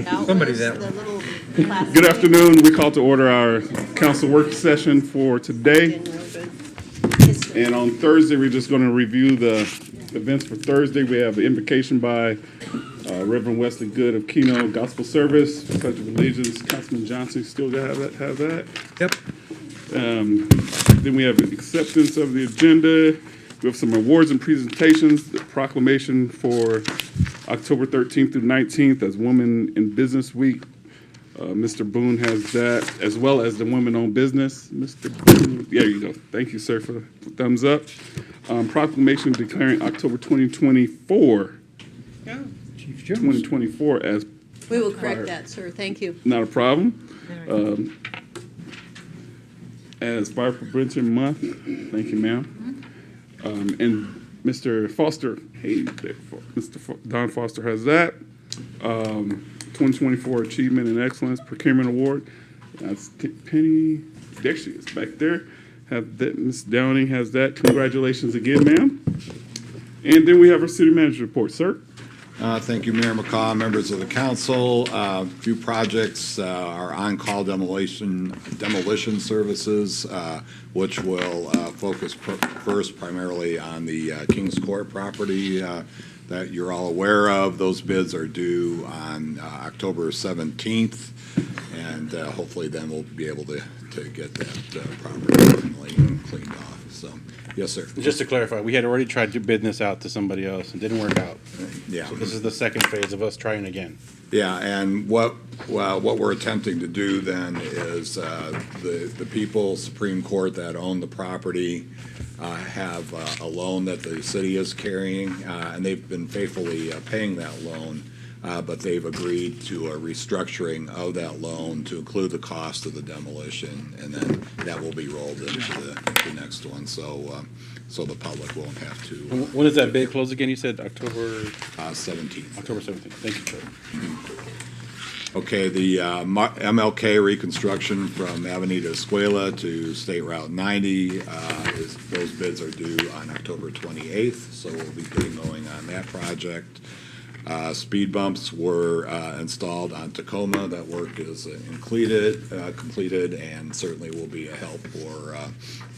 Somebody that one. Good afternoon. We call to order our council work session for today. And on Thursday, we're just going to review the events for Thursday. We have an invocation by Reverend Wesley Good of Keno Gospel Service, Pledge of Allegiance. Councilman Johnson, still have that? Yep. Then we have acceptance of the agenda. We have some awards and presentations, the proclamation for October 13th through 19th as Women in Business Week. Mr. Boone has that, as well as the Women-Owned Business. Mr. Boone, there you go. Thank you, sir, for the thumbs up. Proclamation declaring October 2024 Chief Jones. 2024 as We will correct that, sir. Thank you. not a problem. As Fire Prevention Month. Thank you, ma'am. And Mr. Foster, hey, there, Mr. Don Foster has that. 2024 Achievement and Excellence Procurement Award. That's Penny. There she is, back there. Have that. Ms. Downing has that. Congratulations again, ma'am. And then we have our city manager report, sir. Thank you, Mayor McCaw, members of the council. A few projects are on-call demolition services, which will focus first primarily on the Kings Court property that you're all aware of. Those bids are due on October 17th, and hopefully then we'll be able to get that property finally cleaned off. So, yes, sir. Just to clarify, we had already tried to bid this out to somebody else and didn't work out. Yeah. So this is the second phase of us trying again. Yeah, and what we're attempting to do then is the people, Supreme Court that own the property have a loan that the city is carrying, and they've been faithfully paying that loan, but they've agreed to a restructuring of that loan to include the cost of the demolition, and then that will be rolled into the next one, so the public won't have to. When is that bid close again? You said October 17th. October 17th. Thank you, sir. Okay, the MLK reconstruction from Avenida Escuela to State Route 90, those bids are due on October 28th, so we'll be getting going on that project. Speed bumps were installed on Tacoma. That work is completed, and certainly will be a help for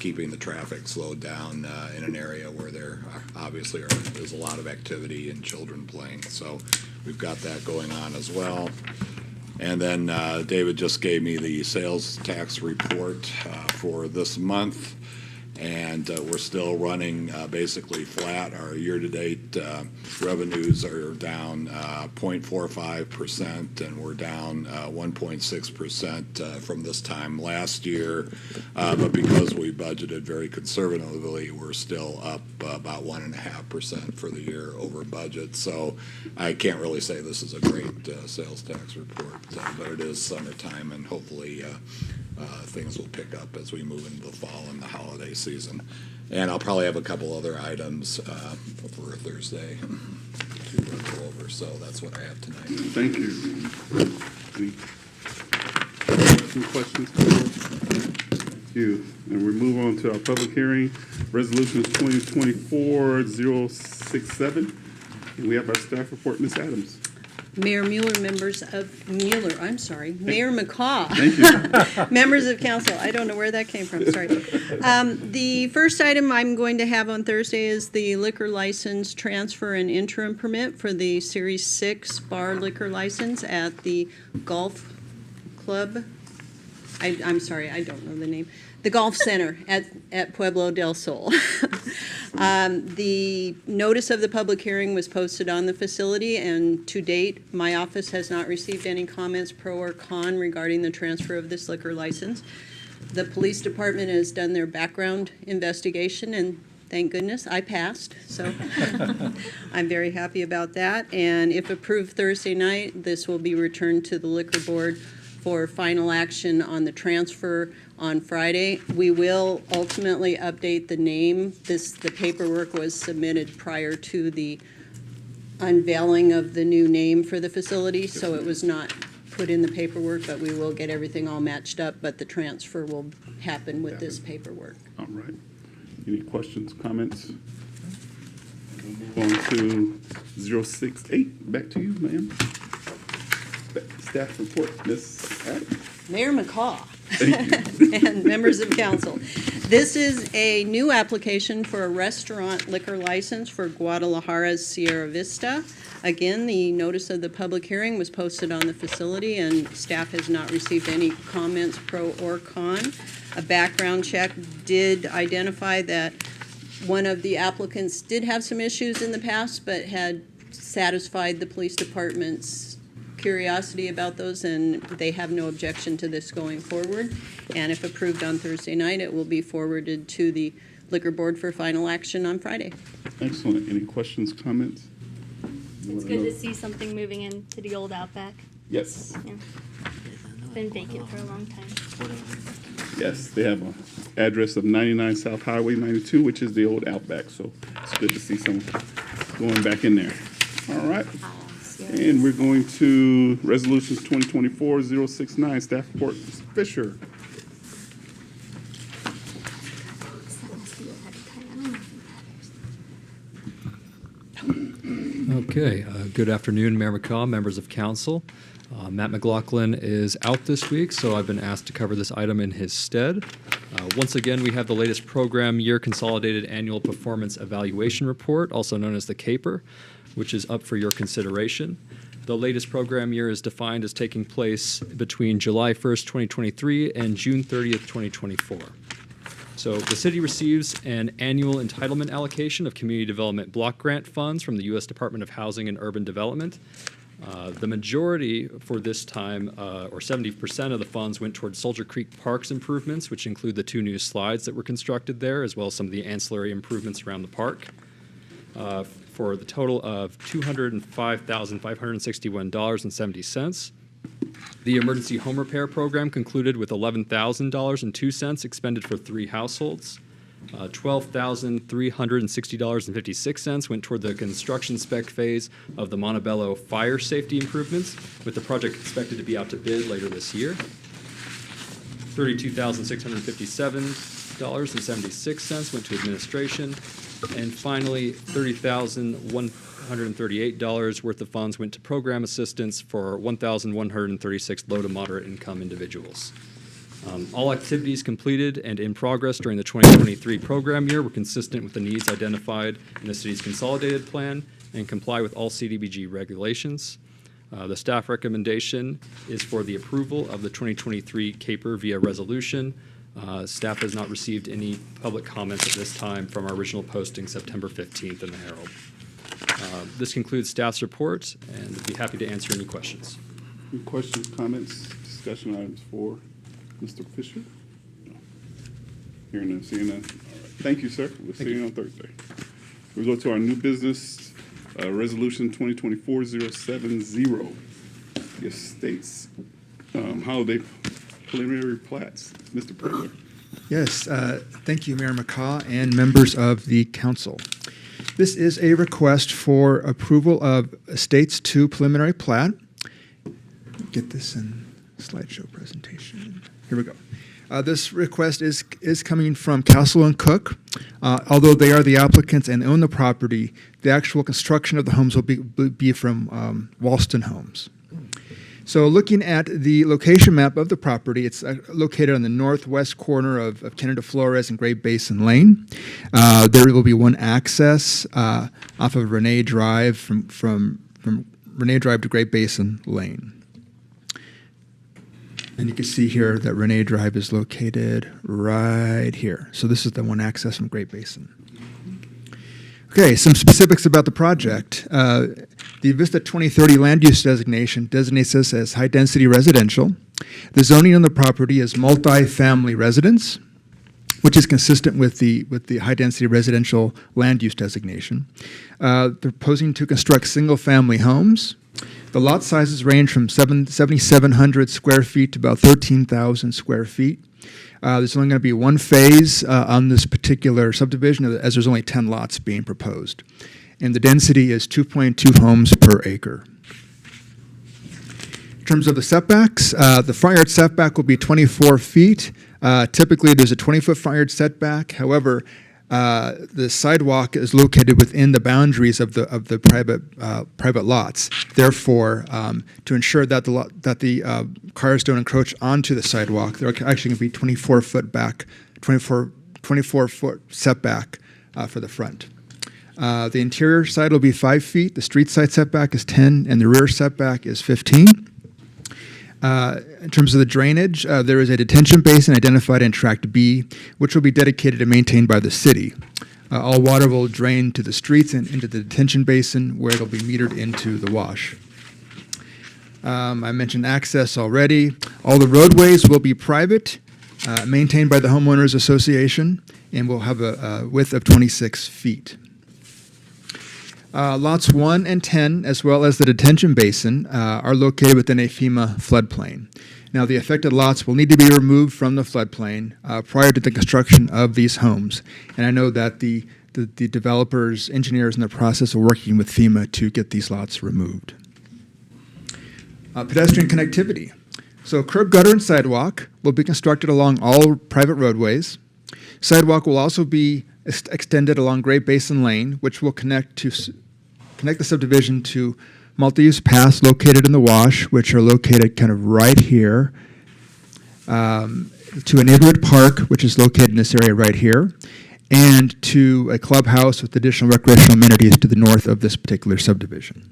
keeping the traffic slowed down in an area where there obviously there's a lot of activity and children playing. So we've got that going on as well. And then David just gave me the sales tax report for this month. And we're still running basically flat. Our year-to-date revenues are down 0.45%, and we're down 1.6% from this time last year. But because we budgeted very conservatively, we're still up about 1.5% for the year over budget. So I can't really say this is a great sales tax report, but it is summertime, and hopefully things will pick up as we move into the fall and the holiday season. And I'll probably have a couple other items for Thursday to go over, so that's what I have tonight. Thank you. Any questions? Thank you. And we move on to our public hearing. Resolution 2024-067. And we have our staff report, Ms. Adams. Mayor Mueller, Mayor McCaw. Thank you. Members of council, I don't know where that came from, sorry. The first item I'm going to have on Thursday is the liquor license transfer and interim permit for the Series 6 bar liquor license at the golf club. I'm sorry, I don't know the name. The Golf Center at Pueblo del Sol. The notice of the public hearing was posted on the facility, and to date, my office has not received any comments pro or con regarding the transfer of this liquor license. The police department has done their background investigation, and thank goodness I passed, so I'm very happy about that. And if approved Thursday night, this will be returned to the liquor board for final action on the transfer on Friday. We will ultimately update the name. The paperwork was submitted prior to the unveiling of the new name for the facility, so it was not put in the paperwork, but we will get everything all matched up, but the transfer will happen with this paperwork. All right. Any questions, comments? We'll move on to 068. Back to you, ma'am. Staff report, Ms. Adams. Mayor McCaw. Thank you. And members of council. This is a new application for a restaurant liquor license for Guadalajara's Sierra Vista. Again, the notice of the public hearing was posted on the facility, and staff has not received any comments, pro or con. A background check did identify that one of the applicants did have some issues in the past, but had satisfied the police department's curiosity about those, and they have no objection to this going forward. And if approved on Thursday night, it will be forwarded to the liquor board for final action on Friday. Excellent. Any questions, comments? It's good to see something moving into the old Outback. Yes. Yeah. It's been vacant for a long time. Yes, they have an address of 99 South Highway 92, which is the old Outback, so it's good to see someone going back in there. All right. And we're going to resolutions 2024-069, staff report, Ms. Fisher. Okay, good afternoon, Mayor McCaw, members of council. Matt McLaughlin is out this week, so I've been asked to cover this item in his stead. Once again, we have the latest program year consolidated annual performance evaluation report, also known as the CAPER, which is up for your consideration. The latest program year is defined as taking place between July 1st, 2023 and June 30th, 2024. So the city receives an annual entitlement allocation of community development block grant funds from the U.S. Department of Housing and Urban Development. The majority for this time, or 70% of the funds, went towards Soldier Creek Park's improvements, which include the 2 new slides that were constructed there, as well as some of the ancillary improvements around the park. For the total of $205,561.70. The emergency home repair program concluded with $11,000.02 expended for 3 households. $12,360.56 went toward the construction spec phase of the Montebello fire safety improvements, with the project expected to be out to bid later this year. $32,657.76 went to administration. And finally, $30,138 worth of funds went to program assistance for 1,136 low to moderate income individuals. All activities completed and in progress during the 2023 program year were consistent with the needs identified in the city's consolidated plan and comply with all CDBG regulations. The staff recommendation is for the approval of the 2023 CAPER via resolution. Staff has not received any public comments at this time from our original posting September 15th in the Herald. This concludes staff's report, and I'd be happy to answer any questions. Any questions, comments, discussion items for Mr. Fisher? No. Hearing none, seeing none. All right. Thank you, sir. We'll see you on Thursday. We go to our new business, resolution 2024-070. The estates holiday preliminary plats. Mr. Pritler. Yes, thank you, Mayor McCaw and members of the council. This is a request for approval of Estates 2 preliminary plat. Get this in slideshow presentation. Here we go. This request is coming from Castle and Cook. Although they are the applicants and own the property, the actual construction of the homes will be from Walston Homes. So looking at the location map of the property, it's located on the northwest corner of Canada Flores and Great Basin Lane. There will be one access off of Renee Drive from Renee Drive to Great Basin Lane. And you can see here that Renee Drive is located right here. So this is the one access from Great Basin. Okay, some specifics about the project. The Vista 2030 land use designation designates this as high-density residential. The zoning on the property is multi-family residence, which is consistent with the high-density residential land use designation. They're proposing to construct single-family homes. The lot sizes range from 7,700 square feet to about 13,000 square feet. There's only going to be one phase on this particular subdivision, as there's only 10 lots being proposed. And the density is 2.2 homes per acre. In terms of the setbacks, the front yard setback will be 24 feet. Typically, there's a 20-foot front yard setback. However, the sidewalk is located within the boundaries of the private lots. Therefore, to ensure that the cars don't encroach onto the sidewalk, they're actually going to be 24 foot setback for the front. The interior side will be 5 feet. The street side setback is 10, and the rear setback is 15. In terms of the drainage, there is a detention basin identified in Tract B, which will be dedicated and maintained by the city. All water will drain to the streets and into the detention basin, where it'll be metered into the wash. I mentioned access already. All the roadways will be private, maintained by the Homeowners Association, and will have a width of 26 feet. Lots 1 and 10, as well as the detention basin, are located within a FEMA floodplain. Now, the affected lots will need to be removed from the floodplain prior to the construction of these homes. And I know that the developers, engineers in the process are working with FEMA to get these lots removed. Pedestrian connectivity. So curb, gutter, and sidewalk will be constructed along all private roadways. Sidewalk will also be extended along Great Basin Lane, which will connect the subdivision to multi-use paths located in the wash, which are located kind of right here, to a neighborhood park, which is located in this area right here, and to a clubhouse with additional recreational amenities to the north of this particular subdivision.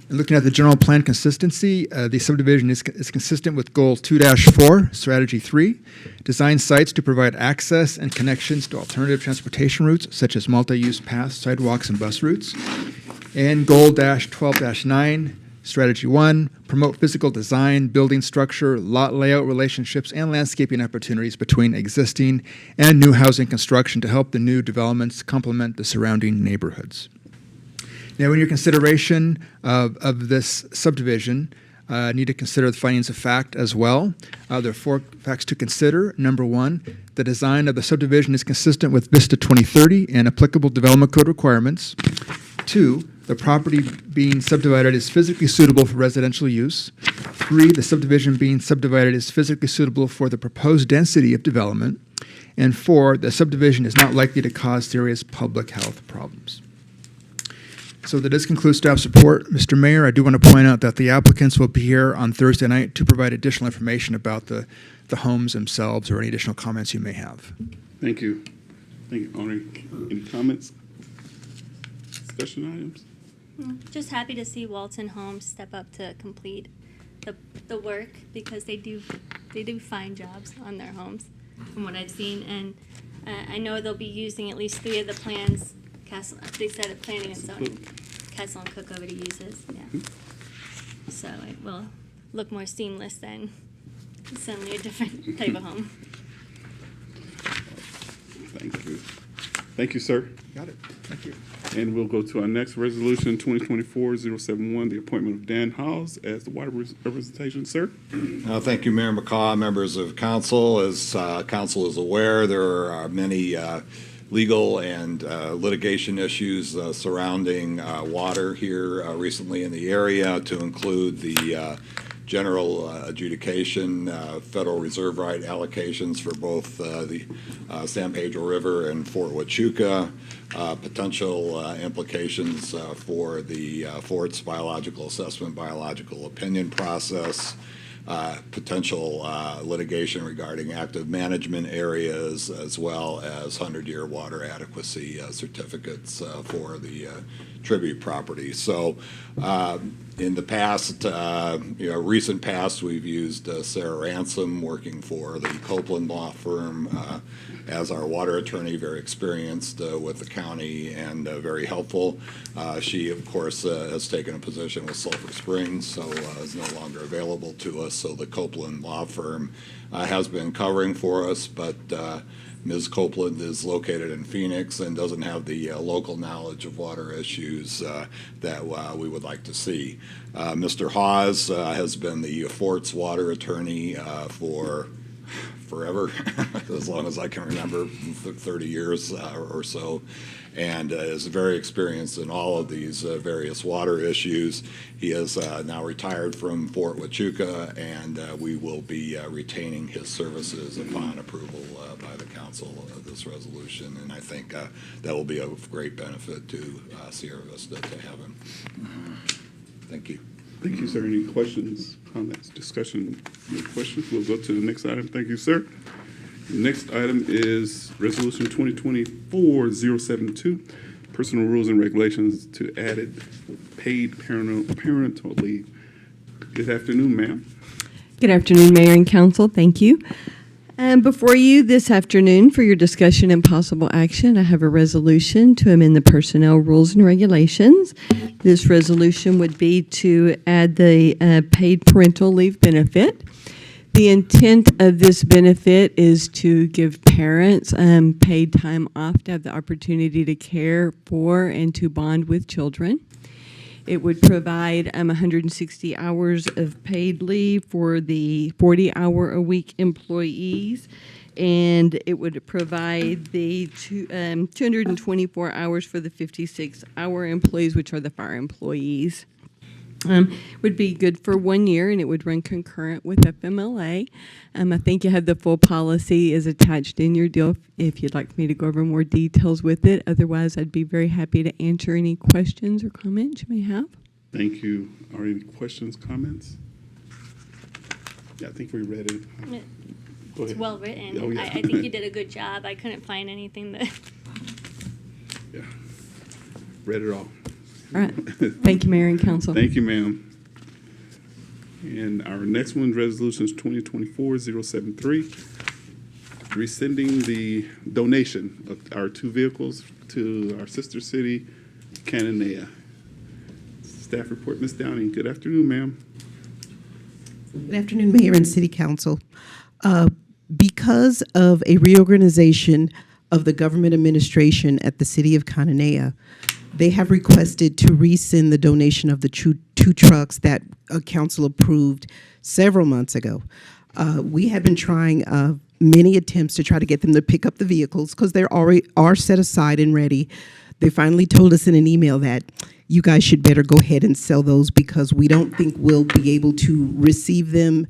And looking at the general plan consistency, the subdivision is consistent with Goal 2-4, Strategy 3, design sites to provide access and connections to alternative transportation routes, such as multi-use paths, sidewalks, and bus routes. And Goal 12-9, Strategy 1, promote physical design, building structure, lot layout relationships, and landscaping opportunities between existing and new housing construction to help the new developments complement the surrounding neighborhoods. Now, in your consideration of this subdivision, need to consider the findings of fact as well. There are 4 facts to consider. Number 1, the design of the subdivision is consistent with Vista 2030 and applicable development code requirements. 2, the property being subdivided is physically suitable for residential use. 3, the subdivision being subdivided is physically suitable for the proposed density of development. And 4, the subdivision is not likely to cause serious public health problems. So that does conclude staff support. Mr. Mayor, I do want to point out that the applicants will be here on Thursday night to provide additional information about the homes themselves or any additional comments you may have. Thank you. Thank you, Owner. Any comments? Discussion items? Just happy to see Walton Homes step up to complete the work, because they do fine jobs on their homes from what I've seen. And I know they'll be using at least 3 of the plans they said at Planning and Zoning, Castle and Cook already uses, yeah. So it will look more seamless than suddenly a different type of home. Thank you. Thank you, sir. Got it. Thank you. And we'll go to our next resolution, 2024-071, the appointment of Dan Hawes as the water representation. Sir? Thank you, Mayor McCaw, members of council. As council is aware, there are many legal and litigation issues surrounding water here recently in the area, to include the general adjudication, Federal Reserve right allocations for both the San Pedro River and Fort Huachuca, potential implications for the Fort's biological assessment, biological opinion process, potential litigation regarding active management areas, as well as 100-year water adequacy certificates for the tribute property. So in the past, recent past, we've used Sarah Ransom, working for the Copeland law firm, as our water attorney, very experienced with the county and very helpful. She, of course, has taken a position with Sulphur Springs, so is no longer available to us. So the Copeland law firm has been covering for us, but Ms. Copeland is located in Phoenix and doesn't have the local knowledge of water issues that we would like to see. Mr. Hawes has been the Fort's water attorney for forever, as long as I can remember, 30 years or so, and is very experienced in all of these various water issues. He is now retired from Fort Huachuca, and we will be retaining his services upon approval by the council of this resolution, and I think that will be of great benefit to Sierra Vista to have him. Thank you. Thank you, sir. Any questions, comments, discussion? No questions? We'll go to the next item. Thank you, sir. The next item is Resolution 2024-072, Personal Rules and Regulations to Added Paid Parental Leave. Good afternoon, ma'am. Good afternoon, Mayor and Council. Thank you. Before you this afternoon for your discussion and possible action, I have a resolution to amend the personnel rules and regulations. This resolution would be to add the paid parental leave benefit. The intent of this benefit is to give parents paid time off to have the opportunity to care for and to bond with children. It would provide 160 hours of paid leave for the 40-hour-a-week employees, and it would provide the 224 hours for the 56-hour employees, which are the fire employees. Would be good for 1 year, and it would run concurrent with FMLA. I think you have the full policy is attached in your deal if you'd like me to go over more details with it. Otherwise, I'd be very happy to answer any questions or comments you may have. Thank you. Are any questions, comments? Yeah, I think we read it. Go It's ahead. well written. Oh, yeah. I think you did a good job. I couldn't find anything that. Yeah, read it all. All right. Thank you, Mayor and Council. Thank you, ma'am. And our next one, Resolution is 2024-073, rescinding the donation of our 2 vehicles to our sister city, Cananea. Staff report, Ms. Downing. Good afternoon, ma'am. Good afternoon, Mayor and City Council. Because of a reorganization of the government administration at the City of Cananea, they have requested to rescind the donation of the two trucks that council approved several months ago. We have been trying many attempts to try to get them to pick up the vehicles because they already are set aside and ready. They finally told us in an email that you guys should better go ahead and sell those because we don't think we'll be able to receive them.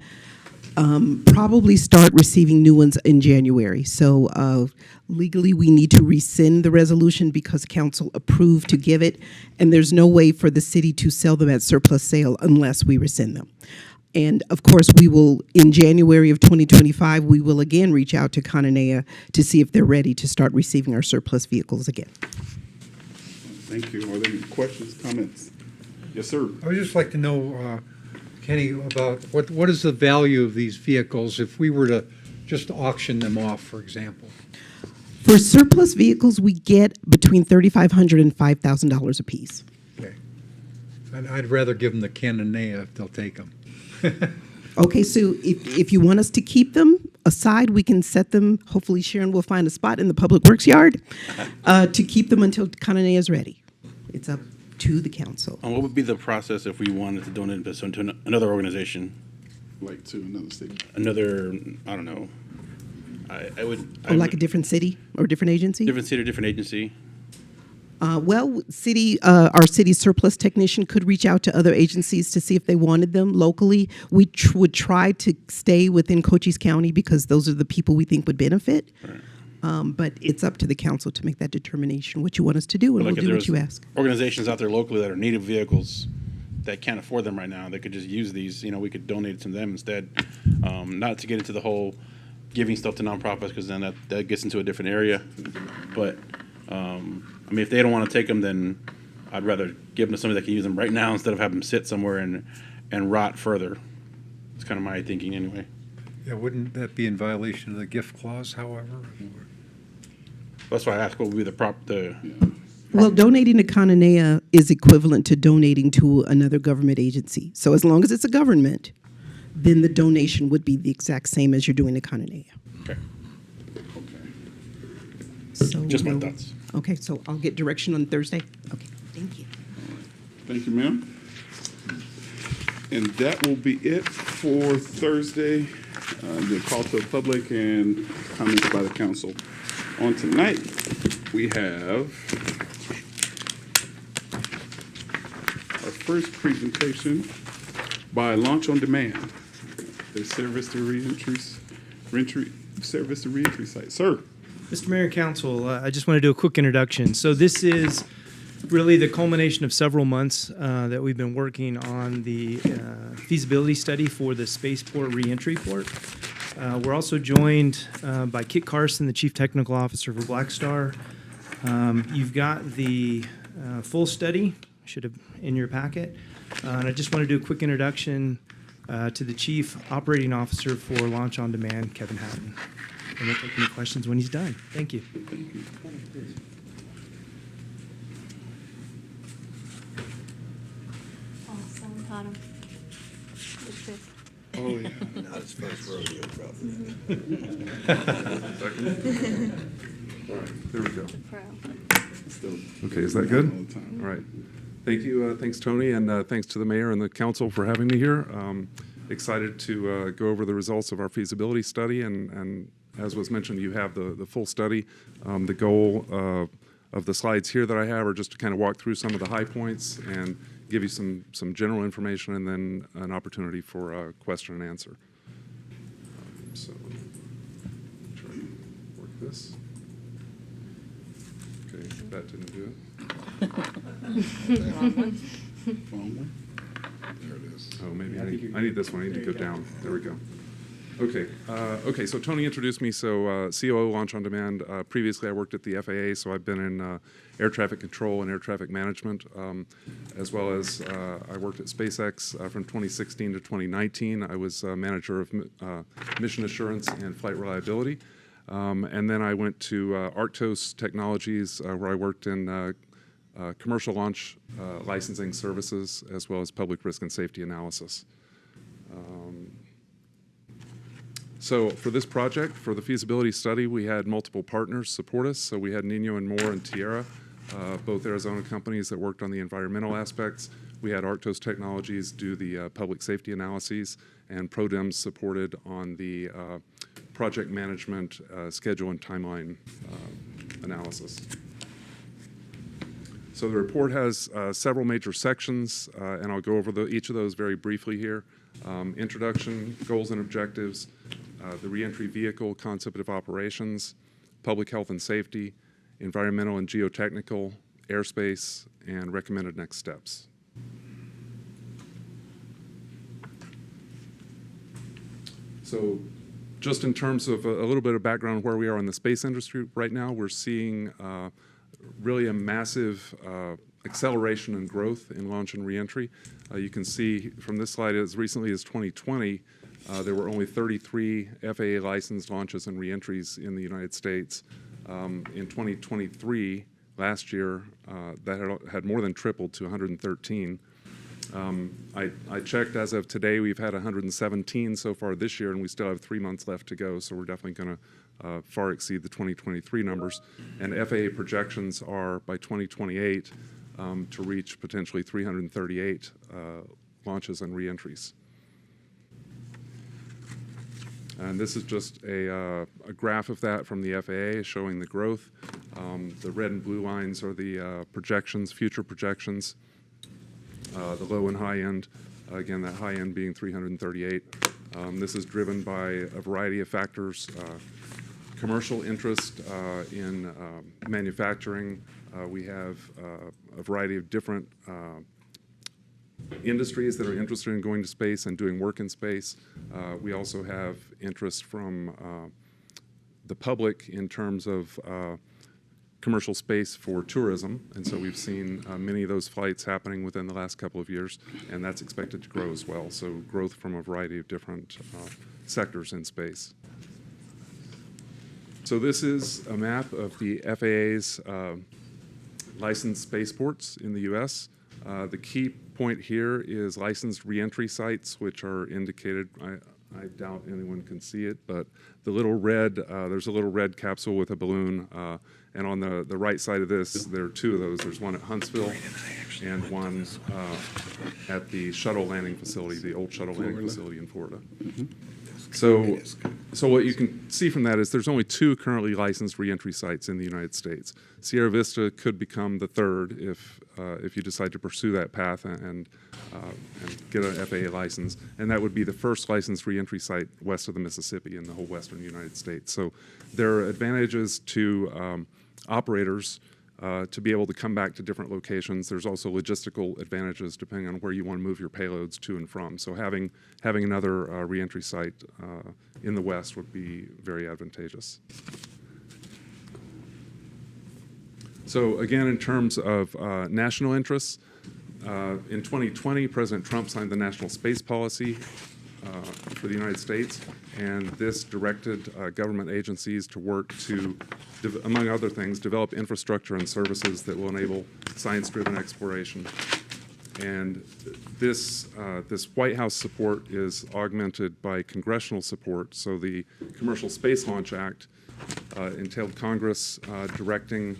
Probably start receiving new ones in January. So legally, we need to rescind the resolution because council approved to give it, and there's no way for the city to sell them at surplus sale unless we rescind them. And of course, we will, in January of 2025, we will again reach out to Cananea to see if they're ready to start receiving our surplus vehicles again. Thank you. Are there any questions, comments? Yes, sir. I would just like to know, Kenny, about what is the value of these vehicles if we were to just auction them off, for example? For surplus vehicles, we get between $3,500 and $5,000 a piece. Okay. And I'd rather give them to Cananea if they'll take them. Okay, so if you want us to keep them aside, we can set them, hopefully Sharon will find a spot in the Public Works yard to keep them until Cananea is ready. It's up to the council. And what would be the process if we wanted to donate this to another organization? Like to another city. Another, I don't know. I would. Or like a different city or different agency? Different city or different agency. Well, our city surplus technician could reach out to other agencies to see if they wanted them locally. We would try to stay within Cochise County because those are the people we think would benefit. Right. But it's up to the council to make that determination, what you want us to do, and Like we'll if do there what you was ask. organizations out there locally that are needing vehicles that can't afford them right now, they could just use these. You know, we could donate it to them instead. Not to get into the whole giving stuff to nonprofits because then that gets into a different area. But I mean, if they don't want to take them, then I'd rather give them to somebody that can use them right now instead of have them sit somewhere and rot further. It's kind of my thinking anyway. Yeah, wouldn't that be in violation of the gift clause, however? That's why I asked what would be the Well, donating to Cananea is equivalent to donating to another government agency. So as long as it's a government, then the donation would be the exact same as you're doing to Cananea. Okay. So Just my thoughts. Okay, so I'll get direction on Thursday. Okay, thank you. Thank you, ma'am. And that will be it for Thursday, The call to the public and comments by the council. On tonight, we have our first presentation by Launch on Demand, the service to reentry site. Sir. Mr. Mayor and Council, I just want to do a quick introduction. So this is really the culmination of several months that we've been working on the feasibility study for the Spaceport reentry port. We're also joined by Kit Carson, the Chief Technical Officer for Black Star. You've got the full study, should have in your packet. And I just want to do a quick introduction to the Chief Operating Officer for Launch on Demand, Kevin Hatton. And we'll take any questions when he's done. Thank you. Oh, someone caught him. It's good. Oh, yeah. Not his first rodeo, probably. All right, there we go. The pro. Okay, is that good? All the time. All right. Thank you. Thanks, Tony, and thanks to the mayor and the council for having me here. Excited to go over the results of our feasibility study, and as was mentioned, you have the full study. The goal of the slides here that I have are just to kind of walk through some of the high points and give you some general information, and then an opportunity for question and answer. So, try to work this. Okay, that didn't do it. Wrong one. Wrong one. There it is. Oh, maybe I need this one. I need to go down. There we go. Okay. Okay. So Tony introduced me. So COO Launch on Demand. Previously, I worked at the FAA, so I've been in air traffic control and air traffic management, as well as I worked at SpaceX from 2016 to 2019. I was manager of mission assurance and flight reliability, and then I went to Arctos Technologies, where I worked in commercial launch licensing services, as well as public risk and safety analysis. So for this project, for the feasibility study, we had multiple partners support us. So we had Nino and Moore and Tierra, both Arizona companies that worked on the environmental aspects. We had Arctos Technologies do the public safety analyses, and ProDEMS supported on the project management, schedule and timeline analysis. So the report has several major sections, and I'll go over each of those very briefly here. Introduction, goals and objectives, the reentry vehicle, concept of operations, public health and safety, environmental and geotechnical, airspace, and recommended next steps. So just in terms of a little bit of background where we are in the space industry right now, we're seeing really a massive acceleration and growth in launch and reentry. You can see from this slide, as recently as 2020, there were only 33 FAA licensed launches and reentries in the United States. In 2023, last year, that had more than tripled to 113. I checked as of today, we've had 117 so far this year, and we still have 3 months left to go, so we're definitely going to far exceed the 2023 numbers. And FAA projections are by 2028 to reach potentially 338 launches and reentries. And this is just a graph of that from the FAA showing the growth. The red and blue lines are the projections, future projections. The low and high end, again, that high end being 338. This is driven by a variety of factors. Commercial interest in manufacturing. We have a variety of different industries that are interested in going to space and doing work in space. We also have interest from the public in terms of commercial space for tourism, and so we've seen many of those flights happening within the last couple of years, and that's expected to grow as well. So growth from a variety of different sectors in space. So this is a map of the FAA's licensed spaceports in the U.S. The key point here is licensed reentry sites, which are indicated. I doubt anyone can see it, but the little red, there's a little red capsule with a balloon, and on the right side of this, there are two of those. There's one at Huntsville and one at the shuttle landing facility, the old shuttle landing facility in Florida. So what you can see from that is there's only 2 currently licensed reentry sites in the United States. Sierra Vista could become the 3rd if you decide to pursue that path and get an FAA license, and that would be the first licensed reentry site west of the Mississippi in the whole western United States. So there are advantages to operators to be able to come back to different locations. There's also logistical advantages depending on where you want to move your payloads to and from. So having another reentry site in the West would be very advantageous. So again, in terms of national interests, in 2020, President Trump signed the National Space Policy for the United States, and this directed government agencies to work to, among other things, develop infrastructure and services that will enable science-driven exploration. And this White House support is augmented by congressional support. So the Commercial Space Launch Act entailed Congress directing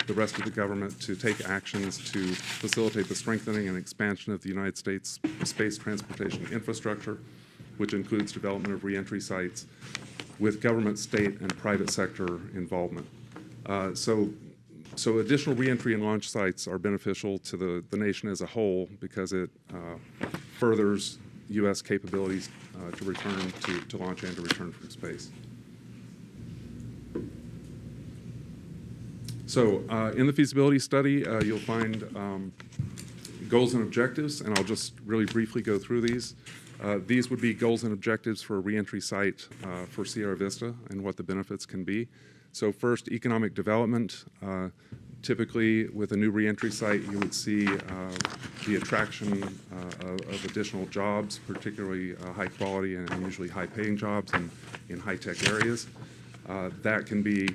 the rest of the government to take actions to facilitate the strengthening and expansion of the United States space transportation infrastructure, which includes development of reentry sites with government, state, and private sector involvement. So additional reentry and launch sites are beneficial to the nation as a whole because it furthers U.S. capabilities to return to launch and to return from space. So in the feasibility study, you'll find goals and objectives, and I'll just really briefly go through these. These would be goals and objectives for a reentry site for Sierra Vista and what the benefits can be. So first, economic development. Typically, with a new reentry site, you would see the attraction of additional jobs, particularly high quality and usually high paying jobs in high-tech areas. That can be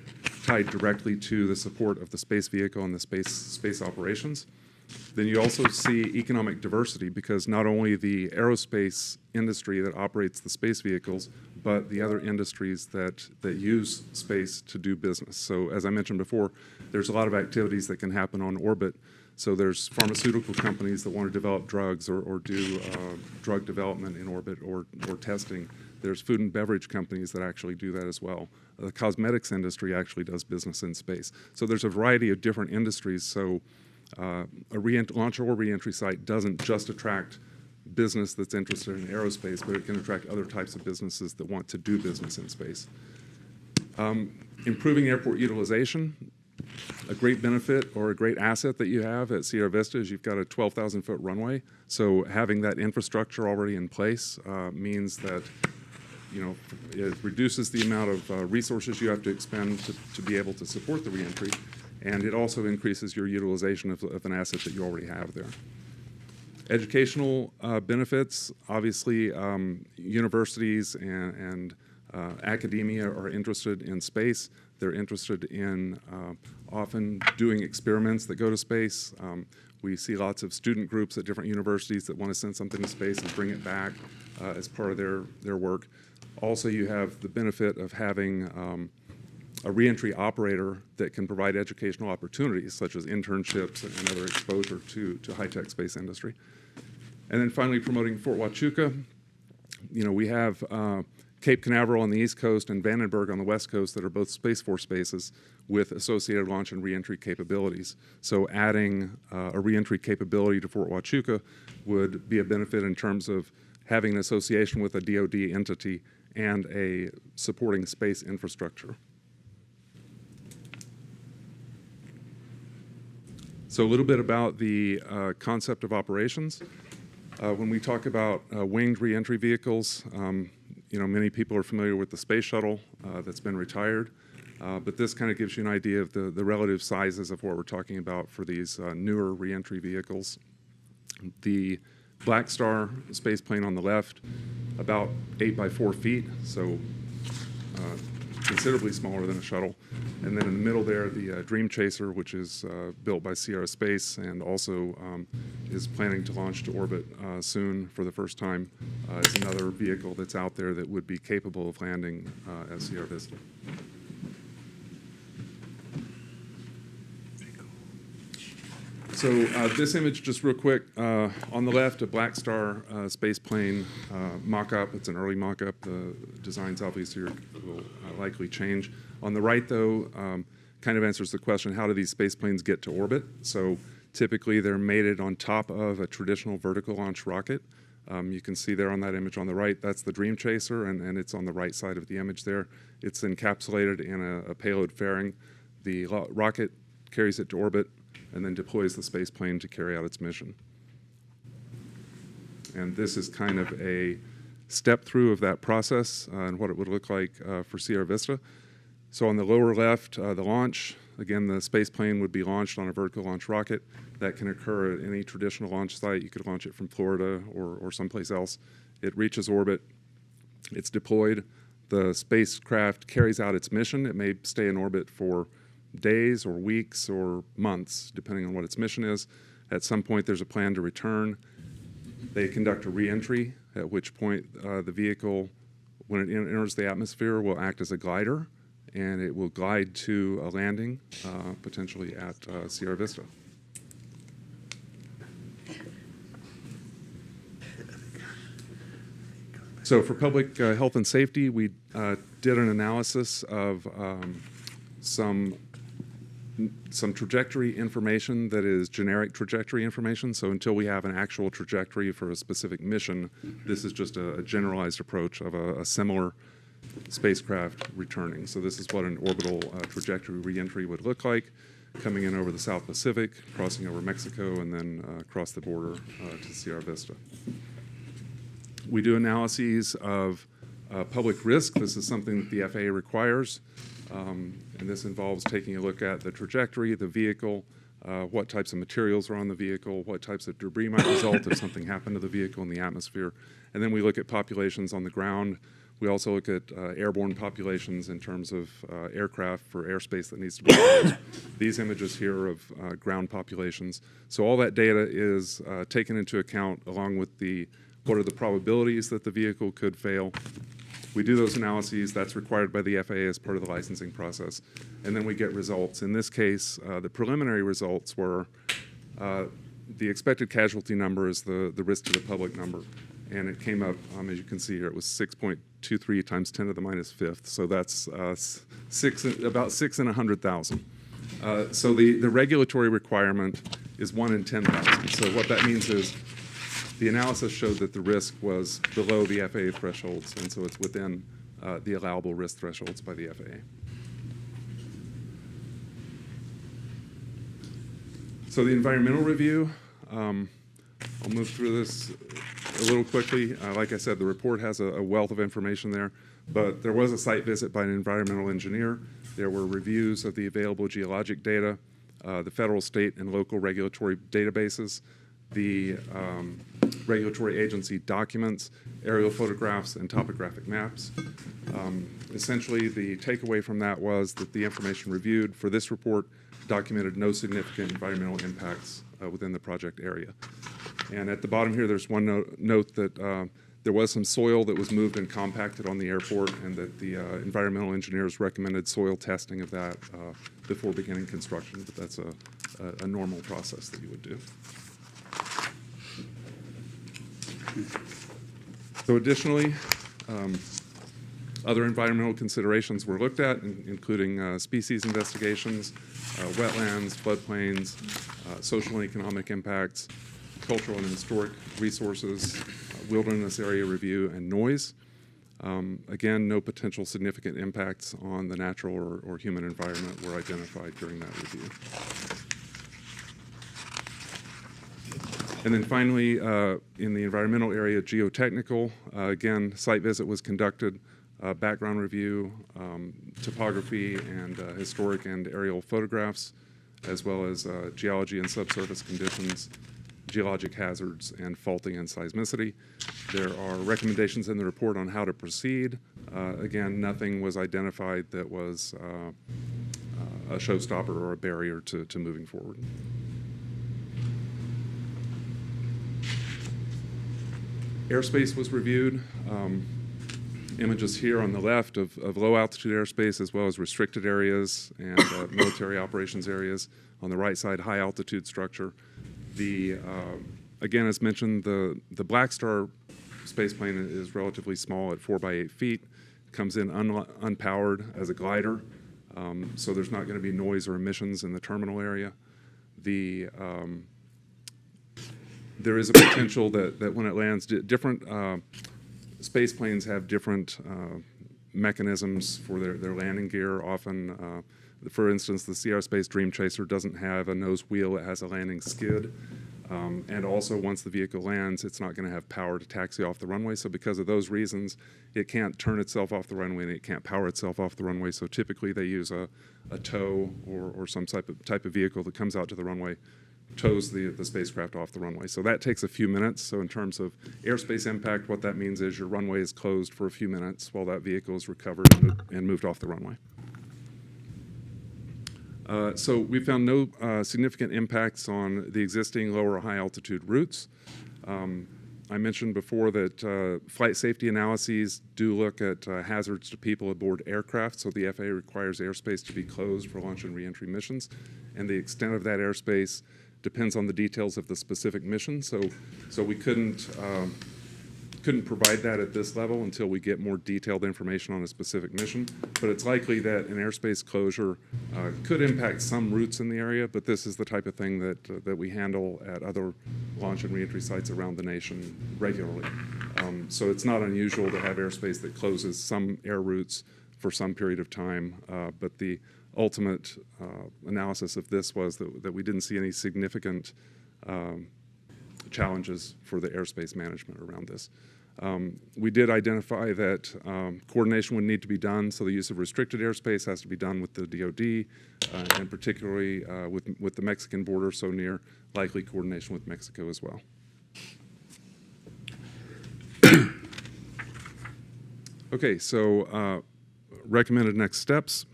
tied directly to the support of the space vehicle and the space operations. Then you also see economic diversity because not only the aerospace industry that operates the space vehicles, but the other industries that use space to do business. So as I mentioned before, there's a lot of activities that can happen on orbit. So there's pharmaceutical companies that want to develop drugs or do drug development in orbit or testing. There's food and beverage companies that actually do that as well. The cosmetics industry actually does business in space. So there's a variety of different industries. So a launch or reentry site doesn't just attract business that's interested in aerospace, but it can attract other types of businesses that want to do business in space. Improving airport utilization. A great benefit or a great asset that you have at Sierra Vista is you've got a 12,000-foot runway. So having that infrastructure already in place means that it reduces the amount of resources you have to expend to be able to support the reentry, and it also increases your utilization of an asset that you already have there. Educational benefits, obviously universities and academia are interested in space. They're interested in often doing experiments that go to space. We see lots of student groups at different universities that want to send something to space and bring it back as part of their work. Also, you have the benefit of having a reentry operator that can provide educational opportunities, such as internships and other exposure to high-tech space industry. And then finally, promoting Fort Huachuca. We have Cape Canaveral on the East Coast and Vandenberg on the West Coast that are both Space Force bases with associated launch and reentry capabilities. So adding a reentry capability to Fort Huachuca would be a benefit in terms of having an association with a DoD entity and a supporting space infrastructure. So a little bit about the concept of operations. When we talk about winged reentry vehicles, many people are familiar with the space shuttle that's been retired, but this kind of gives you an idea of the relative sizes of what we're talking about for these newer reentry vehicles. The Black Star space plane on the left, about 8 by 4 feet, so considerably smaller than a shuttle. And then in the middle there, the Dream Chaser, which is built by Sierra Space and also is planning to launch to orbit soon for the first time, is another vehicle that's out there that would be capable of landing at Sierra Vista. So this image, just real quick, on the left, a Black Star space plane mock-up. It's an early mock-up. The designs obviously will likely change. On the right, though, kind of answers the question, how do these space planes get to orbit? So typically, they're mated on top of a traditional vertical launch rocket. You can see there on that image on the right, that's the Dream Chaser, and it's on the right side of the image there. It's encapsulated in a payload fairing. The rocket carries it to orbit and then deploys the space plane to carry out its mission. And this is kind of a step through of that process and what it would look like for Sierra Vista. So on the lower left, the launch, again, the space plane would be launched on a vertical launch rocket. That can occur at any traditional launch site. You could launch it from Florida or someplace else. It reaches orbit. It's deployed. The spacecraft carries out its mission. It may stay in orbit for days or weeks or months, depending on what its mission is. At some point, there's a plan to return. They conduct a re-entry, at which point the vehicle, when it enters the atmosphere, will act as a glider, and it will glide to a landing, potentially at Sierra Vista. So for public health and safety, we did an analysis of some trajectory information that is generic trajectory information. So until we have an actual trajectory for a specific mission, this is just a generalized approach of a similar spacecraft returning. So this is what an orbital trajectory reentry would look like, coming in over the South Pacific, crossing over Mexico, and then across the border to Sierra Vista. We do analyses of public risk. This is something that the FAA requires. And this involves taking a look at the trajectory, the vehicle, what types of materials are on the vehicle, what types of debris might result if something happened to the vehicle in the atmosphere. And then we look at populations on the ground. We also look at airborne populations in terms of aircraft for airspace that needs to be used. These images here of ground populations. So all that data is taken into account along with what are the probabilities that the vehicle could fail. We do those analyses. That's required by the FAA as part of the licensing process. And then we get results. In this case, the preliminary results were the expected casualty number is the risk to the public number. And it came up, as you can see here, it was 6.23 times 10 to the minus fifth. So that's about 6 in 100,000. So the regulatory requirement is 1 in 10,000. So what that means is the analysis showed that the risk was below the FAA thresholds, and so it's within the allowable risk thresholds by the FAA. So the environmental review, I'll move through this a little quickly. Like I said, the report has a wealth of information there, but there was a site visit by an environmental engineer. There were reviews of the available geologic data, the federal, state, and local regulatory databases, the regulatory agency documents, aerial photographs, and topographic maps. Essentially, the takeaway from that was that the information reviewed for this report documented no significant environmental impacts within the project area. And at the bottom here, there's one note that there was some soil that was moved and compacted on the airport, and that the environmental engineers recommended soil testing of that before beginning construction, but that's a normal process that you would do. So additionally, other environmental considerations were looked at, including species investigations, wetlands, floodplains, social and economic impacts, cultural and historic resources, wilderness area review, and noise. Again, no potential significant impacts on the natural or human environment were identified during that review. And then finally, in the environmental area, geotechnical, again, site visit was conducted, background review, topography, and historic and aerial photographs, as well as geology and subsurface conditions, geologic hazards, and faulting and seismicity. There are recommendations in the report on how to proceed. Again, nothing was identified that was a showstopper or a barrier to moving forward. Airspace was reviewed. Images here on the left of low altitude airspace, as well as restricted areas and military operations areas. On the right side, high altitude structure. The again, as mentioned, the Black Star spaceplane is relatively small at 4 by 8 feet. Comes in unpowered as a glider, so there's not going to be noise or emissions in the terminal area. There is a potential that when it lands, different space planes have different mechanisms for their landing gear. Often, for instance, the Sierra Space Dream Chaser doesn't have a nose wheel, it has a landing skid. And also, once the vehicle lands, it's not going to have power to taxi off the runway. So because of those reasons, it can't turn itself off the runway and it can't power itself off the runway. So typically they use a tow or some type of vehicle that comes out to the runway, tows the spacecraft off the runway. So that takes a few minutes. So in terms of airspace impact, what that means is your runway is closed for a few minutes while that vehicle is recovered and moved off the runway. So we found no significant impacts on the existing lower or high altitude routes. I mentioned before that flight safety analyses do look at hazards to people aboard aircraft, so the FAA requires airspace to be closed for launch and reentry missions, and the extent of that airspace depends on the details of the specific mission. So we couldn't provide that at this level until we get more detailed information on a specific mission. But it's likely that an airspace closure could impact some routes in the area, but this is the type of thing that we handle at other launch and reentry sites around the nation regularly. So it's not unusual to have airspace that closes some air routes for some period of time, but the ultimate analysis of this was that we didn't see any significant challenges for the airspace management around this. We did identify that coordination would need to be done, so the use of restricted airspace has to be done with the DoD, and particularly with the Mexican border so near, likely coordination with Mexico as well. Okay, so recommended next steps.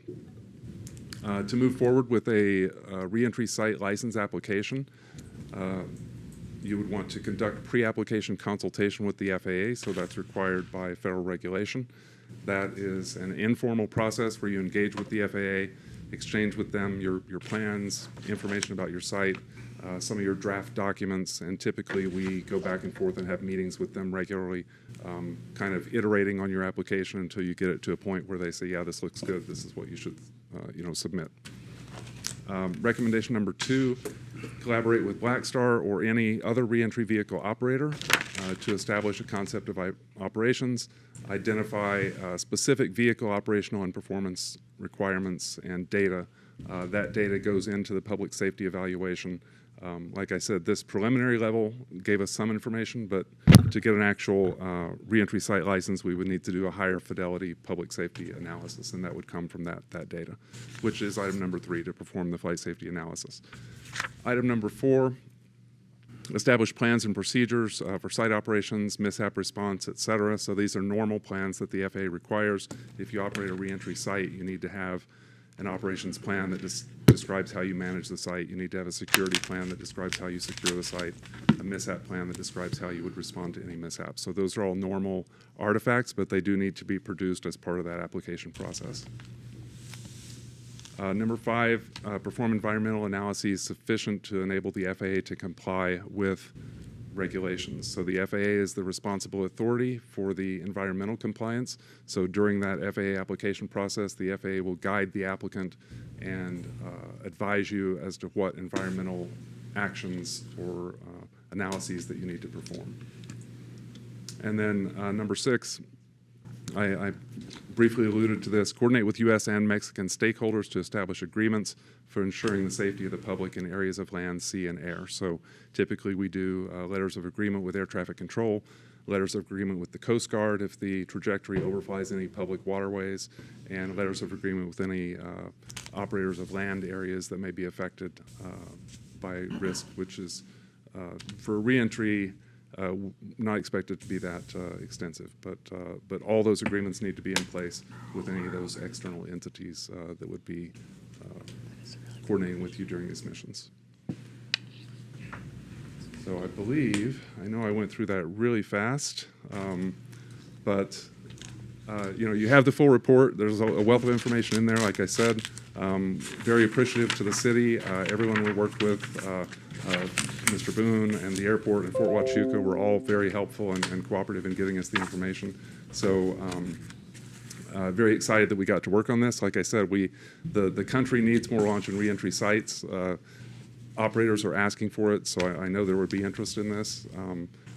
To move forward with a reentry site license application, you would want to conduct pre-application consultation with the FAA, so that's required by federal regulation. That is an informal process where you engage with the FAA, exchange with them your plans, information about your site, some of your draft documents, and typically we go back and forth and have meetings with them regularly, kind of iterating on your application until you get it to a point where they say, yeah, this looks good, this is what you should submit. Recommendation number 2, collaborate with Black Star or any other reentry vehicle operator to establish a concept of operations, identify specific vehicle operational and performance requirements and data. That data goes into the public safety evaluation. Like I said, this preliminary level gave us some information, but to get an actual reentry site license, we would need to do a higher fidelity public safety analysis, and that would come from that data, which is item number 3, to perform the flight safety analysis. Item number 4, establish plans and procedures for site operations, mishap response, et cetera. So these are normal plans that the FAA requires. If you operate a reentry site, you need to have an operations plan that describes how you manage the site. You need to have a security plan that describes how you secure the site, a mishap plan that describes how you would respond to any mishap. So those are all normal artifacts, but they do need to be produced as part of that application process. Number 5, perform environmental analyses sufficient to enable the FAA to comply with regulations. So the FAA is the responsible authority for the environmental compliance. So during that FAA application process, the FAA will guide the applicant and advise you as to what environmental actions or analyses that you need to perform. And then number 6, I briefly alluded to this, coordinate with U.S. and Mexican stakeholders to establish agreements for ensuring the safety of the public in areas of land, sea, and air. So typically we do letters of agreement with air traffic control, letters of agreement with the Coast Guard if the trajectory overflies any public waterways, and letters of agreement with any operators of land areas that may be affected by risk, which is for reentry, not expected to be that extensive, but all those agreements need to be in place with any of those external entities that would be coordinating with you during these missions. So I believe, I know I went through that really fast, but you have the full report. There's a wealth of information in there, like I said. Very appreciative to the city. Everyone we worked with, Mr. Boone and the airport and Fort Huachuca were all very helpful and cooperative in getting us the information. So very excited that we got to work on this. Like I said, the country needs more launch and reentry sites. Operators are asking for it, so I know there would be interest in this.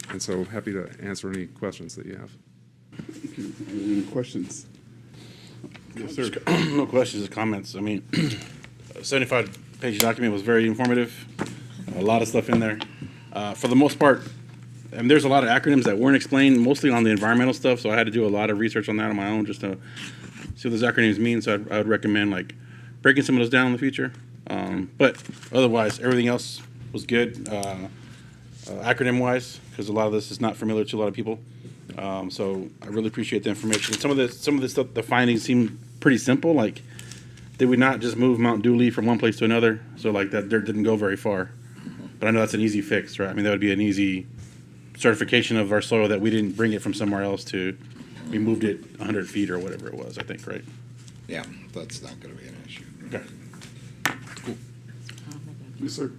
And so happy to answer any questions that you have. Thank you. Any questions? Yes, sir. No questions or comments. I mean, 75-page document was very informative. A lot of stuff in there. For the most part, and there's a lot of acronyms that weren't explained, mostly on the environmental stuff. So I had to do a lot of research on that on my own just to see what those acronyms mean. So I would recommend like breaking some of those down in the future. But otherwise, everything else was good, acronym-wise, because a lot of this is not familiar to a lot of people. So I really appreciate the information. Some of the stuff, the findings seem pretty simple. Like, did we not just move Mount Dooley from one place to another? So like that dirt didn't go very far. But I know that's an easy fix, right? I mean, that would be an easy certification of our soil that we didn't bring it from somewhere else to, we moved it 100 feet or whatever it was, I think, right? Yeah, that's not going to be an issue. Okay. Yes, sir.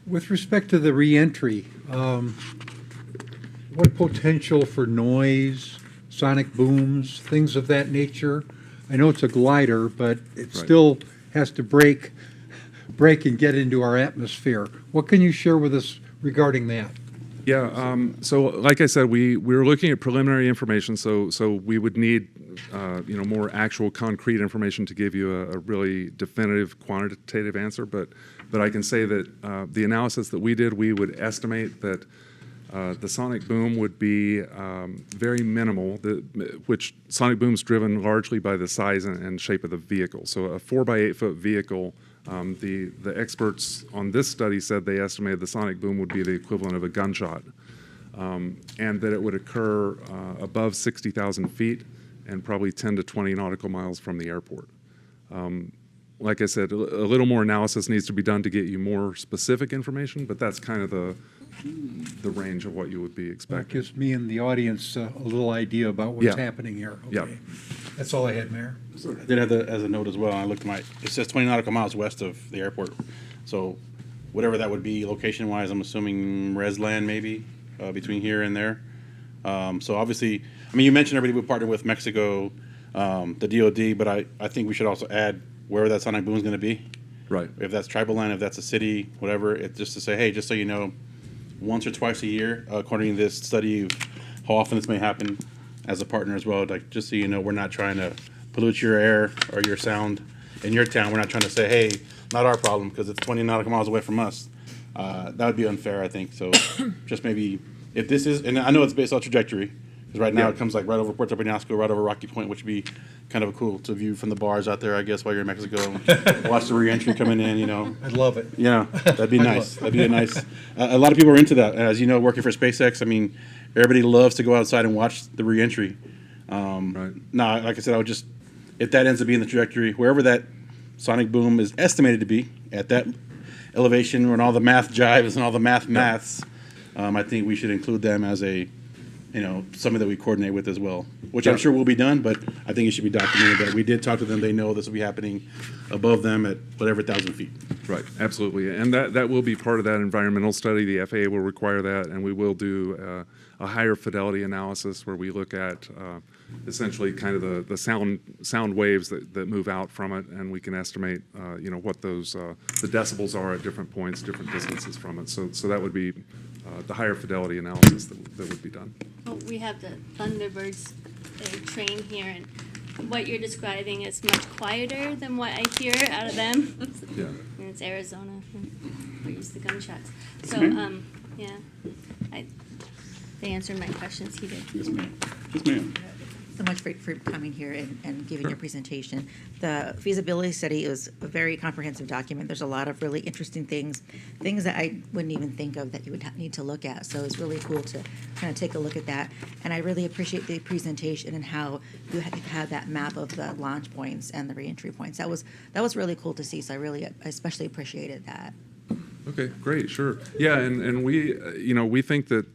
With respect to the reentry, what potential for noise, sonic booms, things of that nature? I know it's a glider, but it still has to break and get into our atmosphere. What can you share with us regarding that? Yeah, so like I said, we were looking at preliminary information, so we would need more actual concrete information to give you a really definitive quantitative answer. But I can say that the analysis that we did, we would estimate that the sonic boom would be very minimal, which sonic boom is driven largely by the size and shape of the vehicle. So a 4 by 8 foot vehicle, the experts on this study said they estimated the sonic boom would be the equivalent of a gunshot, and that it would occur above 60,000 feet and probably 10 to 20 nautical miles from the airport. Like I said, a little more analysis needs to be done to get you more specific information, but that's kind of the range of what you would be That expecting. gives me and the audience a little idea about what's Yeah. happening here. Yeah. Okay. That's all I had, Mayor. I did have as a note as well. I looked at it says 20 nautical miles west of the airport. So whatever that would be location-wise, I'm assuming Resland maybe, between here and there. So obviously, I mean, you mentioned everybody would partner with Mexico, the DOD, but I think we should also add wherever that sonic boom is going to be. Right. If that's tribal land, if that's a city, whatever, it's just to say, hey, just so you know, once or twice a year, according to this study, of how often this may happen as a partner as well, like just so you know, we're not trying to pollute your air or your sound in your town. We're not trying to say, hey, not our problem because it's 20 nautical miles away from us. That would be unfair, I think. So just maybe if this is, and I know it's based on trajectory, because right now it comes like right over Puerto Peñasco, right over Rocky Point, which would be kind of cool to view from the bars out there, I guess, while you're in Mexico. Watch the reentry coming in, you know. I'd love it. Yeah, that'd be nice. That'd be a nice. A lot of people are into that. As you know, working for SpaceX, I mean, everybody loves to go outside and watch the reentry. Right. No, like I said, I would just, if that ends up being the trajectory, wherever that sonic boom is estimated to be at that elevation, when all the math jives and all the maths, I think we should include them as a, something that we coordinate with as well, which I'm sure will be done, but I think it should be documented that we did talk to them. They know this will be happening above them at whatever 1,000 feet. Right, absolutely. And that will be part of that environmental study. The FAA will require that, and we will do a higher fidelity analysis where we look at essentially kind of the sound waves that move out from it, and we can estimate what those the decibels are at different points, different distances from it. So that would be the higher fidelity analysis that would be done. Well, we have the Thunderbirds train here, and what you're describing is much quieter than what I hear out of them. Yeah. And it's Arizona. We're used to gunshots. So, yeah, they answered my questions. He did. Yes, ma'am. Yes, ma'am. So much for coming here and giving your presentation. The feasibility study is a very comprehensive document. There's a lot of really interesting things that I wouldn't even think of that you would need to look at. So it's really cool to kind of take a look at that. And I really appreciate the presentation and how you had that map of the launch points and the reentry points. That was really cool to see. So I especially appreciated that. Okay, great, sure. Yeah, and we, we think that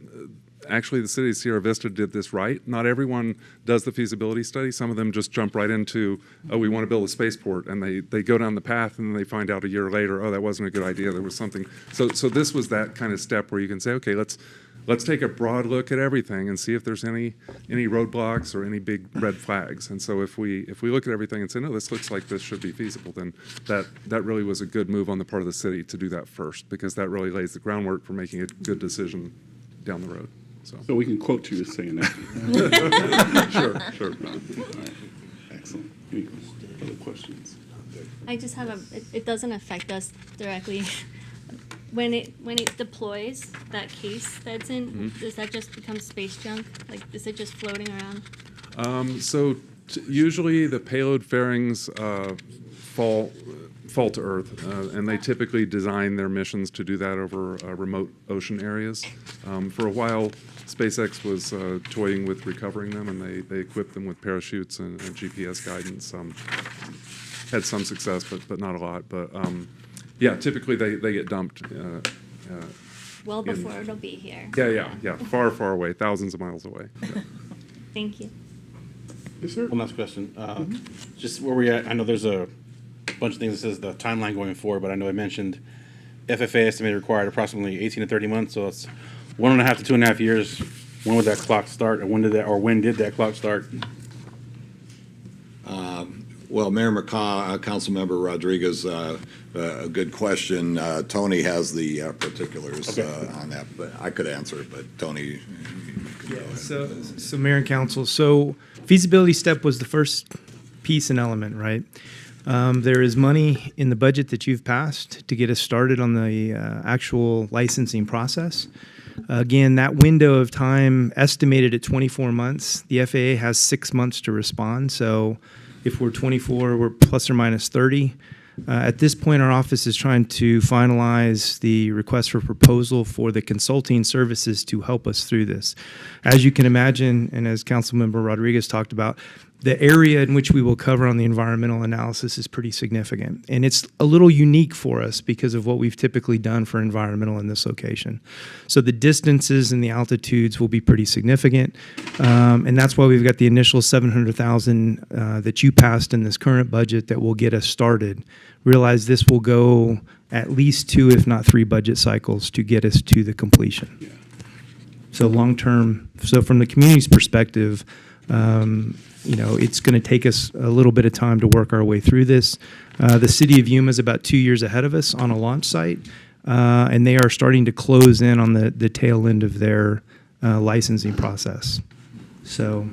actually the city of Sierra Vista did this right. Not everyone does the feasibility study. Some of them just jump right into, oh, we want to build a spaceport, and they go down the path, and then they find out a year later, oh, that wasn't a good idea. There was something. So this was that kind of step where you can say, okay, let's take a broad look at everything and see if there's any roadblocks or any big red flags. And so if we look at everything and say, no, this looks like this should be feasible, then that really was a good move on the part of the city to do that first, because that really lays the groundwork for making a good decision down the road. So we can quote you as saying that. Sure. All right. Excellent. Any other questions? I just have it doesn't affect us directly. When it deploys, that case that's in, does that just become space junk? Like, is it just floating around? Usually the payload fairings fall to Earth, and they typically design their missions to do that over remote ocean areas. For a while, SpaceX was toying with recovering them, and they equipped them with parachutes and GPS guidance. Had some success, but not a lot. But yeah, typically they get dumped. Well before it'll be here. Yeah. Far away, thousands of miles away. Yeah. Thank you. Yes, sir. One last question. Just where we at, I know there's a bunch of things that says the timeline going forward, but I know I mentioned FFA estimated required approximately 18 to 30 months, so it's 1.5 to 2.5 years. When would that clock start, and when did that clock start? Well, Mayor McCaw, Councilmember Rodriguez, a good question. Tony has the particulars on that, but I could answer it, but Tony, you can go ahead. So Mayor and Council, so feasibility step was the first piece and element, right? There is money in the budget that you've passed to get us started on the actual licensing process. Again, that window of time estimated at 24 months. The FAA has 6 months to respond. So if we're 24, we're plus or minus 30. At this point, our office is trying to finalize the request for proposal for the consulting services to help us through this. As you can imagine, and as Councilmember Rodriguez talked about, the area in which we will cover on the environmental analysis is pretty significant. And it's a little unique for us because of what we've typically done for environmental in this location. So the distances and the altitudes will be pretty significant. And that's why we've got the initial $700,000 that you passed in this current budget that will get us started. Realize this will go at least 2, if not 3 budget cycles to get us to the completion. Yeah. So long term, so from the community's perspective, it's going to take us a little bit of time to work our way through this. The city of Yuma is about 2 years ahead of us on a launch site, and they are starting to close in on the tail end of their licensing process. So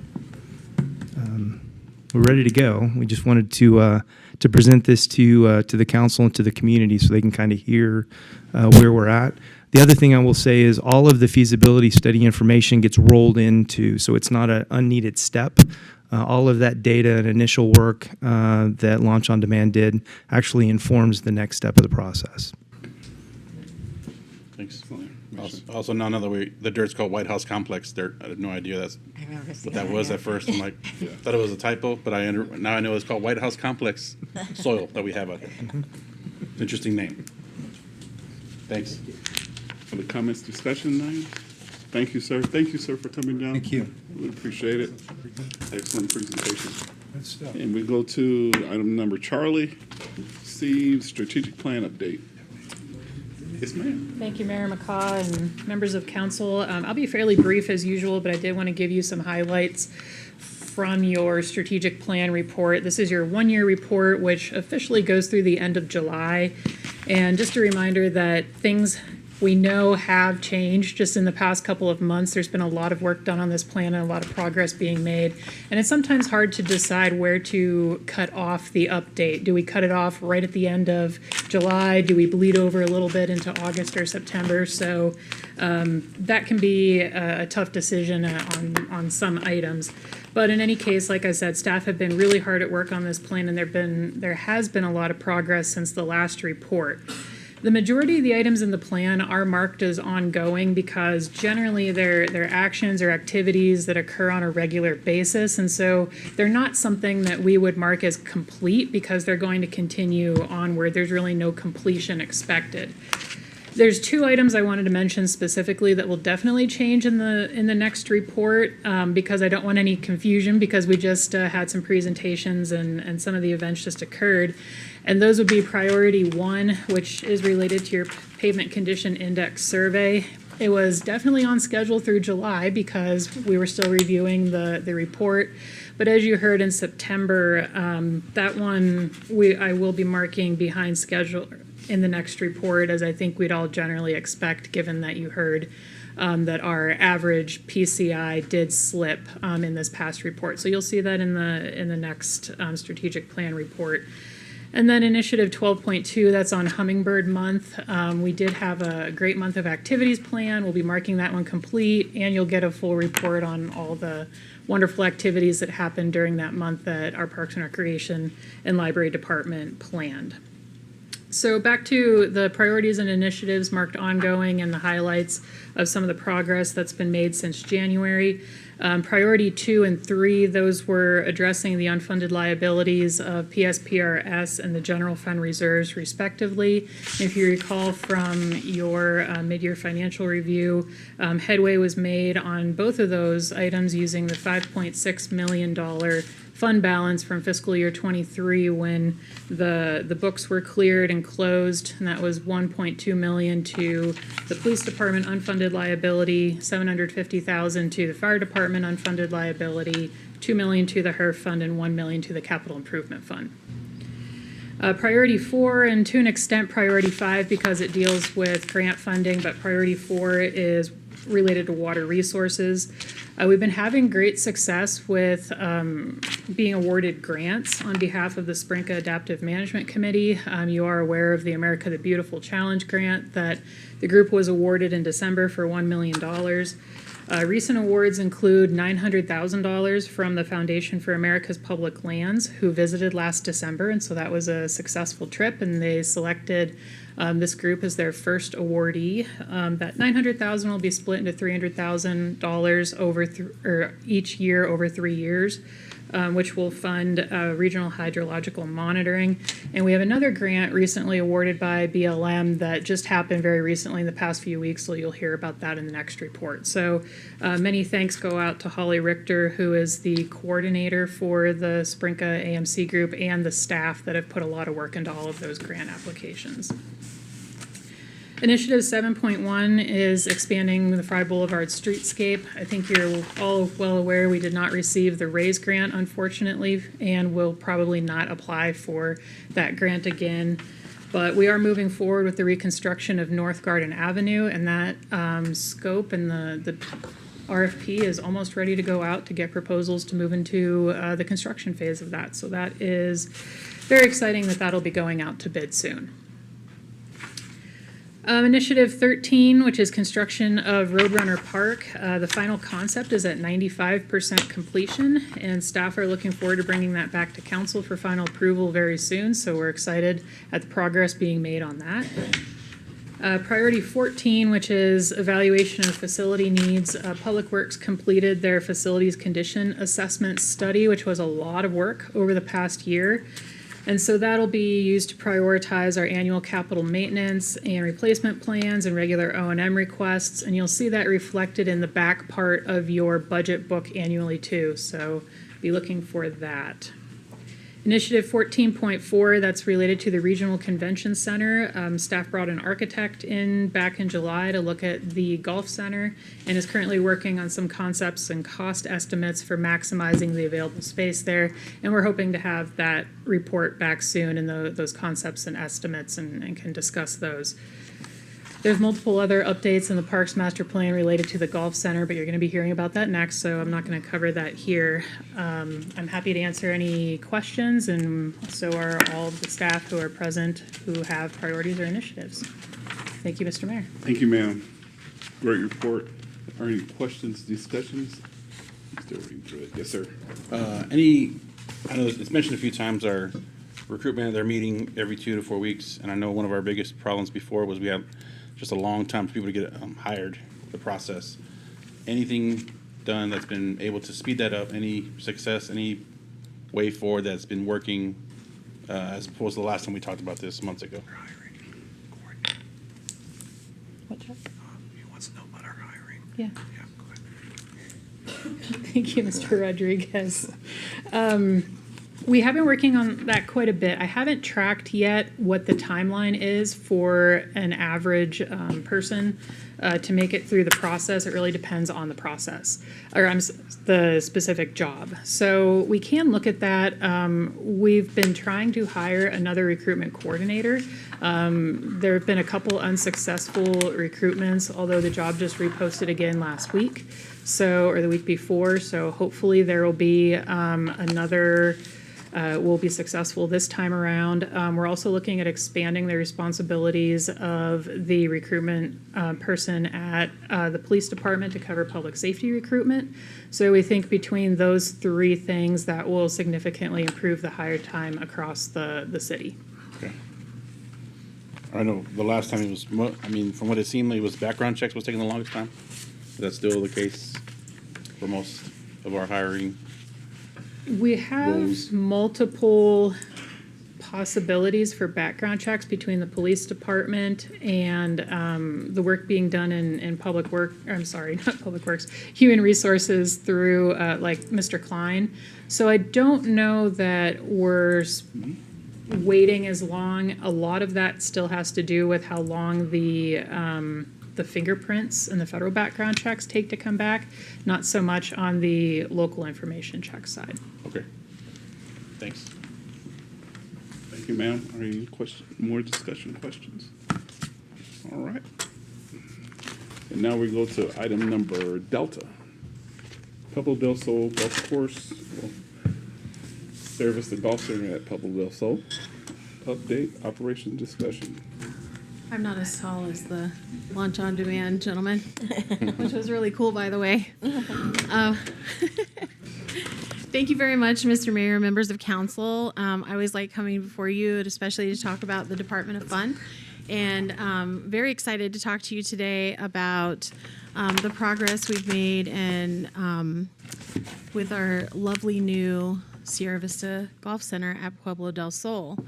we're ready to go. We just wanted to present this to the council and to the community so they can kind of hear where we're at. The other thing I will say is all of the feasibility study information gets rolled into, so it's not an unneeded step. All of that data and initial work that Launch on Demand did actually informs the next step of the process. Thanks. Also, now that the dirt's called White House Complex dirt, I had no idea I remember what that was at first. I'm like, thought it was a typo, but now I know it's called White House Complex soil that we have out there. Interesting name. Thanks. Other comments, discussion, Nine? Thank you, sir. Thank you, sir, for coming down. Thank you. We appreciate it. Excellent presentation. Good stuff. And we go to item number Charlie, Steve, strategic plan update. Yes, ma'am. Thank you, Mayor McCaw and members of council. I'll be fairly brief as usual, but I did want to give you some highlights from your strategic plan report. This is your one-year report, which officially goes through the end of July. And just a reminder that things we know have changed just in the past couple of months. There's been a lot of work done on this plan and a lot of progress being made. And it's sometimes hard to decide where to cut off the update. Do we cut it off right at the end of July? Do we bleed over a little bit into August or September? So that can be a tough decision on some items. But in any case, like I said, staff have been really hard at work on this plan, and there has been a lot of progress since the last report. The majority of the items in the plan are marked as ongoing because generally they're actions or activities that occur on a regular basis. And so they're not something that we would mark as complete because they're going to continue onward. There's really no completion expected. There's two items I wanted to mention specifically that will definitely change in the next report, because I don't want any confusion, because we just had some presentations and some of the events just occurred. And those would be priority 1, which is related to your pavement condition index survey. It was definitely on schedule through July because we were still reviewing the report. But as you heard in September, that one I will be marking behind schedule in the next report, as I think we'd all generally expect, given that you heard that our average PCI did slip in this past report. So you'll see that in the next strategic plan report. And then Initiative 12.2, that's on Hummingbird Month. We did have a great month of activities planned. We'll be marking that one complete, and you'll get a full report on all the wonderful activities that happened during that month that our Parks and Recreation and Library Department planned. So back to the priorities and initiatives marked ongoing and the highlights of some of the progress that's been made since January. Priority 2 and 3, those were addressing the unfunded liabilities of PSPRS and the general fund reserves respectively. If you recall from your mid-year financial review, headway was made on both of those items using the $5.6 million fund balance from fiscal year 23 when the books were cleared and closed, and that was $1.2 million to the police department unfunded liability, $750,000 to the fire department unfunded liability, $2 million to the HERF fund, and $1 million to the capital improvement fund. Priority 4, and to an extent Priority 5 because it deals with grant funding, but Priority 4 is related to water resources. We've been having great success with being awarded grants on behalf of the Sprinka Adaptive Management Committee. You are aware of the America the Beautiful Challenge grant that the group was awarded in December for $1 million. Recent awards include $900,000 from the Foundation for America's Public Lands, who visited last December, and so that was a successful trip, and they selected this group as their first awardee. That $900,000 will be split into $300,000 over each year over 3 years, which will fund regional hydrological monitoring. And we have another grant recently awarded by BLM that just happened very recently in the past few weeks, so you'll hear about that in the next report. So many thanks go out to Holly Richter, who is the coordinator for the Sprinka AMC group, and the staff that have put a lot of work into all of those grant applications. Initiative 7.1 is expanding the Fry Boulevard streetscape. I think you're all well aware we did not receive the RAISE grant, unfortunately, and will probably not apply for that grant again. But we are moving forward with the reconstruction of North Garden Avenue, and that scope and the RFP is almost ready to go out to get proposals to move into the construction phase of that. So that is very exciting that that'll be going out to bid soon. Initiative 13, which is construction of Roadrunner Park. The final concept is at 95% completion, and staff are looking forward to bringing that back to council for final approval very soon, so we're excited at the progress being made on that. Priority 14, which is evaluation of facility needs. Public Works completed their facilities condition assessment study, which was a lot of work over the past year. And so that'll be used to prioritize our annual capital maintenance and replacement plans and regular O&M requests. And you'll see that reflected in the back part of your budget book annually too. So be looking for that. Initiative 14.4, that's related to the Regional Convention Center. Staff brought an architect in back in July to look at the Golf Center and is currently working on some concepts and cost estimates for maximizing the available space there. And we're hoping to have that report back soon and those concepts and estimates and can discuss those. There's multiple other updates in the Parks Master Plan related to the Golf Center, but you're going to be hearing about that next, so I'm not going to cover that here. I'm happy to answer any questions, and so are all of the staff who are present who have priorities or initiatives. Thank you, Mr. Mayor. Thank you, ma'am. Great report. Are any questions, discussions? Still reading through it. Yes, sir. I know it's mentioned a few times, our recruitment, they're meeting every 2 to 4 weeks, and I know one of our biggest problems before was we have just a long time for people to get hired, the process. Anything done that's been able to speed that up? Any success, any way forward that's been working as opposed to the last time we talked about this months ago? check. He wants to know about our hiring. Yeah. Yeah, go ahead. Thank you, Mr. Rodriguez. We have been working on that quite a bit. I haven't tracked yet what the timeline is for an average person to make it through the process. It really depends on the process, or the specific job. So we can look at that. We've been trying to hire another recruitment coordinator. There have been a couple unsuccessful recruitments, although the job just reposted again last week, or the week before. So hopefully there will be another. Will be successful this time around. We're also looking at expanding the responsibilities of the recruitment person at the police department to cover public safety recruitment. So we think between those three things that will significantly improve the hire time across the city. Okay. I know the last time it was, from what it seemed, it was background checks was taking the longest time. Is that still the case for most of our hiring? We have roles? multiple possibilities for background checks between the police department and the work being done in public work. I'm sorry, not public works, human resources through like Mr. Klein. So I don't know that we're waiting as long. A lot of that still has to do with how long the fingerprints and the federal background checks take to come back, not so much on the local information check side. Okay. Thanks. Thank you, ma'am. Are any more discussion questions? All right. And now we go to item number Delta. Pueblo del Sol Golf Course will service the golf center at Pueblo del Sol. Update, operation discussion. I'm not as tall as the lunch on demand gentleman, which was really cool, by the way. Thank you very much, Mr. Mayor, members of council. I always like coming before you, especially to talk about the Department of Fun. And very excited to talk to you today about the progress we've made with our lovely new Sierra Vista Golf Center at Pueblo del Sol.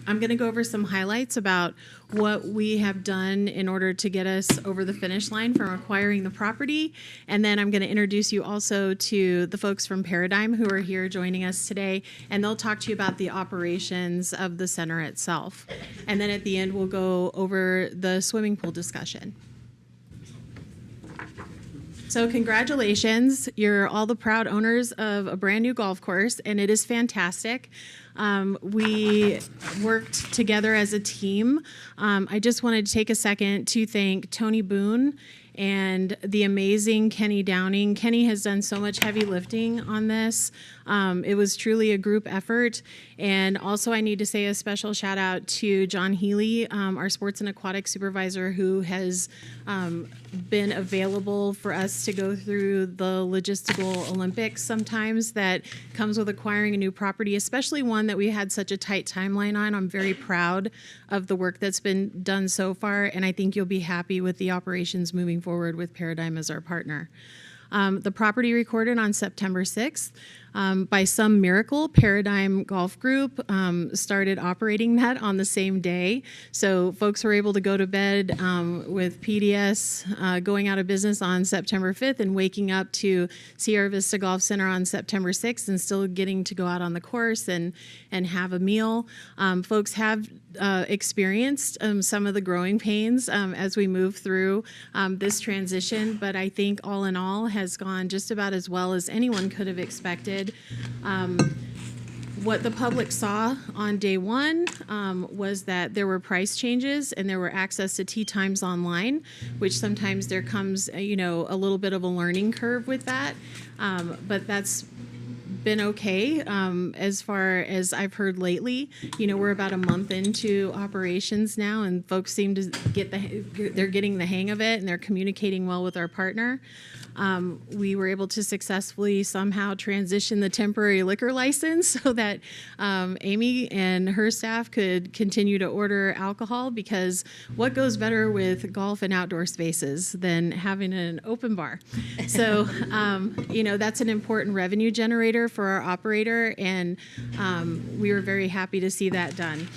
I'm going to go over some highlights about what we have done in order to get us over the finish line from acquiring the property. And then I'm going to introduce you also to the folks from Paradigm who are here joining us today. And they'll talk to you about the operations of the center itself. And then at the end, we'll go over the swimming pool discussion. So congratulations, you're all the proud owners of a brand new golf course, and it is fantastic. We worked together as a team. I just wanted to take a second to thank Tony Boone and the amazing Kenny Downing. Kenny has done so much heavy lifting on this. It was truly a group effort. And also I need to say a special shout out to John Healy, our sports and aquatic supervisor, who has been available for us to go through the logistical Olympics sometimes that comes with acquiring a new property, especially one that we had such a tight timeline on. I'm very proud of the work that's been done so far, and I think you'll be happy with the operations moving forward with Paradigm as our partner. The property recorded on September 6th. By some miracle, Paradigm Golf Group started operating that on the same day. So folks were able to go to bed with PDS going out of business on September 5th and waking up to Sierra Vista Golf Center on September 6th and still getting to go out on the course and have a meal. Folks have experienced some of the growing pains as we move through this transition, but I think all in all has gone just about as well as anyone could have expected. What the public saw on day one was that there were price changes and there were access to tee times online, which sometimes there comes, a little bit of a learning curve with that, but that's been okay as far as I've heard lately. We're about a month into operations now, and folks seem to they're getting the hang of it, and they're communicating well with our partner. We were able to successfully somehow transition the temporary liquor license so that Amy and her staff could continue to order alcohol, because what goes better with golf and outdoor spaces than having an open bar? So, that's an important revenue generator for our operator, and we were very happy to see that done.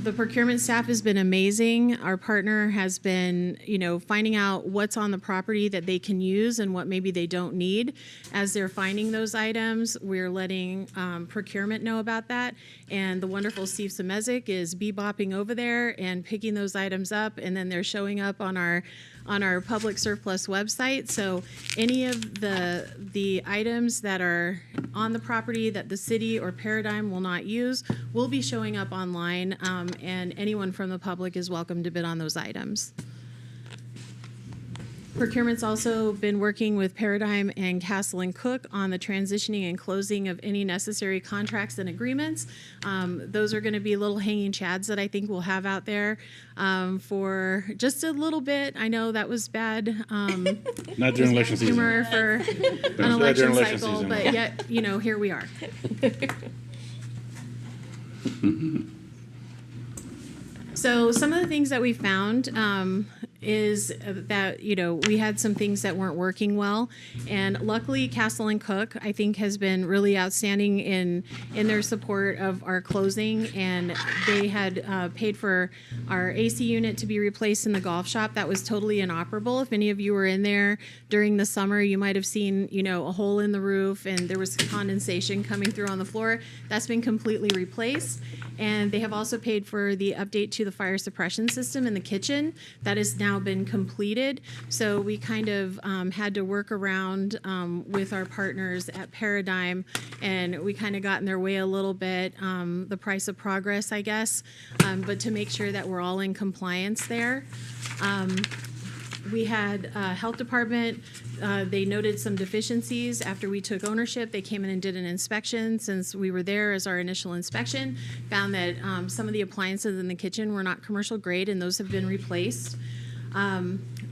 The procurement staff has been amazing. Our partner has been, finding out what's on the property that they can use and what maybe they don't need. As they're finding those items, we're letting procurement know about that. And the wonderful Steve Semezik is bebopping over there and picking those items up, and then they're showing up on our public surplus website. So any of the items that are on the property that the city or Paradigm will not use will be showing up online, and anyone from the public is welcome to bid on those items. Procurement's also been working with Paradigm and Castle and Cook on the transitioning and closing of any necessary contracts and agreements. Those are going to be little hanging chads that I think we'll have out there for just a little bit. I know that was bad. Not during election season. Humor for an election cycle, but yet, here we are. So some of the things that we found is that, we had some things that weren't working well. And luckily, Castle and Cook, I think, has been really outstanding in their support of our closing. And they had paid for our AC unit to be replaced in the golf shop. That was totally inoperable. If any of you were in there during the summer, you might have seen, a hole in the roof and there was condensation coming through on the floor. That's been completely replaced. And they have also paid for the update to the fire suppression system in the kitchen. That has now been completed. So we kind of had to work around with our partners at Paradigm, and we kind of got in their way a little bit, the price of progress, I guess, but to make sure that we're all in compliance there. We had health department, they noted some deficiencies after we took ownership. They came in and did an inspection since we were there as our initial inspection, found that some of the appliances in the kitchen were not commercial grade, and those have been replaced.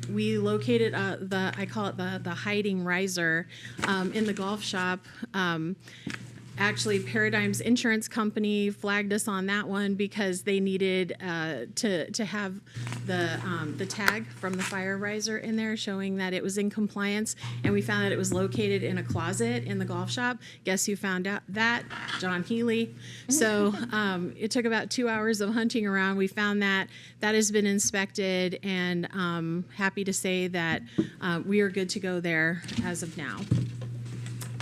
We located I call it the hiding riser in the golf shop. Actually, Paradigm's insurance company flagged us on that one because they needed to have the tag from the fire riser in there showing that it was in compliance, and we found that it was located in a closet in the golf shop. Guess who found out that? John Healy. So it took about 2 hours of hunting around. We found that has been inspected, and happy to say that we are good to go there as of now.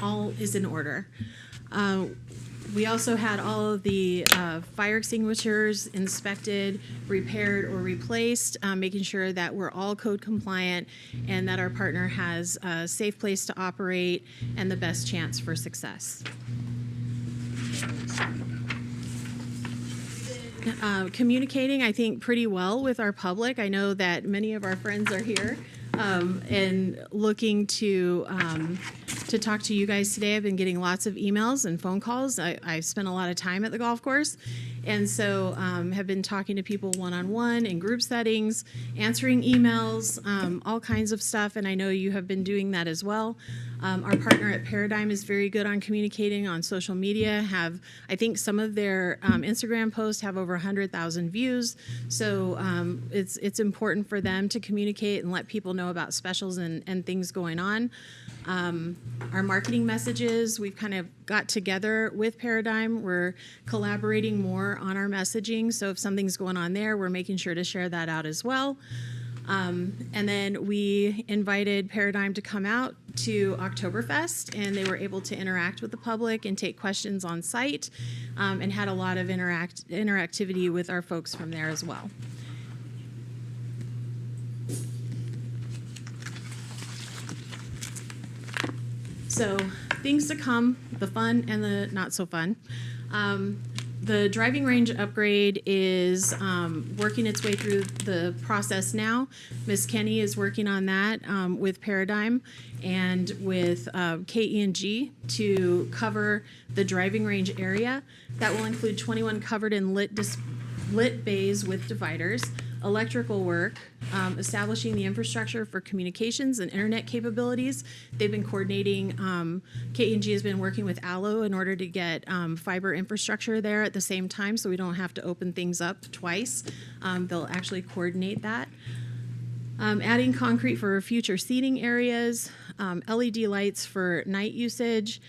All is in order. We also had all of the fire extinguishers inspected, repaired, or replaced, making sure that we're all code compliant and that our partner has a safe place to operate and the best chance for success. Communicating, I think, pretty well with our public. I know that many of our friends are here and looking to talk to you guys today. I've been getting lots of emails and phone calls. I spent a lot of time at the golf course, and so have been talking to people one-on-one in group settings, answering emails, all kinds of stuff, and I know you have been doing that as well. Our partner at Paradigm is very good on communicating on social media. I think some of their Instagram posts have over 100,000 views, so it's important for them to communicate and let people know about specials and things going on. Our marketing messages, we've kind of got together with Paradigm. We're collaborating more on our messaging, so if something's going on there, we're making sure to share that out as well. And then we invited Paradigm to come out to Oktoberfest, and they were able to interact with the public and take questions on site, and had a lot of interactivity with our folks from there as well. So things to come, the fun and the not so fun. The driving range upgrade is working its way through the process now. Ms. Kenny is working on that with Paradigm and with KE&G to cover the driving range area. That will include 21 covered and lit bays with dividers, electrical work, establishing the infrastructure for communications and internet capabilities. They've been coordinating, KE&G has been working with Allo in order to get fiber infrastructure there at the same time, so we don't have to open things up twice. They'll actually coordinate that. Adding concrete for future seating areas, LED lights for night usage,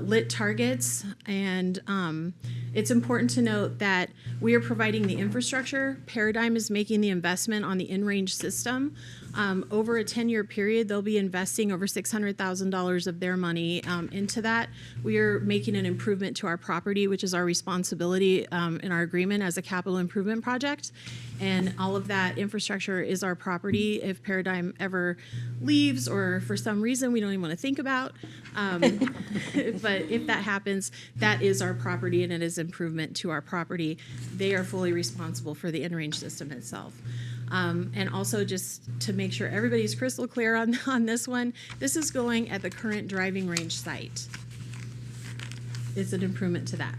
lit targets, and It's important to note that we are providing the infrastructure. Paradigm is making the investment on the in-range system. Over a 10-year period, they'll be investing over $600,000 of their money into that. We are making an improvement to our property, which is our responsibility in our agreement as a capital improvement project. And all of that infrastructure is our property. If Paradigm ever leaves or for some reason we don't even want to think about, but if that happens, that is our property and it is improvement to our property. They are fully responsible for the in-range system itself. And also just to make sure everybody's crystal clear on this one, this is going at the current driving range site. It's an improvement to that.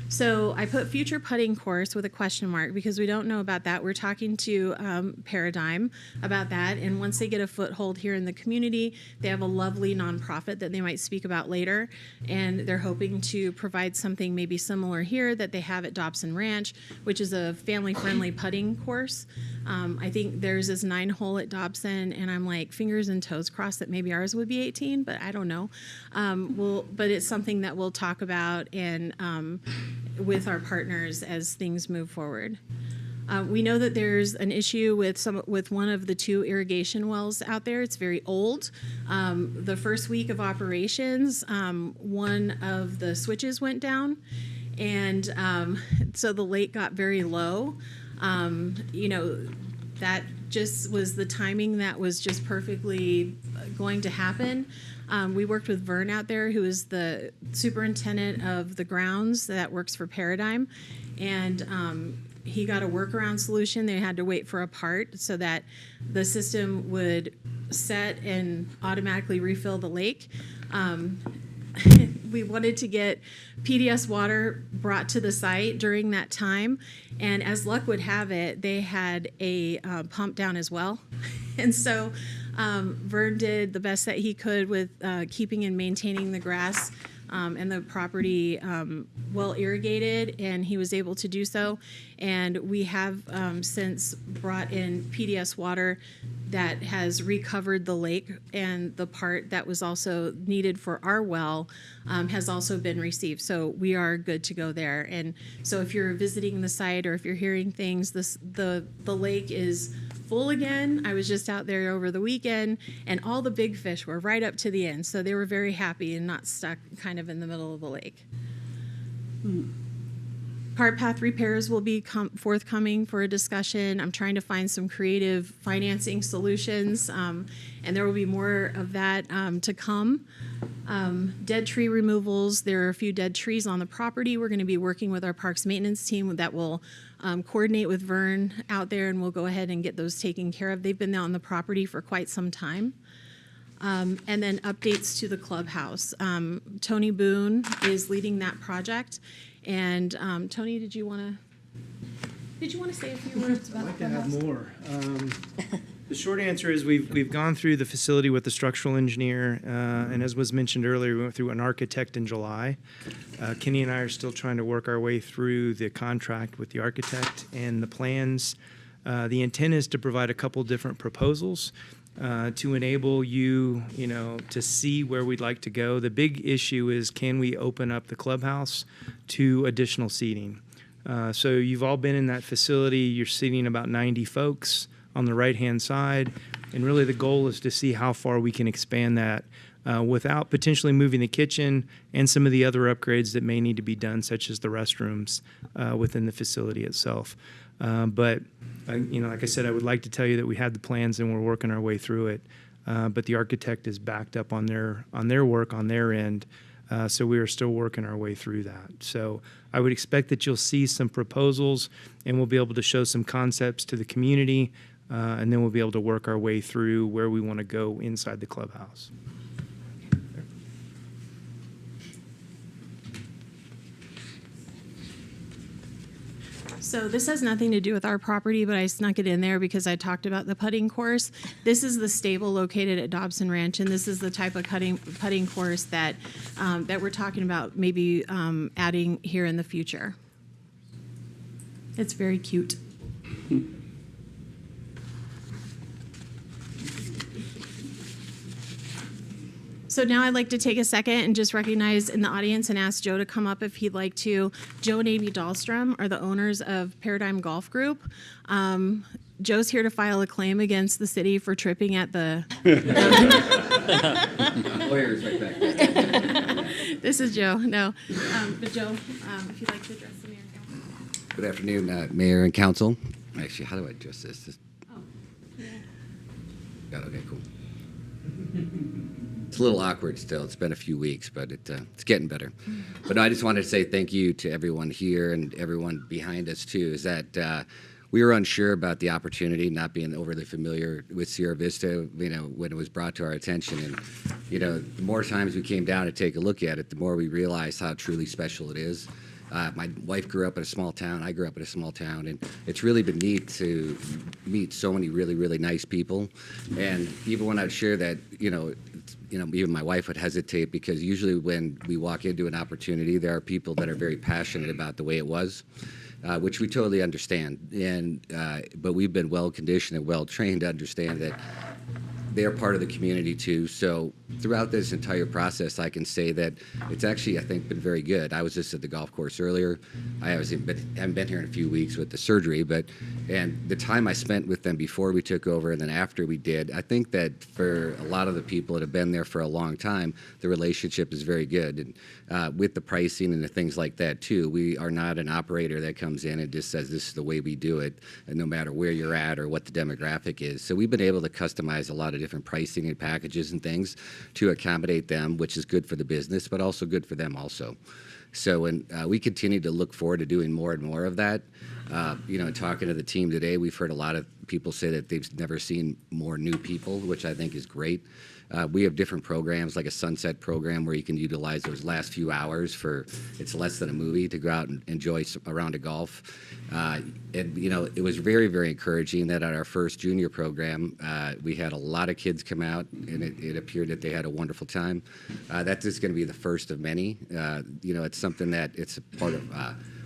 So I put future putting course with a question mark because we don't know about that. We're talking to Paradigm about that. And once they get a foothold here in the community, they have a lovely nonprofit that they might speak about later. And they're hoping to provide something maybe similar here that they have at Dobson Ranch, which is a family-friendly putting course. I think theirs is 9-hole at Dobson, and I'm like fingers and toes crossed that maybe ours would be 18, but I don't know. But it's something that we'll talk about and with our partners as things move forward. We know that there's an issue with one of the 2 irrigation wells out there. It's very old. The first week of operations, one of the switches went down, and so the lake got very low. That just was the timing that was just perfectly going to happen. We worked with Vern out there, who is the superintendent of the grounds that works for Paradigm, and he got a workaround solution. They had to wait for a part so that the system would set and automatically refill the lake. We wanted to get PDS water brought to the site during that time, and as luck would have it, they had a pump down as well. And so Vern did the best that he could with keeping and maintaining the grass and the property well irrigated, and he was able to do so. And we have since brought in PDS water that has recovered the lake, and the part that was also needed for our well has also been received. So we are good to go there. And so if you're visiting the site or if you're hearing things, the lake is full again. I was just out there over the weekend, and all the big fish were right up to the end. So they were very happy and not stuck kind of in the middle of the lake. Cart path repairs will be forthcoming for a discussion. I'm trying to find some creative financing solutions, and there will be more of that to come. Dead tree removals. There are a few dead trees on the property. We're going to be working with our parks maintenance team that will coordinate with Vern out there, and we'll go ahead and get those taken care of. They've been on the property for quite some time. And then updates to the clubhouse. Tony Boone is leading that project. And Tony, did you want to say a few words about the clubhouse? I'd like to have more. The short answer is we've gone through the facility with the structural engineer, and as was mentioned earlier, we went through an architect in July. Kenny and I are still trying to work our way through the contract with the architect and the plans. The intent is to provide a couple different proposals to enable you, to see where we'd like to go. The big issue is, can we open up the clubhouse to additional seating? So you've all been in that facility. You're seating about 90 folks on the right-hand side, and really the goal is to see how far we can expand that without potentially moving the kitchen and some of the other upgrades that may need to be done, such as the restrooms within the facility itself. But like I said, I would like to tell you that we had the plans and we're working our way through it. But the architect is backed up on their work on their end, so we are still working our way through that. So I would expect that you'll see some proposals, and we'll be able to show some concepts to the community, and then we'll be able to work our way through where we want to go inside the clubhouse. So this has nothing to do with our property, but I snuck it in there because I talked about the putting course. This is the stable located at Dobson Ranch, and this is the type of putting course that we're talking about maybe adding here in the future. It's very cute. So So now I'd like to take a second and just recognize in the audience and ask Joe to come up if he'd like to. Joe and Amy Dahlstrom are the owners of Paradigm Golf Group. Joe's here to file a claim against the city for tripping at the. Lawyers right back there. This is Joe. No, but Joe, if you'd like to address the mayor and council. Good afternoon, Mayor and Council. Actually, how do I address this? Got it. Okay, cool. It's a little awkward still. It's been a few weeks, but it's getting better. But no, I just wanted to say thank you to everyone here and everyone behind us too. Is that we were unsure about the opportunity, not being overly familiar with Sierra Vista, when it was brought to our attention. And, the more times we came down to take a look at it, the more we realized how truly special it is. My wife grew up in a small town. I grew up in a small town, and it's really been neat to meet so many really, really nice people. And even when I'd share that, even my wife would hesitate, because usually when we walk into an opportunity, there are people that are very passionate about the way it was, which we totally understand. But we've been well conditioned and well trained to understand that they're part of the community too. So throughout this entire process, I can say that it's actually, I think, been very good. I was just at the golf course earlier. I haven't been here in a few weeks with the surgery, and the time I spent with them before we took over and then after we did, I think that for a lot of the people that have been there for a long time, the relationship is very good. And with the pricing and the things like that too, we are not an operator that comes in and just says this is the way we do it, and no matter where you're at or what the demographic is. So we've been able to customize a lot of different pricing and packages and things to accommodate them, which is good for the business, but also good for them also. So we continue to look forward to doing more and more of that. Talking to the team today, we've heard a lot of people say that they've never seen more new people, which I think is great. We have different programs, like a sunset program, where you can utilize those last few hours it's less than a movie, to go out and enjoy a round of golf. It was very, very encouraging that at our first junior program, we had a lot of kids come out, and it appeared that they had a wonderful time. That's just going to be the first of many. It's something that it's a part of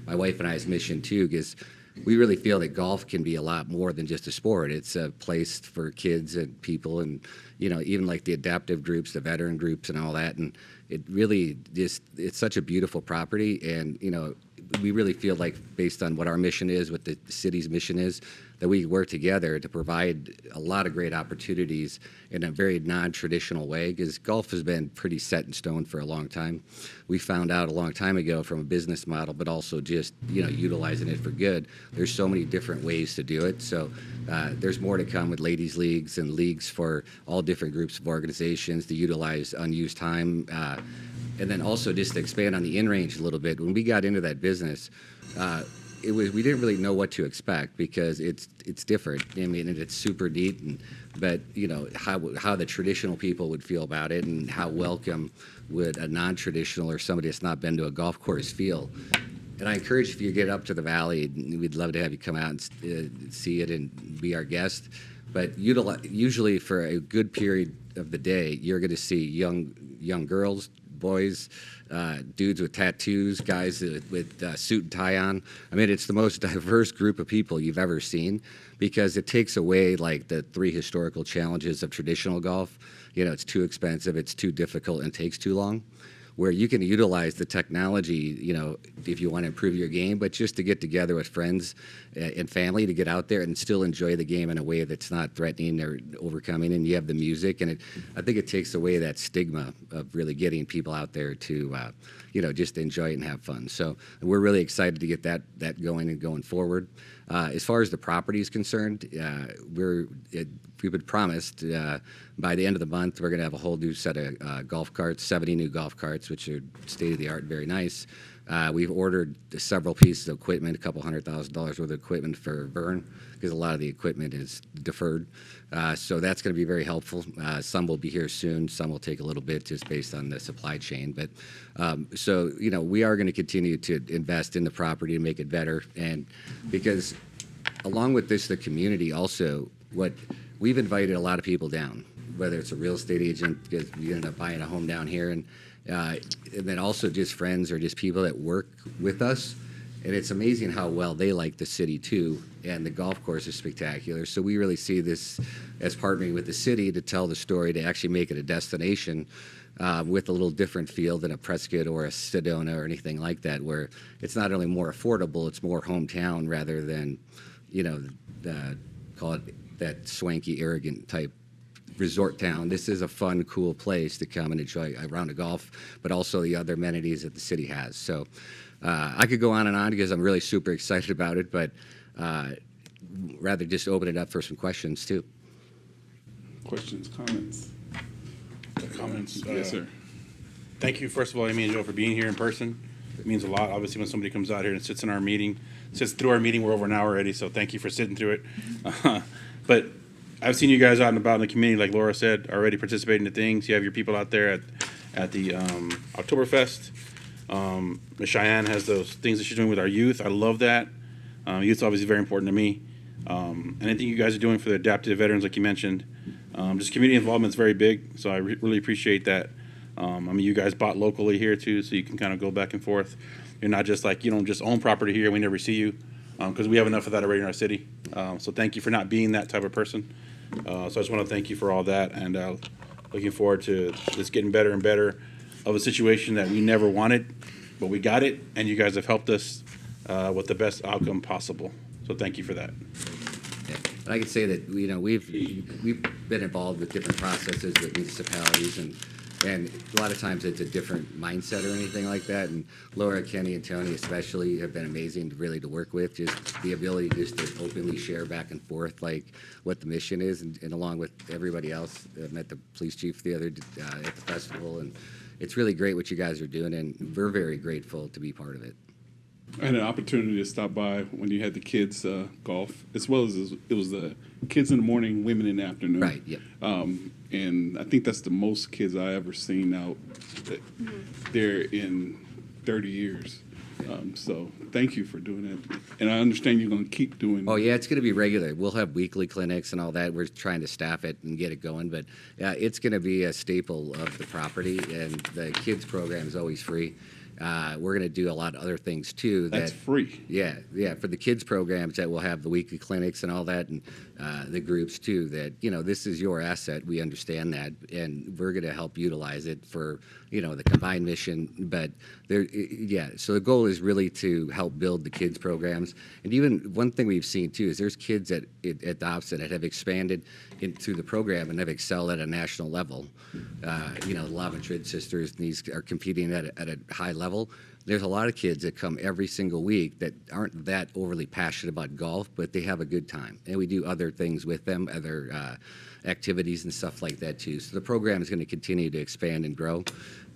my wife and I's mission too, because we really feel that golf can be a lot more than just a sport. It's a place for kids and people, and even like the adaptive groups, the veteran groups, and all that. And it really it's such a beautiful property, and we really feel like, based on what our mission is, what the city's mission is, that we work together to provide a lot of great opportunities in a very non-traditional way, because golf has been pretty set in stone for a long time. We found out a long time ago from a business model, but also just utilizing it for good, there's so many different ways to do it. So there's more to come with ladies leagues and leagues for all different groups of organizations to utilize unused time. And then also, just to expand on the in-range a little bit, when we got into that business, we didn't really know what to expect, because it's different. I mean, and it's super neat, but how the traditional people would feel about it, and how welcome would a non-traditional or somebody that's not been to a golf course feel. And I encourage, if you get up to the valley, we'd love to have you come out and see it and be our guest. But usually for a good period of the day, you're going to see young girls, boys, dudes with tattoos, guys with suit and tie on. I mean, it's the most diverse group of people you've ever seen, because it takes away like the 3 historical challenges of traditional golf. It's too expensive, it's too difficult, and takes too long. Where you can utilize the technology, if you want to improve your game, but just to get together with friends and family to get out there and still enjoy the game in a way that's not threatening or overcoming. And you have the music, and I think it takes away that stigma of really getting people out there to, just enjoy it and have fun. So we're really excited to get that going and going forward. As far as the property is concerned, we've been promised by the end of the month we're going to have a whole new set of golf carts, 70 new golf carts, which are state-of-the-art and very nice. We've ordered several pieces of equipment, $200,000 worth of equipment for Vern, because a lot of the equipment is deferred. So that's going to be very helpful. Some will be here soon. Some will take a little bit, just based on the supply chain. But we are going to continue to invest in the property and make it better. And because along with this, the community also, we've invited a lot of people down, whether it's a real estate agent, because we ended up buying a home down here, and then also just friends or just people that work with us. And it's amazing how well they like the city too, and the golf course is spectacular. So we really see this as partnering with the city to tell the story, to actually make it a destination with a little different feel than a Prescott or a Sedona or anything like that, where it's not only more affordable, it's more hometown rather than, call it that swanky, arrogant type resort town. This is a fun, cool place to come and enjoy a round of golf, but also the other amenities that the city has. So I could go on and on because I'm really super excited about it, but rather just open it up for some questions too. Questions, comments? Comments? Yes, sir. Thank you, first of all, Amy and Joe, for being here in person. It means a lot. Obviously, when somebody comes out here and sits through our meeting, we're over an hour already, so thank you for sitting through it. But I've seen you guys out and about in the community, like Laura said, already participating in things. You have your people out there at the Oktoberfest. Ms. Cheyenne has those things that she's doing with our youth. I love that. Youth's obviously very important to me. Anything you guys are doing for the adaptive veterans, like you mentioned, just community involvement is very big, so I really appreciate that. You guys bought locally here too, so you can kind of go back and forth. You're not just like, you don't just own property here and we never see you, because we have enough of that already in our city. So thank you for not being that type of person. So I just want to thank you for all that, and looking forward to this getting better and better of a situation that we never wanted, but we got it, and you guys have helped us with the best outcome possible. So thank you for that. Yeah. And I can say that we've been involved with different processes with municipalities, and a lot of times it's a different mindset or anything like that. And Laura, Kenny, and Tony especially have been amazing to work with. Just the ability just to openly share back and forth like what the mission is, and along with everybody else. I met the police chief the other at the festival, and it's really great what you guys are doing, and we're very grateful to be part of it. I had an opportunity to stop by when you had the kids golf, as well as it was the kids in the morning, women in the afternoon. Right. Yep. And I think that's the most kids I ever seen out there in 30 years. So thank you for doing that. And I understand you're going to keep doing. Oh yeah, it's going to be regular. We'll have weekly clinics and all that. We're trying to staff it and get it going, but it's going to be a staple of the property. And the kids program is always free. We're going to do a lot of other things too. That's free. Yeah. For the kids programs, that we'll have the weekly clinics and all that, and the groups too. That this is your asset. We understand that, and we're going to help utilize it for the combined mission. But so the goal is really to help build the kids programs. And even one thing we've seen too is there's kids at Dobson that have expanded into the program and have excelled at a national level. The Laventrid sisters, and these are competing at a high level. There's a lot of kids that come every single week that aren't that overly passionate about golf, but they have a good time. And we do other things with them, other activities and stuff like that too. So the program is going to continue to expand and grow,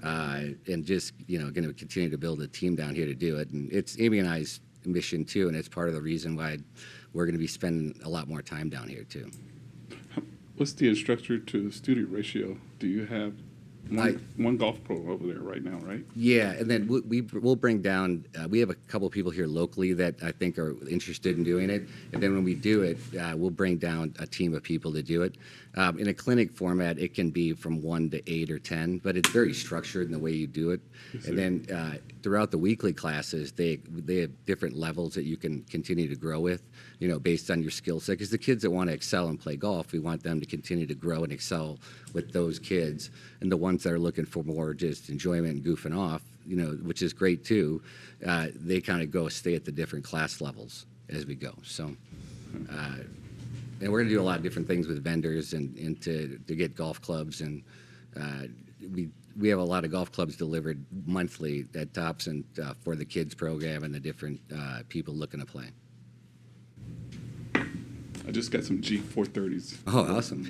and just going to continue to build a team down here to do it. And it's Amy and I's mission too, and it's part of the reason why we're going to be spending a lot more time down here too. What's the instructor to student ratio? Do you have one golf pro over there right now, right? Yeah, and then we'll bring down, we have a couple of people here locally that I think are interested in doing it. And then when we do it, we'll bring down a team of people to do it. In a clinic format, it can be from 1 to 8 or 10, but it's very structured in the way you do it. Yes, and then throughout the weekly classes, they have different levels that you can continue to grow with, based on your skill set. Because the kids that want to excel and play golf, we want them to continue to grow and excel with those kids. And the ones that are looking for more just enjoyment and goofing off, which is great too, they kind of stay at the different class levels as we go. So, and we're going to do a lot of different things with vendors and to get golf clubs. And we have a lot of golf clubs delivered monthly at Dobson for the kids program and the different people looking to play. I just got some G430s. Oh, awesome.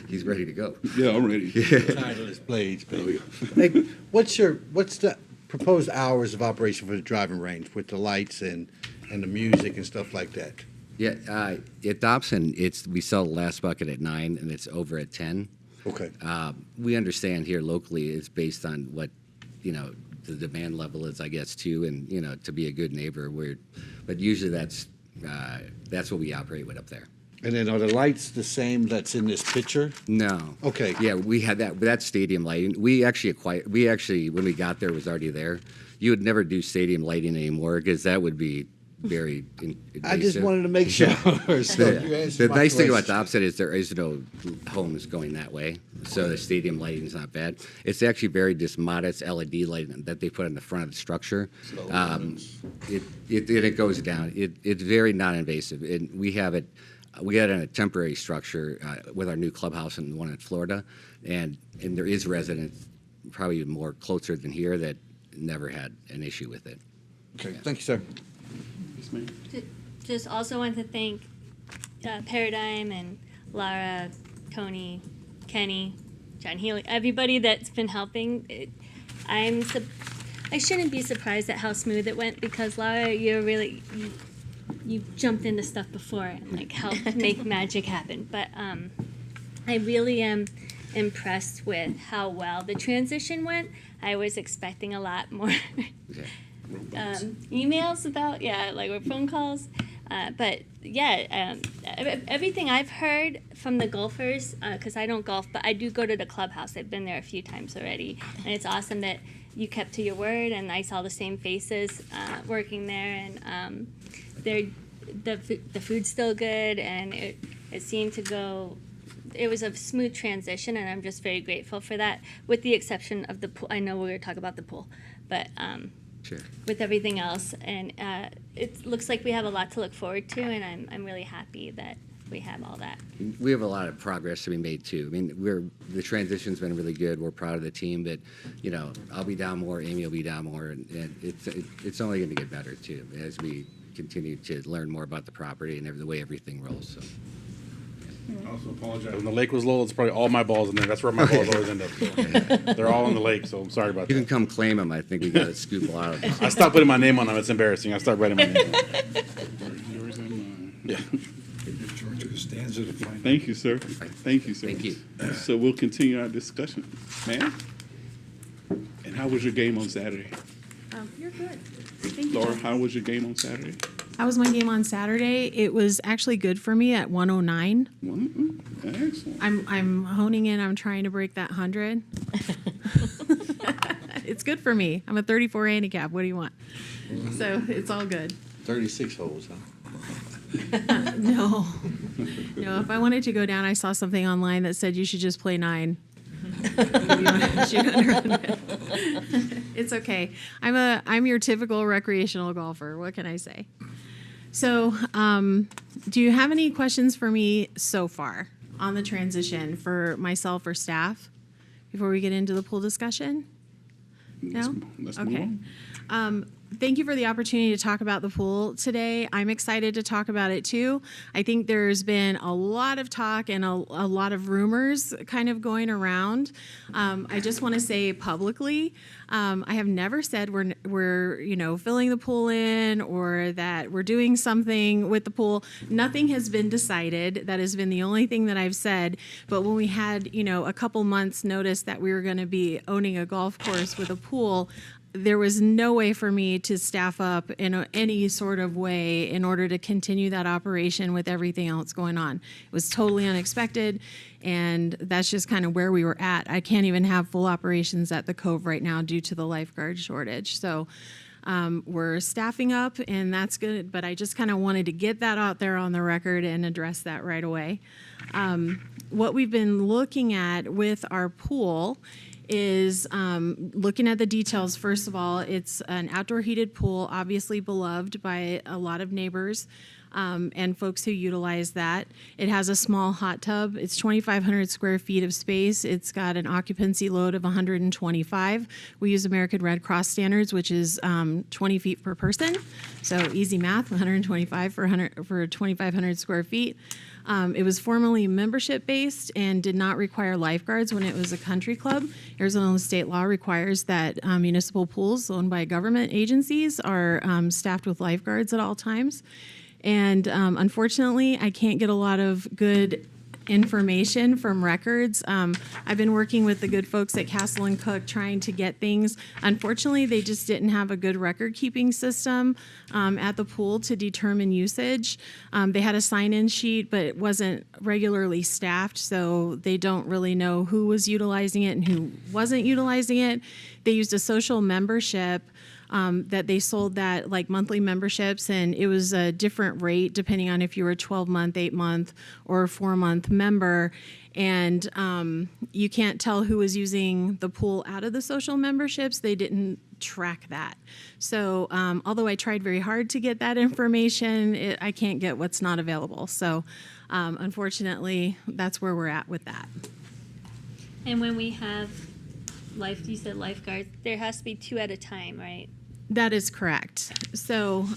He's ready to go. Yeah, I'm ready. Titleist blades, baby. Hey, what's the proposed hours of operation for the driving range with the lights and the music and stuff like that? Yeah, at Dobson, we sell the last bucket at 9 and it's over at 10. Okay. We understand here locally it's based on what, the demand level is, I guess, too, and, to be a good neighbor. But usually that's what we operate with up there. And then are the lights the same that's in this picture? No. Okay. Yeah, we had that stadium lighting. We actually when we got there, was already there. You would never do stadium lighting anymore because that would be very invasive. I just wanted to make sure. The nice thing about Dobson is there is no homes going that way. So the stadium lighting is not bad. It's actually very just modest LED lighting that they put on the front of the structure. It goes down. It's very non-invasive. And we have it. We had it in a temporary structure with our new clubhouse and the one in Florida, and there is residents probably more closer than here that never had an issue with it. Okay, thank you, sir. Yes, ma'am. Just also want to thank Paradigm and Lara, Tony, Kenny, John Healy, everybody that's been helping. I shouldn't be surprised at how smooth it went because Lara, you jumped into stuff before and like helped make magic happen. But I really am impressed with how well the transition went. I was expecting a lot more emails about or phone calls. But everything I've heard from the golfers, because I don't golf, but I do go to the clubhouse. I've been there a few times already, and it's awesome that you kept to your word. And I saw the same faces working there, and the food's still good, and it seemed to go. It was a smooth transition, and I'm just very grateful for that. With the exception of the pool, I know we're going to talk about the pool, but. Sure. With everything else, and it looks like we have a lot to look forward to, and I'm really happy that we have all that. We have a lot of progress to be made too. I mean, the transition's been really good. We're proud of the team, but I'll be down more, Amy will be down more, and it's only going to get better too as we continue to learn more about the property and the way everything rolls. So. I also apologize. When the lake was low, it's probably all my balls in there. That's where my balls always end up. So. They're all in the lake, so I'm sorry about You that. can come claim them. I think we got to scoop a lot of them. I stopped putting my name on them. It's embarrassing. I stopped writing my name on them. Yours and mine. Yeah. Thank you, sir. Thank you, sir. Thank you. So we'll continue our discussion. Ma'am? And how was your game on Saturday? You're good. Thank you. Laura, how was your game on Saturday? How was my game on Saturday? It was actually good for me at 109. Excellent. I'm honing in. I'm trying to break that 100. It's good for me. I'm a 34 handicap. What do you want? So it's all good. 36 holes, huh? No. No, if I wanted to go down, I saw something online that said you should just play 9. It's okay. I'm your typical recreational golfer. What can I say? So, do you have any questions for me so far on the transition for myself or staff before we get into the pool discussion? No? Let's move Okay. on. Thank you for the opportunity to talk about the pool today. I'm excited to talk about it too. I think there's been a lot of talk and a lot of rumors kind of going around. I just want to say publicly, I have never said we're filling the pool in or that we're doing something with the pool. Nothing has been decided. That has been the only thing that I've said. But when we had a couple months notice that we were going to be owning a golf course with a pool, there was no way for me to staff up in any sort of way in order to continue that operation with everything else going on. It was totally unexpected, and that's just kind of where we were at. I can't even have full operations at the Cove right now due to the lifeguard shortage. So we're staffing up, and that's good, but I just kind of wanted to get that out there on the record and address that right away. What we've been looking at with our pool is looking at the details. First of all, it's an outdoor heated pool, obviously beloved by a lot of neighbors and folks who utilize that. It has a small hot tub. It's 2,500 square feet of space. It's got an occupancy load of 125. We use American Red Cross standards, which is 20 feet per person. So easy math, 125 for 2,500 square feet. It was formerly membership-based and did not require lifeguards when it was a country club. Arizona state law requires that municipal pools owned by government agencies are staffed with lifeguards at all times. And unfortunately, I can't get a lot of good information from records. I've been working with the good folks at Castle and Cook trying to get things. Unfortunately, they just didn't have a good record-keeping system at the pool to determine usage. They had a sign-in sheet, but it wasn't regularly staffed, so they don't really know who was utilizing it and who wasn't utilizing it. They used a social membership that they sold that like monthly memberships, and it was a different rate depending on if you were a 12-month, 8-month, or 4-month member. And you can't tell who was using the pool out of the social memberships. They didn't track that. So although I tried very hard to get that information, I can't get what's not available. So unfortunately, that's where we're at with that. And when we have you said lifeguards, there has to be 2 at a time, right? That is correct. So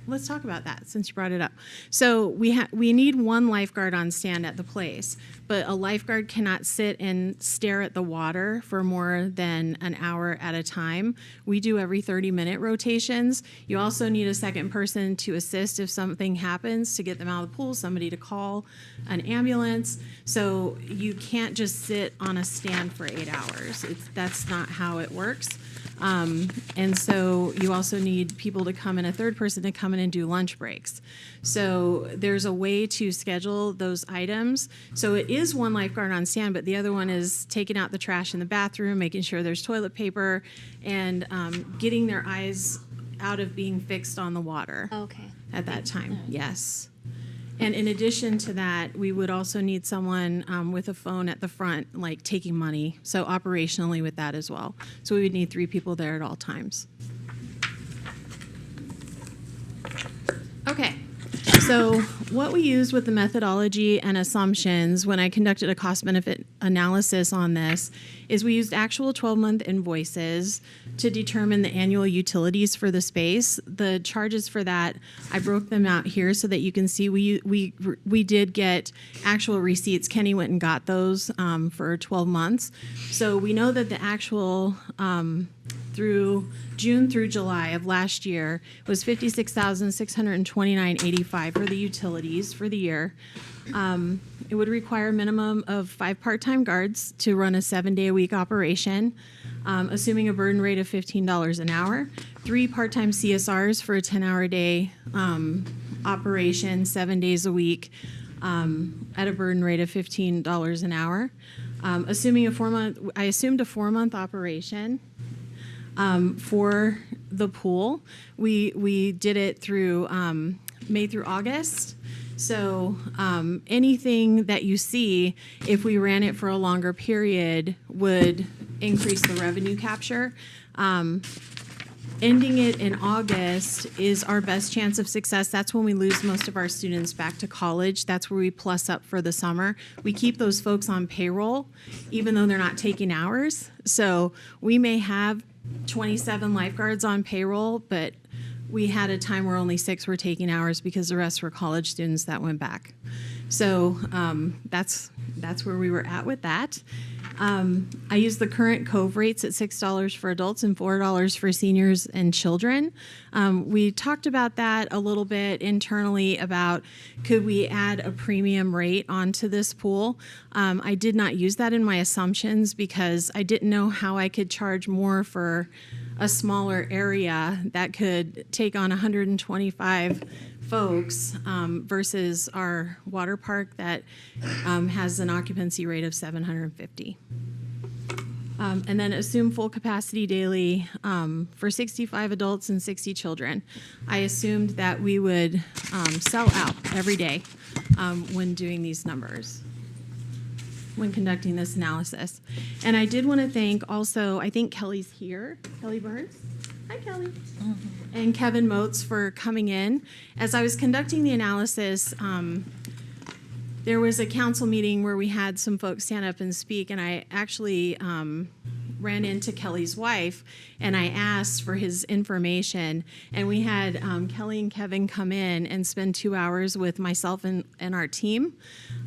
let's talk about that since you brought it up. So we need 1 lifeguard on stand at the place, but a lifeguard cannot sit and stare at the water for more than an hour at a time. We do every 30-minute rotations. You also need a second person to assist if something happens, to get them out of the pool, somebody to call an ambulance. So you can't just sit on a stand for 8 hours. That's not how it works. And so you also need people to come in, a third person to come in and do lunch breaks. So there's a way to schedule those items. So it is 1 lifeguard on stand, but the other one is taking out the trash in the bathroom, making sure there's toilet paper, and getting their eyes out of being fixed on the water. Okay. At that time, yes. And in addition to that, we would also need someone with a phone at the front, like taking money, so operationally with that as well. So we would need 3 people there at all times. Okay, so what we used with the methodology and assumptions when I conducted a cost-benefit analysis on this is we used actual 12-month invoices to determine the annual utilities for the space. The charges for that, I broke them out here so that you can see we did get actual receipts. Kenny went and got those for 12 months. So we know that the actual through June through July of last year was $56,629.85 for the utilities for the year. It would require a minimum of 5 part-time guards to run a 7-day-a-week operation, assuming a burden rate of $15 an hour, 3 part-time CSRs for a 10-hour-a-day operation, 7 days a week, at a burden rate of $15 an hour. Assuming I assumed a 4-month operation. For the pool, we did it through May through August. So anything that you see, if we ran it for a longer period, would increase the revenue capture. Ending it in August is our best chance of success. That's when we lose most of our students back to college. That's where we plus up for the summer. We keep those folks on payroll, even though they're not taking hours. So we may have 27 lifeguards on payroll, but we had a time where only 6 were taking hours because the rest were college students that went back. So that's where we were at with that. I use the current Cove rates at $6 for adults and $4 for seniors and children. We talked about that a little bit internally about could we add a premium rate onto this pool. I did not use that in my assumptions because I didn't know how I could charge more for a smaller area that could take on 125 folks versus our water park that has an occupancy rate of 750. And then assume full capacity daily for 65 adults and 60 children. I assumed that we would sell out every day when doing these numbers, when conducting this analysis. And I did want to thank also, I think Kelly's here, Kelly Burns. Hi, Kelly. Mm-hmm. And Kevin Motes for coming in. As I was conducting the analysis, there was a council meeting where we had some folks stand up and speak, and I actually ran into Kelly's wife, and I asked for his information, and we had Kelly and Kevin come in and spend 2 hours with myself and our team.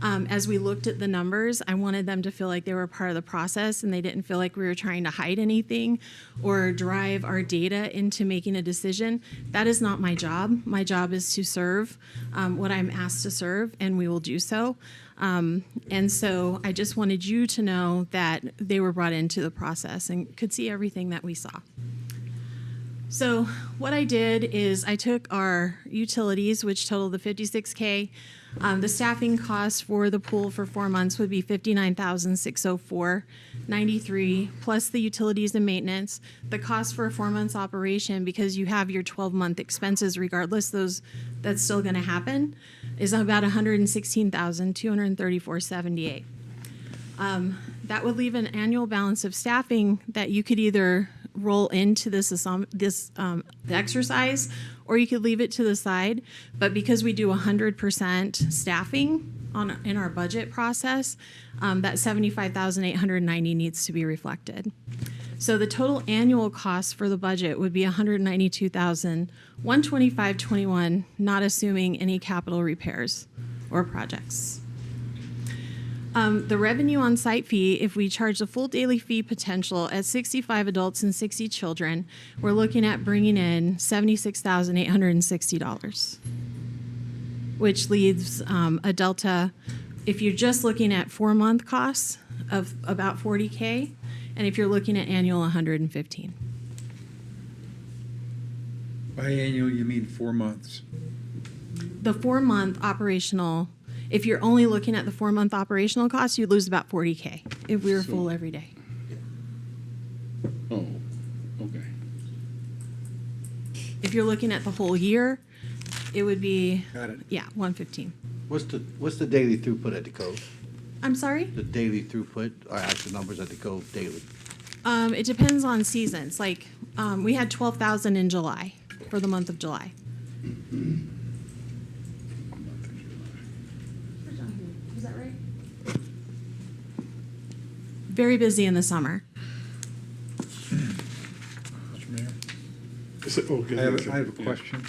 As we looked at the numbers, I wanted them to feel like they were part of the process, and they didn't feel like we were trying to hide anything or drive our data into making a decision. That is not my job. My job is to serve what I'm asked to serve, and we will do so. And so I just wanted you to know that they were brought into the process and could see everything that we saw. So what I did is I took our utilities, which total the 56K. The staffing cost for the pool for 4 months would be $59,604.93 plus the utilities and maintenance. The cost for a 4 months operation, because you have your 12-month expenses regardless, that's still going to happen, is about $116,234.78. That would leave an annual balance of staffing that you could either roll into this exercise, or you could leave it to the side. But because we do 100% staffing in our budget process, that $75,890 needs to be reflected. So the total annual cost for the budget would be $192,125.21, not assuming any capital repairs or projects. The revenue on site fee, if we charge the full daily fee potential at 65 adults and 60 children, we're looking at bringing in $76,860, which leaves a delta, if you're just looking at 4-month costs, of about $40K, and if you're looking at annual, $115. By annual, you mean 4 months? The 4-month operational, if you're only looking at the 4-month operational costs, you lose about $40K if we were full every day. Oh, okay. If you're looking at the whole year, it would be, Got it. yeah, 115. What's the daily throughput at the Cove? I'm sorry? The daily throughput, or actual numbers at the Cove daily? It depends on seasons. Like, we had 12,000 in July, for the month of July. Is that right? Very busy in the summer. Mr. Mayor? Okay. I have a question.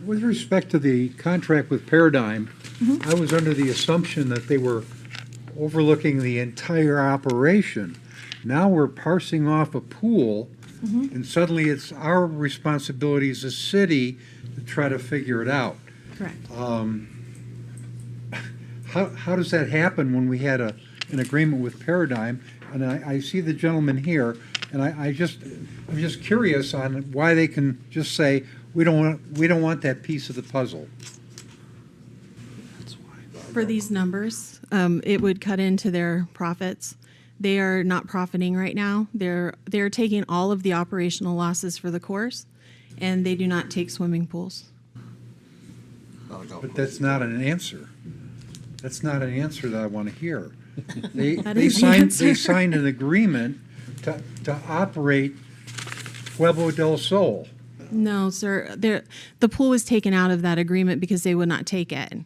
With respect to the contract with Paradigm, I was under the assumption that they were overlooking the entire operation. Now we're parsing off a pool, and suddenly it's our responsibility as a city to try to figure it out. Correct. How does that happen when we had an agreement with Paradigm? And I see the gentleman here, and I'm just curious on why they can just say, we don't want that piece of the puzzle. For these numbers, it would cut into their profits. They are not profiting right now. They're taking all of the operational losses for the course, and they do not take swimming pools. But that's not an answer. That's not an answer that I want to hear. They signed an agreement to operate Pueblo del Sol. No, sir. The pool was taken out of that agreement because they would not take it.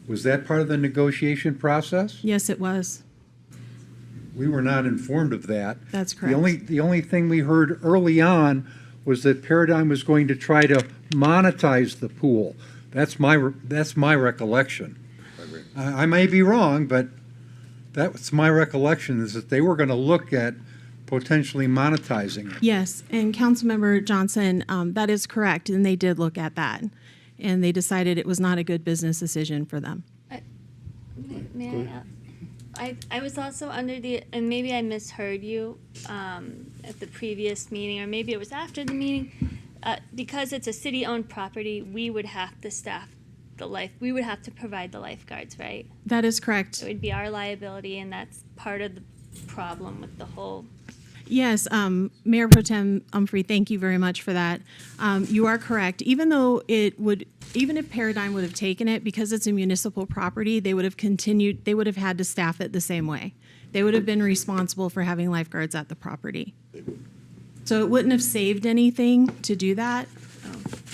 Was that part of the negotiation process? Yes, it was. We were not informed of that. That's correct. The only thing we heard early on was that Paradigm was going to try to monetize the pool. That's my recollection. I may be wrong, but that's my recollection, is that they were going to look at potentially monetizing it. Yes, and Councilmember Johnson, that is correct, and they did look at that, and they decided it was not a good business decision for them. I was also under and maybe I misheard you at the previous meeting, or maybe it was after the meeting, because it's a city-owned property, we would have to staff we would have to provide the lifeguards, right? That is correct. It would be our liability, and that's part of the problem with the whole. Yes, Mayor Pro Tem Humphrey, thank you very much for that. You are correct. Even if Paradigm would have taken it, because it's a municipal property, they would have had to staff it the same way. They would have been responsible for having lifeguards at the property. So it wouldn't have saved anything to do that.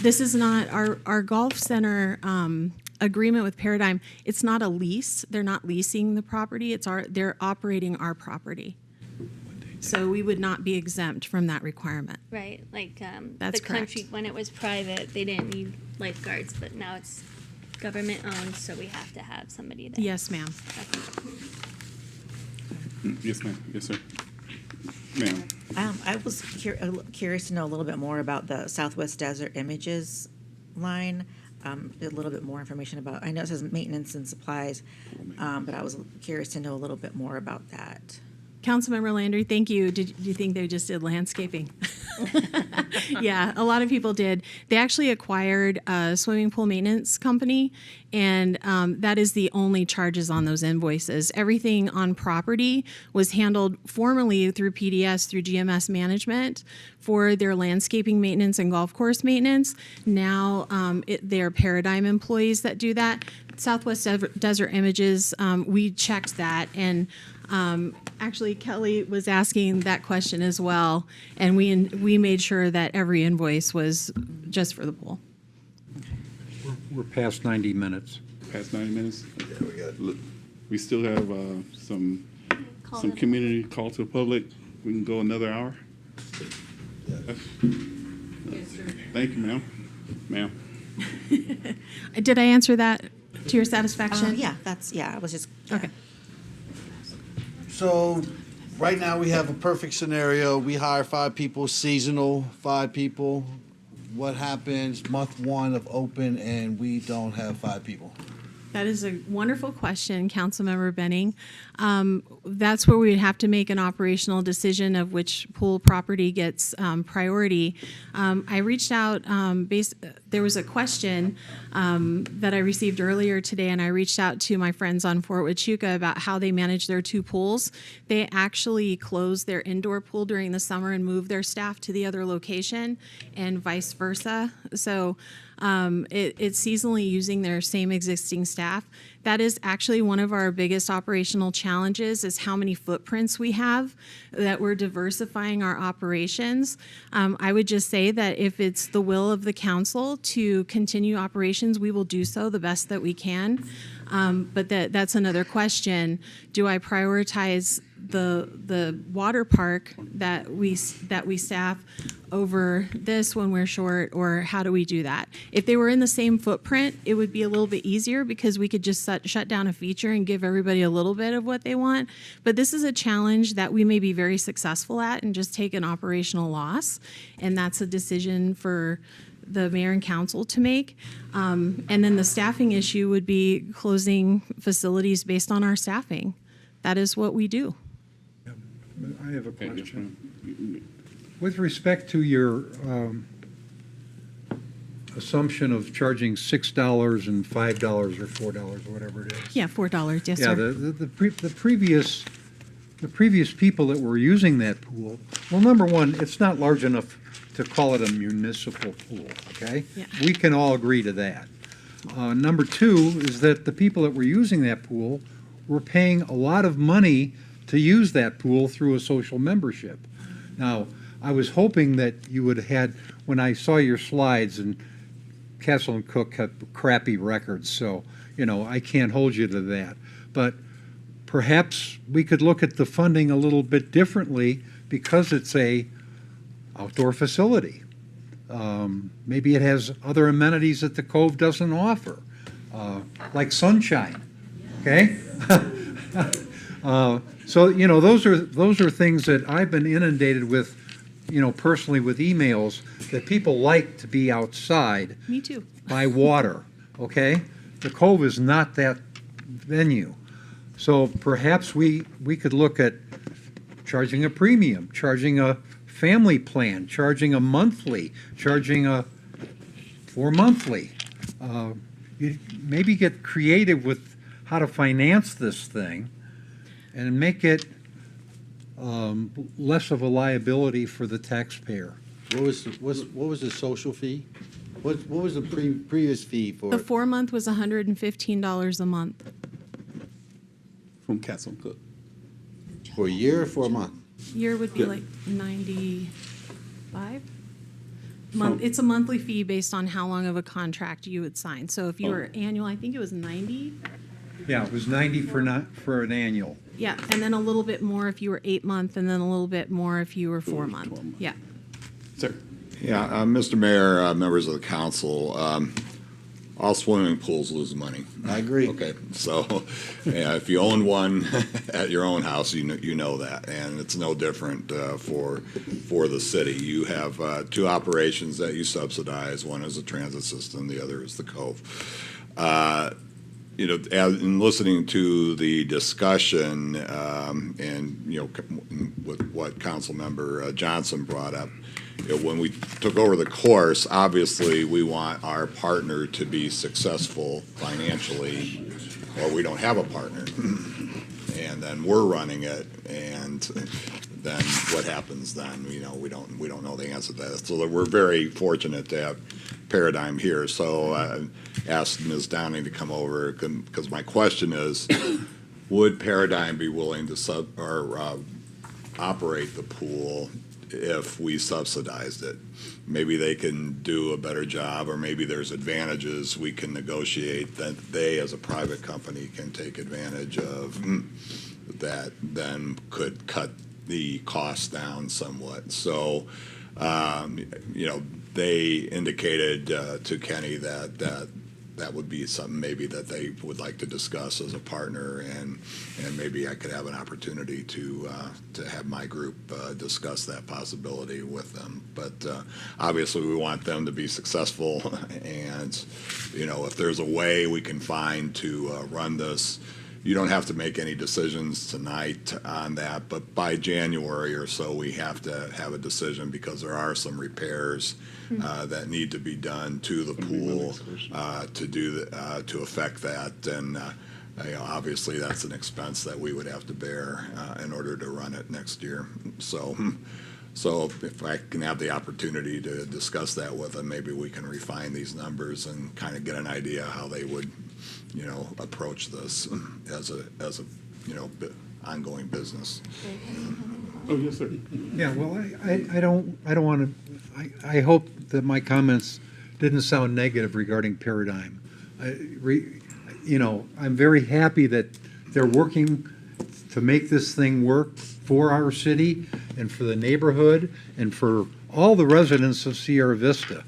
This is not our golf center agreement with Paradigm. It's not a lease. They're not leasing the property. They're operating our property. So we would not be exempt from that requirement. Right, like That's the correct. country, when it was private, they didn't need lifeguards, but now it's government owned, so we have to have somebody there. Yes, ma'am. Yes, ma'am. Yes, sir. Ma'am. I was curious to know a little bit more about the Southwest Desert Images line. A little bit more information about. I know it says maintenance and supplies, but I was curious to know a little bit more about that. Councilmember Landry, thank you. Do you think they just did landscaping? Yeah, a lot of people did. They actually acquired a swimming pool maintenance company, and that is the only charges on those invoices. Everything on property was handled formally through PDS, through GMS management for their landscaping maintenance and golf course maintenance. Now they are Paradigm employees that do that. Southwest Desert Images, we checked that, and actually Kelly was asking that question as well, and we made sure that every invoice was just for the pool. We're past 90 minutes. Past 90 minutes? Yeah, we got We still have some community call to the public. We can go another hour. Thank you, ma'am. Ma'am. Did I answer that to your satisfaction? I was just. Okay. So, right now we have a perfect scenario. We hire 5 people, seasonal 5 people. What happens month 1 of open and we don't have 5 people? That is a wonderful question, Councilmember Benning. That's where we would have to make an operational decision of which pool property gets priority. I reached out, there was a question that I received earlier today, and I reached out to my friends on Fort Huachuca about how they manage their 2 pools. They actually close their indoor pool during the summer and move their staff to the other location, and vice versa. So it's seasonally using their same existing staff. That is actually one of our biggest operational challenges, is how many footprints we have, that we're diversifying our operations. I would just say that if it's the will of the council to continue operations, we will do so the best that we can. But that's another question. Do I prioritize the water park that we staff over this when we're short, or how do we do that? If they were in the same footprint, it would be a little bit easier because we could just shut down a feature and give everybody a little bit of what they want. But this is a challenge that we may be very successful at and just take an operational loss, and that's a decision for the mayor and council to make. And then the staffing issue would be closing facilities based on our staffing. That is what we do. I have a question. With respect to your assumption of charging $6 and $5 or $4 or whatever it is. Yeah, $4, yes, Yeah, sir. the previous people that were using that pool, well, number one, it's not large enough to call it a municipal pool, okay? Yeah. We can all agree to that. Number two is that the people that were using that pool were paying a lot of money to use that pool through a social membership. Now, I was hoping that you would have had, when I saw your slides, and Castle and Cook have crappy records, so, I can't hold you to that. But perhaps we could look at the funding a little bit differently because it's a outdoor facility. Maybe it has other amenities that the Cove doesn't offer, like sunshine, okay? So, those are things that I've been inundated with, personally with emails, that people like to be outside. Me too. By water, okay? The Cove is not that venue. So perhaps we could look at charging a premium, charging a family plan, charging a monthly, charging for monthly. You maybe get creative with how to finance this thing and make it less of a liability for the taxpayer. What was the social fee? What was the previous fee for The it? 4-month was $115 a month. From Castle Cook. For a year or for a month? Year would be like 95. It's a monthly fee based on how long of a contract you would sign. So if you were annual, I think it was 90. Yeah, it was 90 for an annual. Yeah, and then a little bit more if you were 8-month, and then a little bit more if you were 4-month. Yeah. Sir. Yeah, Mr. Mayor, members of the council, all swimming pools lose money. I agree. Okay, so yeah, if you own one at your own house, you know that, and it's no different for the city. You have 2 operations that you subsidize. One is the transit system, the other is the Cove. you know, in listening to the discussion, and, you know, with what Councilmember Johnson brought up, you know, when we took over the course, obviously, we want our partner to be successful financially, or we don't have a partner. And then we're running it, and then what happens then? You know, we don't know the answer to that. So we're very fortunate to have Paradigm here. So I asked Ms. Downing to come over, because my question is, would Paradigm be willing to operate the pool if we subsidized it? Maybe they can do a better job, or maybe there's advantages we can negotiate that they, as a private company, can take advantage of that then could cut the costs down somewhat. So, you know, they indicated to Kenny that would be something maybe that they would like to discuss as a partner, and maybe I could have an opportunity to have my group discuss that possibility with them. But obviously, we want them to be successful, and you know, if there's a way we can find to run this. You don't have to make any decisions tonight on that, but by January or so, we have to have a decision, because there are some repairs that need to be done to the pool to affect that, and you know, obviously that's an expense that we would have to bear in order to run it next year. So if I can have the opportunity to discuss that with them, maybe we can refine these numbers and kind of get an idea how they would, you know, approach this as a you know, ongoing business. Oh, yes, sir. Yeah, well, I don't want to, I hope that my comments didn't sound negative regarding Paradigm. You know, I'm very happy that they're working to make this thing work for our city and for the neighborhood and for all the residents of Sierra Vista.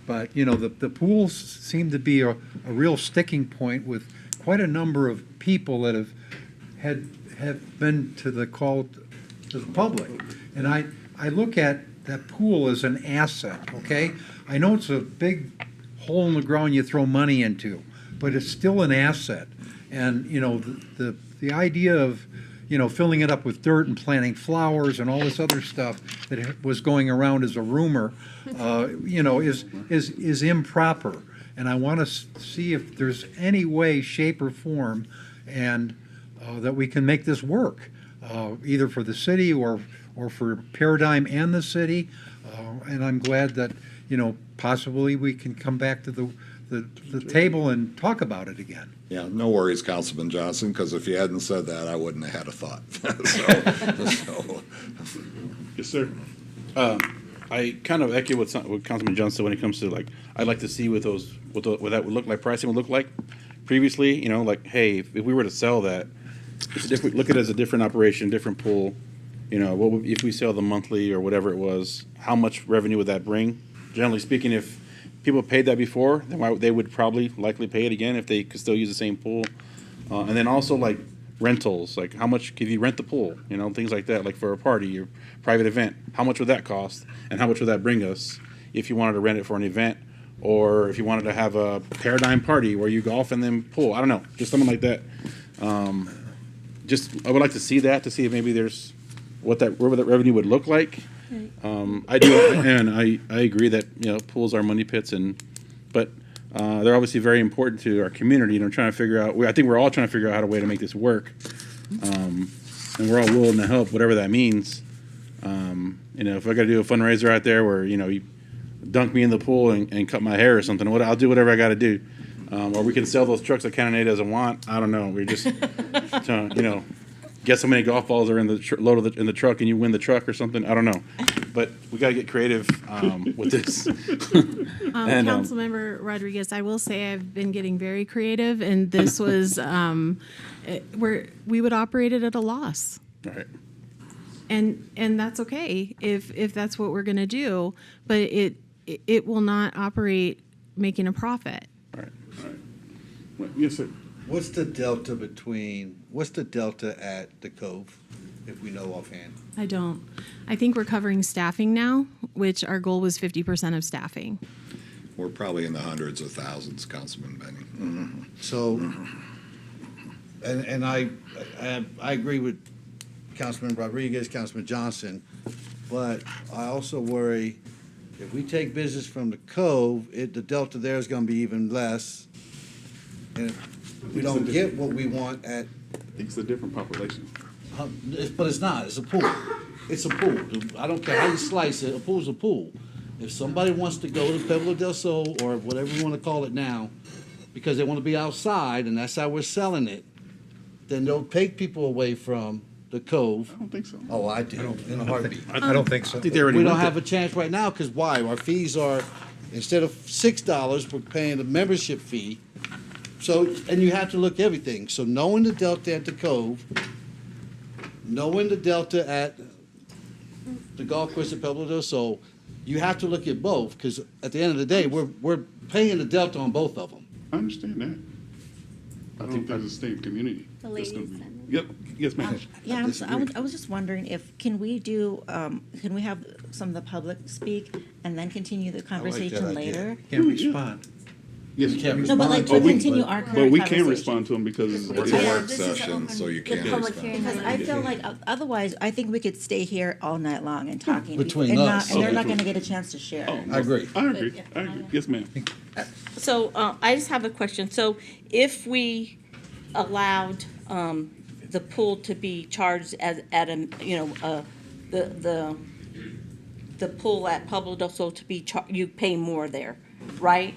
But, you know, the pools seem to be a real sticking point with quite a number of people that have been to the call to the public. And I look at that pool as an asset, okay? I know it's a big hole in the ground you throw money into, but it's still an asset. And, you know, the idea of, you know, filling it up with dirt and planting flowers and all this other stuff that was going around as a rumor, you know, is improper. And I want to see if there's any way, shape, or form, and that we can make this work, either for the city or for Paradigm and the city. And I'm glad that, you know, possibly we can come back to the table and talk about it again. Yeah, no worries, Councilman Johnson, because if you hadn't said that, I wouldn't have had a thought. Yes, sir. I kind of echo what Councilman Johnson said when it comes to, like, I'd like to see what that would look like, pricing would look like previously, you know, like, hey, if we were to sell that, it's a different, look at it as a different operation, different pool, you know, what would, if we sell the monthly or whatever it was, how much revenue would that bring? Generally speaking, if people paid that before, then they would probably likely pay it again if they could still use the same pool. And then also, like, rentals, like how much if you rent the pool, you know, things like that, like for a party or private event, how much would that cost, and how much would that bring us if you wanted to rent it for an event, or if you wanted to have a Paradigm party where you golf and then pool, I don't know, just something like that. Just I would like to see that, to see if maybe there's what that revenue would look like. I do, and I agree that, you know, pools are money pits, but they're obviously very important to our community, and I'm trying to figure out. I think we're all trying to figure out how to way to make this work, and we're all willing to help, whatever that means. You know, if I got to do a fundraiser out there where, you know, you dunk me in the pool and cut my hair or something, I'll do whatever I got to do. Or we can sell those trucks that Canada doesn't want. I don't know. We're just, you know, guess how many golf balls are in the load in the truck and you win the truck or something. I don't know. But we got to get creative with this. Councilmember Rodriguez, I will say I've been getting very creative, and this was where we would operate it at a loss. Right. And that's okay if that's what we're going to do, but it will not operate making a profit. Right. Well, yes, sir. What's the delta at the Cove, if we know offhand? I don't. I think we're covering staffing now, which our goal was 50% of staffing. We're probably in the hundreds of thousands, Councilman Benny. So and I agree with Councilman Rodriguez, Councilman Johnson, but I also worry if we take business from the Cove, the delta there is gonna be even less. And if we don't get what we want at, I think it's a different population. but it's not, it's a pool. It's a pool. I don't care how you slice it, a pool's a pool. If somebody wants to go to Pueblo del Sol, or whatever you wanna call it now, because they wanna be outside, and that's how we're selling it, then they'll take people away from the Cove. I don't think so. Oh, I do, in a heartbeat. I don't think so. I think they already We don't went have a chance right now, because why? Our fees are, instead of $6, we're paying the membership fee. So, and you have to look everything. So knowing the delta at the Cove, knowing the delta at the golf course at Pueblo del Sol, you have to look at both, because at the end of the day, we're paying the delta on both of them. I understand that. I think that's the same community. The that's gonna ladies be- and- Yep, yes, ma'am. Yeah, I was just wondering if, can we have some of the public speak and then continue the conversation idea. later? Can't respond. Yes, You can't No, but like to But we- continue our current but we conversation. can respond to them because It's a it's- work session, so you can't public respond. hearing. Because I feel like otherwise, I think we could stay here all night long and talking. Between and us. and they're not Okay. going to get a chance to share. Oh, I agree. I agree. I agree. Yes, ma'am. So I just have a question. So if we allowed the pool to be charged as at a the pool at Pueblo del Sol to be you pay more there, right?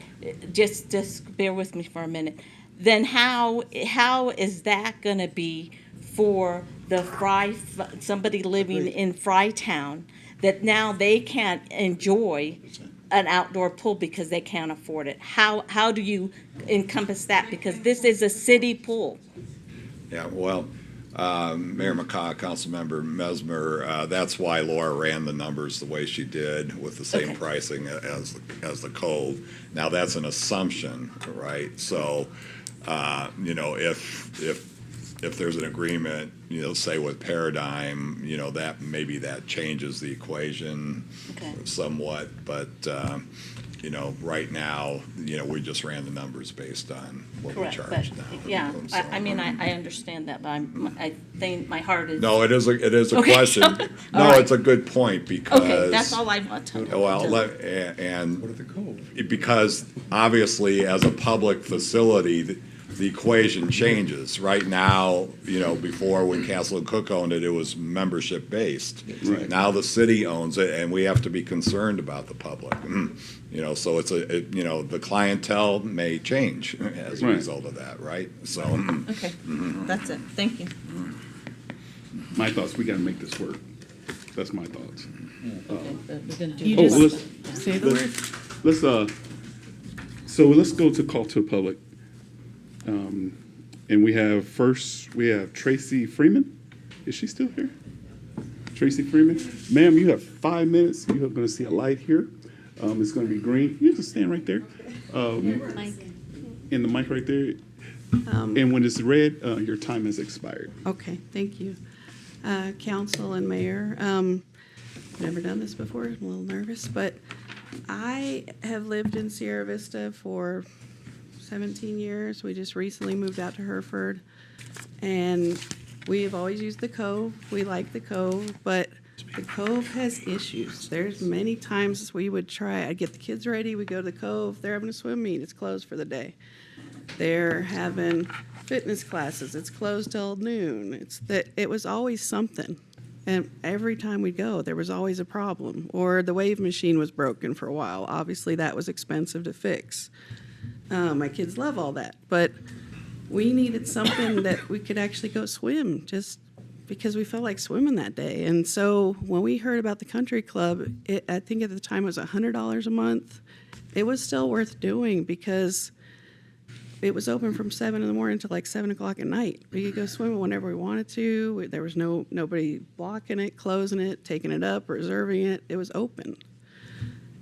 Just bear with me for a minute. Then how is that going to be for the somebody living in Frytown that now they can't enjoy an outdoor pool because they can't afford it? How do you encompass that? Because this is a city pool. Yeah, well, Mayor McCaw, Councilmember Mesmer, that's why Laura ran the numbers the way she did with the same Okay. pricing as the Cove. Now, that's an assumption, right? So, if there's an agreement, say with Paradigm, that maybe that changes the equation Okay. somewhat, but, right now, we just ran the numbers based on what we Correct, charge but, now. yeah, And so- I mean, I understand that, but I think my heart is. No, it is a Okay. question. All No, right. it's a good point because. Okay, that's all I want to know. Well, because obviously as a public facility, the equation changes. Right now, before when Castle and Cook owned it, it was membership based. Right. Now the city owns it and we have to be concerned about the public. So the clientele may change as a Right. result of that, right? So. Okay, that's it. Thank you. My thoughts, we gotta make this work. That's my thoughts. You Oh, just let's, say the word. let's go to call to the public. And we have Tracy Freeman. Is she still here? Tracy Freeman? Ma'am, you have 5 minutes. You are gonna see a light here. It's gonna be green. You just stand right there. Mike. In the mic right there. And when it's red, your time has expired. Okay, thank you. Council and Mayor, never done this before, I'm a little nervous, but I have lived in Sierra Vista for 17 years. We just recently moved out to Hereford, and we have always used the Cove. We like the Cove, but the Cove has issues. There's many times we would I'd get the kids ready, we go to the Cove, they're having a swim meet, it's closed for the day. They're having fitness classes, it's closed till noon. It was always something. And every time we go, there was always a problem. Or the wave machine was broken for a while. Obviously, that was expensive to fix. My kids love all that. But we needed something that we could actually go swim just because we felt like swimming that day. And so when we heard about the country club, I think at the time it was $100 a month. It was still worth doing because it was open from 7 in the morning to like 7 o'clock at night. We could go swimming whenever we wanted to. There was nobody blocking it, closing it, taking it up, reserving it. It was open.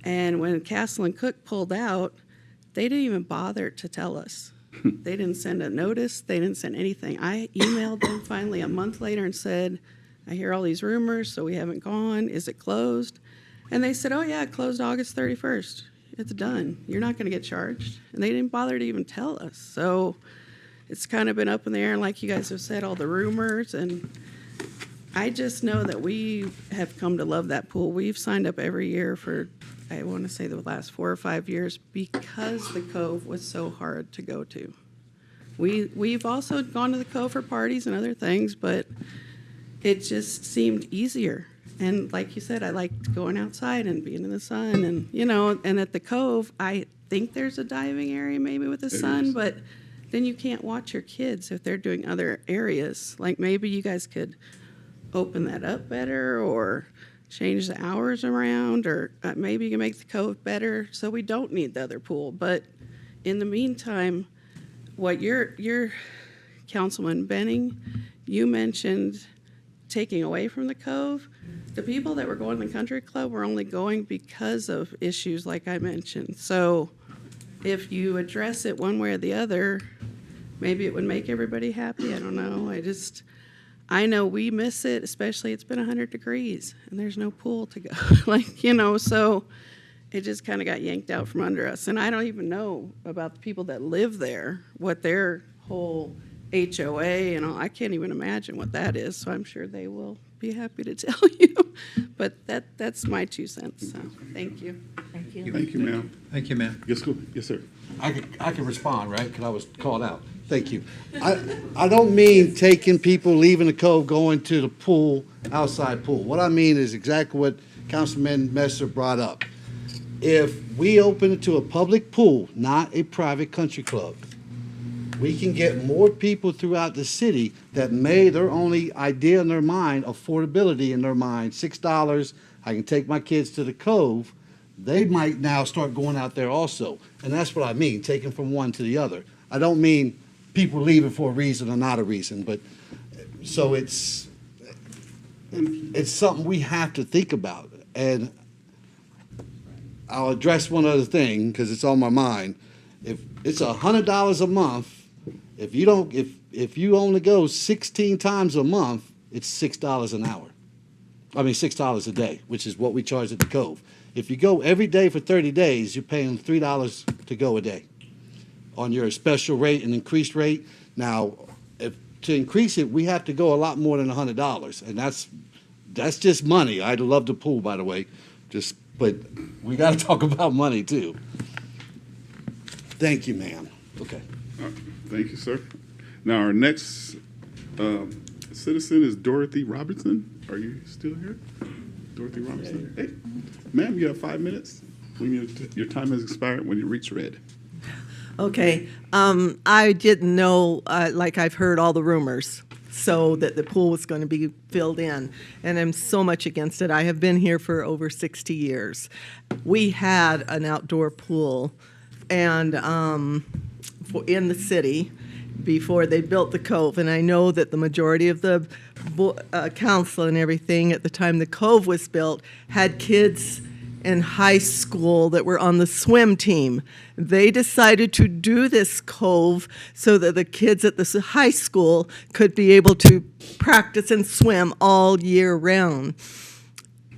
And when Castle and Cook pulled out, they didn't even bother to tell us. They didn't send a notice. They didn't send anything. I emailed them finally a month later and said, I hear all these rumors, so we haven't gone. Is it closed? And they said, oh, yeah, it closed August 31st. It's done. You're not going to get charged. And they didn't bother to even tell us. So it's kind of been up in the air, and like you guys have said, all the rumors, and I just know that we have come to love that pool. We've signed up every year for, I want to say, the last 4 or 5 years because the Cove was so hard to go to. We've also gone to the Cove for parties and other things, but it just seemed easier. And like you said, I liked going outside and being in the sun, and and at the Cove, I think there's a diving area maybe with the sun, but then you can't watch your kids if they're doing other areas. Like maybe you guys could open that up better or change the hours around, or maybe you can make the Cove better so we don't need the other pool. But in the meantime, what your Councilman Benning, you mentioned taking away from the Cove. The people that were going to the country club were only going because of issues like I mentioned. So if you address it one way or the other, maybe it would make everybody happy. I don't know. I know we miss it, especially it's been 100 degrees and there's no pool to go. So it just kind of got yanked out from under us. And I don't even know about the people that live there, what their whole HOA and all. I can't even imagine what that is. So I'm sure they will be happy to tell you. But that's my 2 cents. So thank you. Thank you. Thank you, ma'am. Thank you, ma'am. Yes, go. Yes, sir. I can respond, right? Because I was called out. Thank you. I don't mean taking people leaving the Cove, going to the pool, outside pool. What I mean is exactly what Councilman Messer brought up. If we open it to a public pool, not a private country club, we can get more people throughout the city that made their only idea in their mind, affordability in their mind, $6, I can take my kids to the Cove. They might now start going out there also. And that's what I mean, taking from one to the other. I don't mean people leaving for a reason or not a reason, but so it's something we have to think about. And I'll address one other thing because it's on my mind. If it's $100 a month, if you only go 16 times a month, it's $6 an hour. I mean $6 a day, which is what we charge at the Cove. If you go every day for 30 days, you're paying $3 to go a day on your special rate and increased rate. Now, to increase it, we have to go a lot more than $100, and that's just money. I'd love the pool, by the way, but we got to talk about money too. Thank you, ma'am. Okay. Thank you, sir. Now, our next citizen is Dorothy Robinson. Are you still here? Dorothy Robinson. Hey, ma'am, you have 5 minutes. When your time has expired when you reach red. Okay. I didn't know, like I've heard all the rumors, so that the pool was going to be filled in. And I'm so much against it. I have been here for over 60 years. We had an outdoor pool and in the city before they built the Cove. And I know that the majority of the council and everything at the time the Cove was built had kids in high school that were on the swim team. They decided to do this Cove so that the kids at the high school could be able to practice and swim all year round.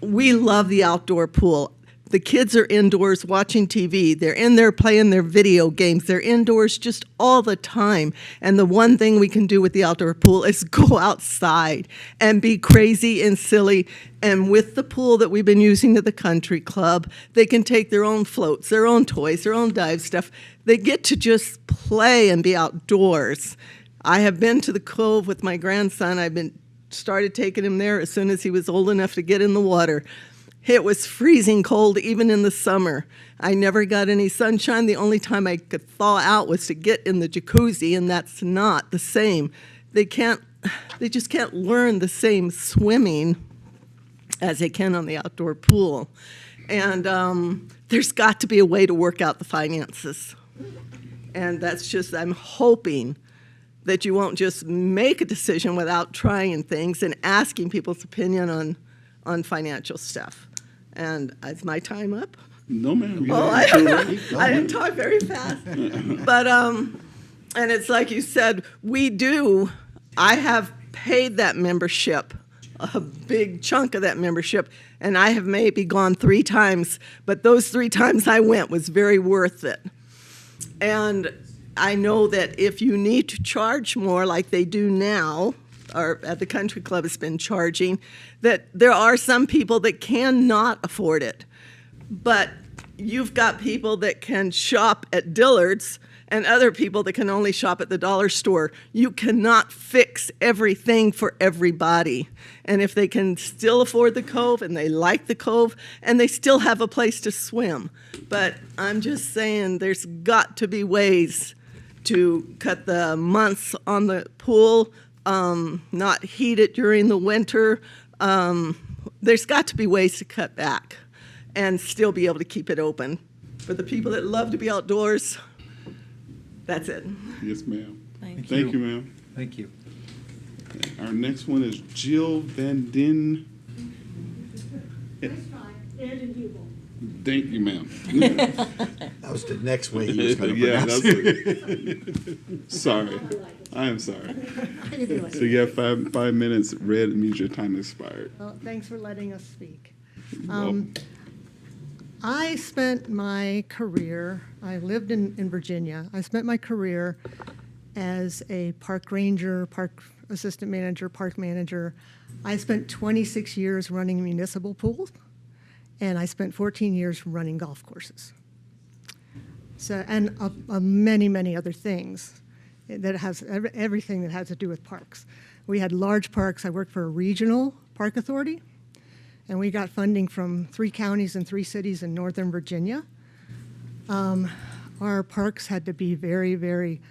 We love the outdoor pool. The kids are indoors watching TV. They're in there playing their video games. They're indoors just all the time. And the one thing we can do with the outdoor pool is go outside and be crazy and silly. And with the pool that we've been using at the country club, they can take their own floats, their own toys, their own dive stuff. They get to just play and be outdoors. I have been to the Cove with my grandson. Started taking him there as soon as he was old enough to get in the water. It was freezing cold even in the summer. I never got any sunshine. The only time I could thaw out was to get in the jacuzzi, and that's not the same. They just can't learn the same swimming as they can on the outdoor pool. And there's got to be a way to work out the finances. And I'm hoping that you won't just make a decision without trying things and asking people's opinion on financial stuff. And is my time up? No, ma'am. Well, I didn't talk very fast. But, and it's like you said, I have paid that membership, a big chunk of that membership, and I have maybe gone 3 times, but those 3 times I went was very worth it. And I know that if you need to charge more like they do now, or at the country club has been charging, that there are some people that cannot afford it. But you've got people that can shop at Dillard's and other people that can only shop at the dollar store. You cannot fix everything for everybody. And if they can still afford the Cove and they like the Cove and they still have a place to swim. But I'm just saying there's got to be ways to cut the months on the pool, not heat it during the winter. There's got to be ways to cut back and still be able to keep it open. For the people that love to be outdoors, that's it. Yes, ma'am. Thank you, ma'am. Thank you. Our next one is Jill Van Den. Thank you, ma'am. That was the next way he was going to Yeah, pronounce it. Sorry. I am sorry. So you have 5 minutes. Red means your time expired. Well, thanks for letting us speak. Welcome. I spent my career, I lived in Virginia. I spent my career as a park ranger, park assistant manager, park manager. I spent 26 years running municipal pools, and I spent 14 years running golf courses. So, and many, many other things that has everything that has to do with parks. We had large parks. I worked for a regional park authority, and we got funding from 3 counties and 3 cities in Northern Virginia. Our parks had to be very, very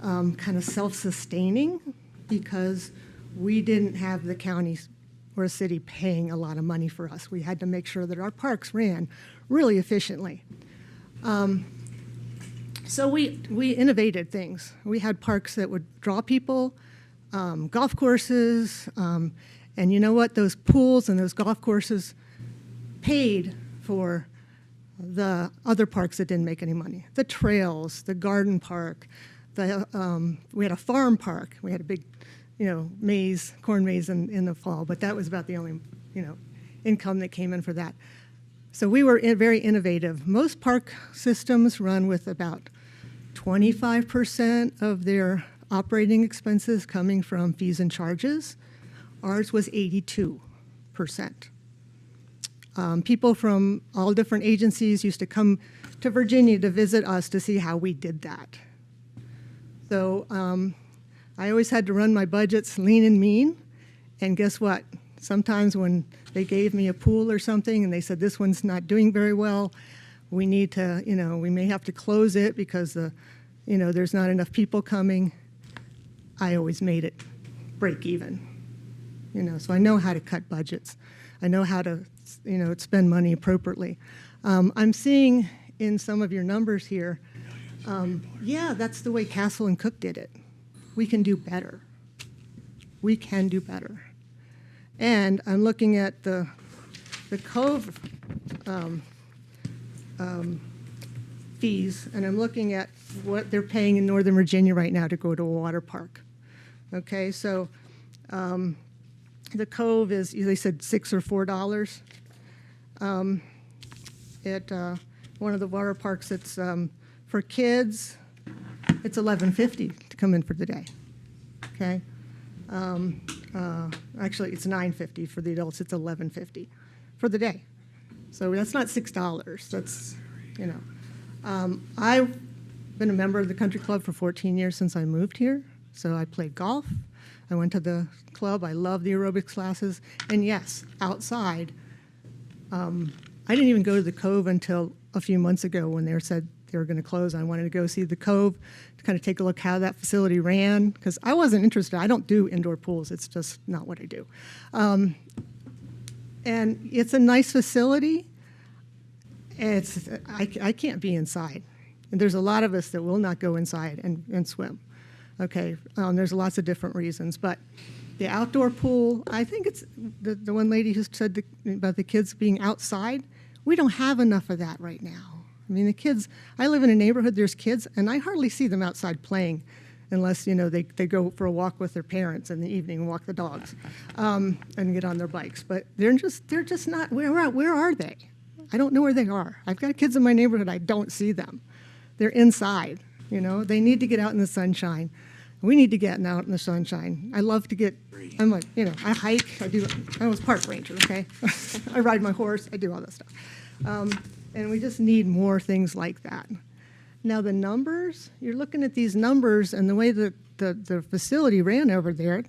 kind of self-sustaining because we didn't have the counties or a city paying a lot of money for us. We had to make sure that our parks ran really efficiently. So we innovated things. We had parks that would draw people, golf courses, and you know what? Those pools and those golf courses paid for the other parks that didn't make any money. The trails, the garden park, we had a farm park. We had a big, maze, corn maze in the fall, but that was about the only, income that came in for that. So we were very innovative. Most park systems run with about 25% of their operating expenses coming from fees and charges. Ours was 82%. People from all different agencies used to come to Virginia to visit us to see how we did that. So I always had to run my budgets lean and mean. And guess what? Sometimes when they gave me a pool or something and they said, this one's not doing very well, we need to, we may have to close it because, there's not enough people coming. I always made it break even. So I know how to cut budgets. I know how to, spend money appropriately. I'm seeing in some of your numbers here, yeah, that's the way Castle and Cook did it. We can do better. We can do better. And I'm looking at the Cove fees, and I'm looking at what they're paying in Northern Virginia right now to go to a water park. Okay, so the Cove is, they said $6 or $4. At one of the water parks, it's for kids, it's $11.50 to come in for the day. Okay, actually it's $9.50 for the adults. It's $11.50 for the day. So that's not $6. That's I've been a member of the country club for 14 years since I moved here. So I played golf. I went to the club. I love the aerobics classes. And yes, outside, I didn't even go to the Cove until a few months ago when they said they were going to close. I wanted to go see the Cove to kind of take a look how that facility ran because I wasn't interested. I don't do indoor pools. It's just not what I do. And it's a nice facility. I can't be inside. And there's a lot of us that will not go inside and swim. Okay, there's lots of different reasons, but the outdoor pool, I think it's the one lady who said about the kids being outside, we don't have enough of that right now. I mean, the kids, I live in a neighborhood, there's kids, and I hardly see them outside playing unless, they go for a walk with their parents in the evening and walk the dogs and get on their bikes. But they're just not, where are they? I don't know where they are. I've got kids in my neighborhood, I don't see them. They're inside. You know, they need to get out in the sunshine. We need to get out in the sunshine. I love to get, I'm like, you know, I hike, I was park ranger, okay? I ride my horse, I do all that stuff. And we just need more things like that. Now the numbers, you're looking at these numbers and the way that the facility ran over there,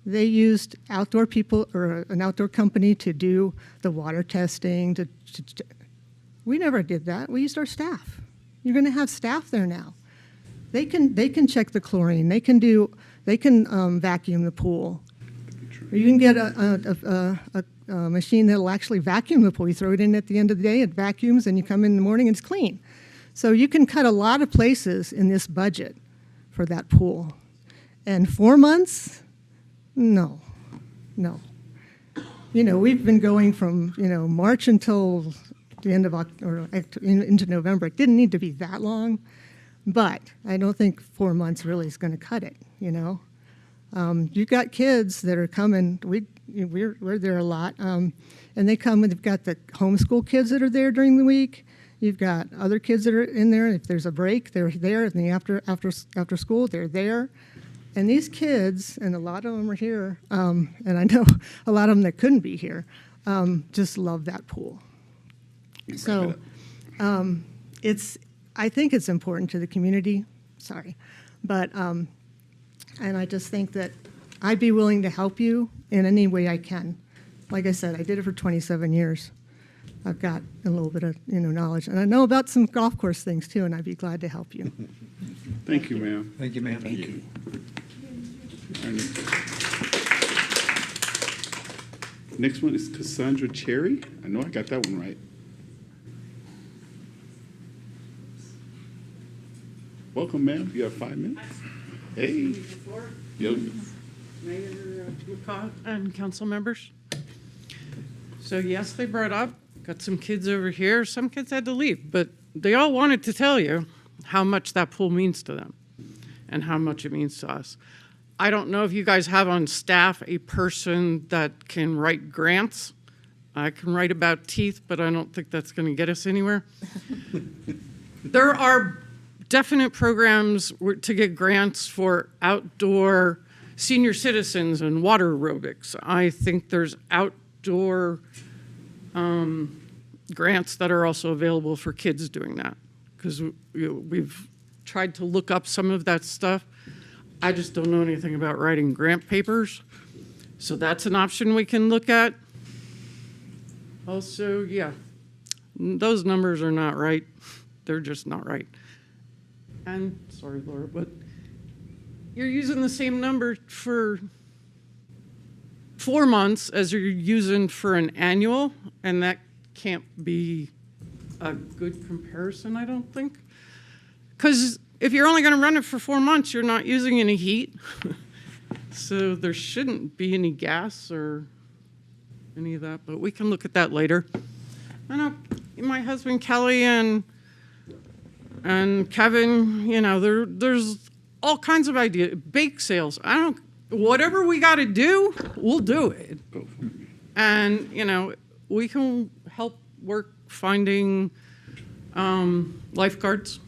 they used outdoor people or an outdoor company to do the water testing. We never did that. We used our staff. You're going to have staff there now. They can check the chlorine. They can vacuum the pool. Or you can get a machine that'll actually vacuum the pool. You throw it in at the end of the day, it vacuums, and you come in the morning and it's clean. So you can cut a lot of places in this budget for that pool. And 4 months? No. You know, we've been going from, you know, March until the end of October, or into November. It didn't need to be that long, but I don't think 4 months really is going to cut it, you know. You've got kids that are coming, we're there a lot, and they come and they've got the homeschool kids that are there during the week. You've got other kids that are in there. If there's a break, they're there. And after school, they're there. And these kids, and a lot of them are here, and I know a lot of them that couldn't be here, just love that pool. So I think it's important to the community. Sorry. But, and I just think that I'd be willing to help you in any way I can. Like I said, I did it for 27 years. I've got a little bit of, you know, knowledge. And I know about some golf course things too, and I'd be glad to help you. Thank you, ma'am. Thank you, ma'am. Thank you. Next one is Cassandra Cherry. I know I got that one right. Welcome, ma'am. You have 5 minutes. Hey. Yo. Mayor McCaw and council members. So yes, they brought up, got some kids over here. Some kids had to leave, but they all wanted to tell you how much that pool means to them and how much it means to us. I don't know if you guys have on staff a person that can write grants. I can write about teeth, but I don't think that's going to get us anywhere. There are definite programs to get grants for outdoor senior citizens and water aerobics. I think there's outdoor grants that are also available for kids doing that, because we've tried to look up some of that stuff. I just don't know anything about writing grant papers, so that's an option we can look at. Also, yeah, those numbers are not right. They're just not right. And sorry, Laura, but you're using the same number for 4 months as you're using for an annual, and that can't be a good comparison, I don't think. Because if you're only going to run it for 4 months, you're not using any heat. So there shouldn't be any gas or any of that, but we can look at that later. I know my husband Kelly and Kevin, you know, there's all kinds of ideas. Bake sales. Whatever we got to do, we'll do it. And, you know, we can help work finding lifeguards.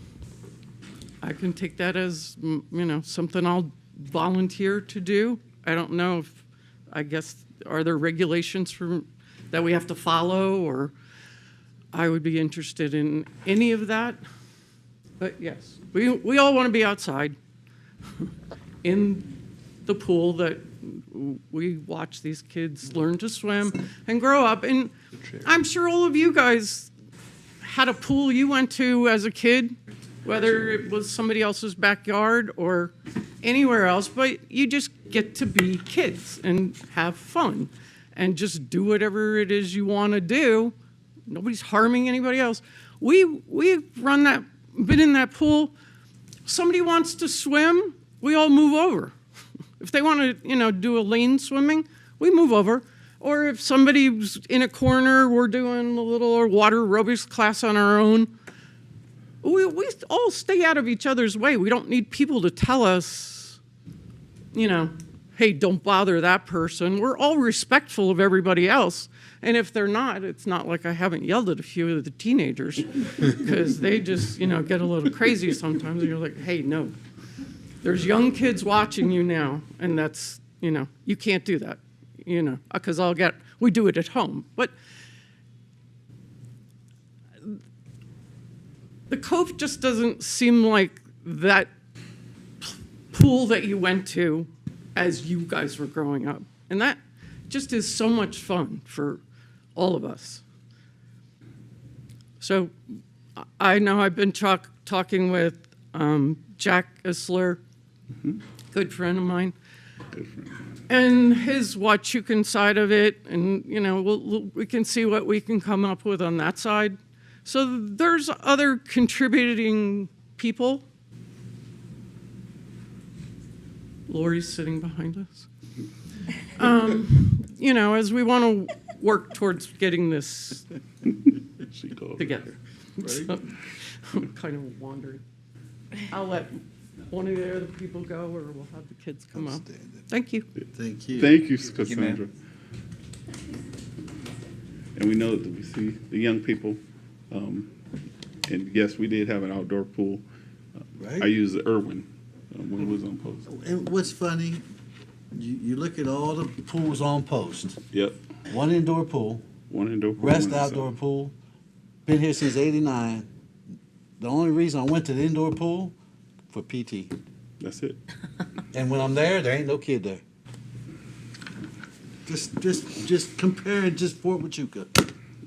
I can take that as, you know, something I'll volunteer to do. I don't know if, I guess, are there regulations that we have to follow, or I would be interested in any of that. But yes, we all want to be outside in the pool that we watch these kids learn to swim and grow up. And I'm sure all of you guys had a pool you went to as a kid, whether it was somebody else's backyard or anywhere else, but you just get to be kids and have fun and just do whatever it is you want to do. Nobody's harming anybody else. We've been in that pool. Somebody wants to swim, we all move over. If they want to, you know, do a lane swimming, we move over. Or if somebody's in a corner, we're doing a little water aerobics class on our own. We all stay out of each other's way. We don't need people to tell us, you know, hey, don't bother that person. We're all respectful of everybody else. And if they're not, it's not like I haven't yelled at a few of the teenagers because they just, get a little crazy sometimes. And you're like, hey, no, there's young kids watching you now. And that's, you can't do that, because we do it at home. But the Cove just doesn't seem like that pool that you went to as you guys were growing up. And that just is so much fun for all of us. So I know I've been talking with Jack Isler, good friend of mine, and his Wachusett side of it, and we can see what we can come up with on that side. So there's other contributing people. Lori's sitting behind us. As we want to work towards getting this together. So, I'm kind of wandering. I'll let one of the other people go, or we'll have the kids come up. Thank you. Thank you. Thank you, Cassandra. And we know that we see the young people. And yes, we did have an outdoor pool. Right. I used the Irwin when it was on post. And what's funny, you look at all the pools on post. Yep. One indoor pool. Rest one outdoor pool. Been here since '89. The only reason I went to the indoor pool for PT. That's it. And when I'm there ain't no kid there. Just comparing just Fort Huachuca.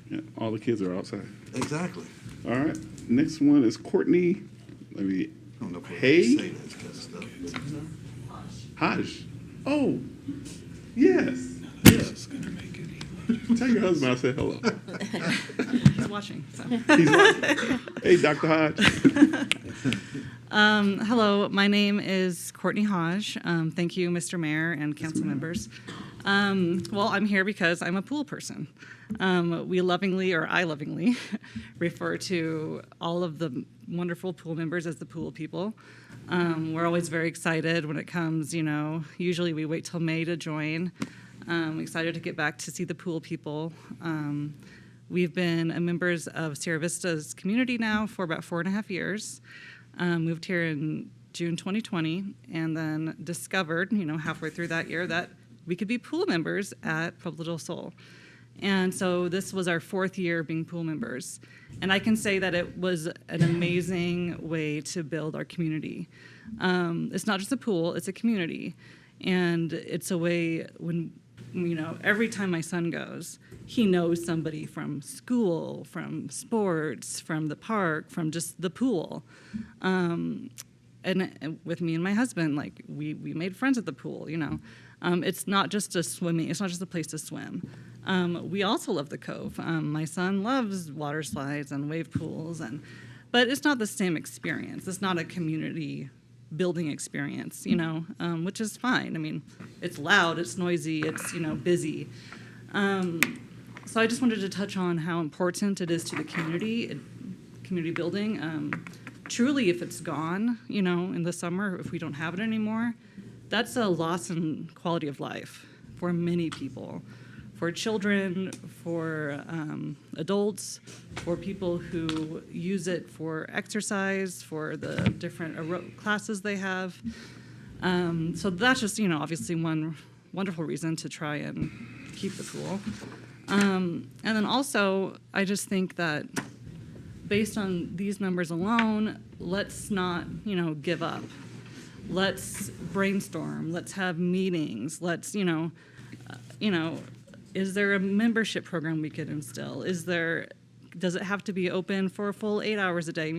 Yeah, all the kids are outside. Exactly. All right. Next one is Courtney. Hey. Haj. Oh, yes. Yes. Tell your husband I said hello. He's watching. So. He's watching. Hey, Dr. Hodge. Hello, my name is Courtney Hodge. Thank you, Mr. Mayor and council members. Well, I'm here because I'm a pool person. I lovingly refer to all of the wonderful pool members as the pool people. We're always very excited when it comes, usually we wait till May to join. Excited to get back to see the pool people. We've been members of Sierra Vista's community now for about 4.5 years. Moved here in June 2020 and then discovered, halfway through that year that we could be pool members at Pueblo del Sol. And so this was our 4th year being pool members. And I can say that it was an amazing way to build our community. It's not just a pool, it's a community. And it's a way when, every time my son goes, he knows somebody from school, from sports, from the park, from just the pool. And with me and my husband, we made friends at the pool, It's not just it's not just a place to swim. We also love the Cove. My son loves water slides and wave pools, but it's not the same experience. It's not a community building experience, which is fine. I mean, it's loud, it's noisy, it's, busy. So I just wanted to touch on how important it is to the community building. Truly, if it's gone, in the summer, if we don't have it anymore, that's a loss in quality of life for many people, for children, for adults, for people who use it for exercise, for the different classes they have. So that's just, obviously one wonderful reason to try and keep the pool. And then also, I just think that based on these numbers alone, let's not, give up. Let's brainstorm. Let's have meetings. Let's, is there a membership program we could instill? Does it have to be open for a full 8 hours a day?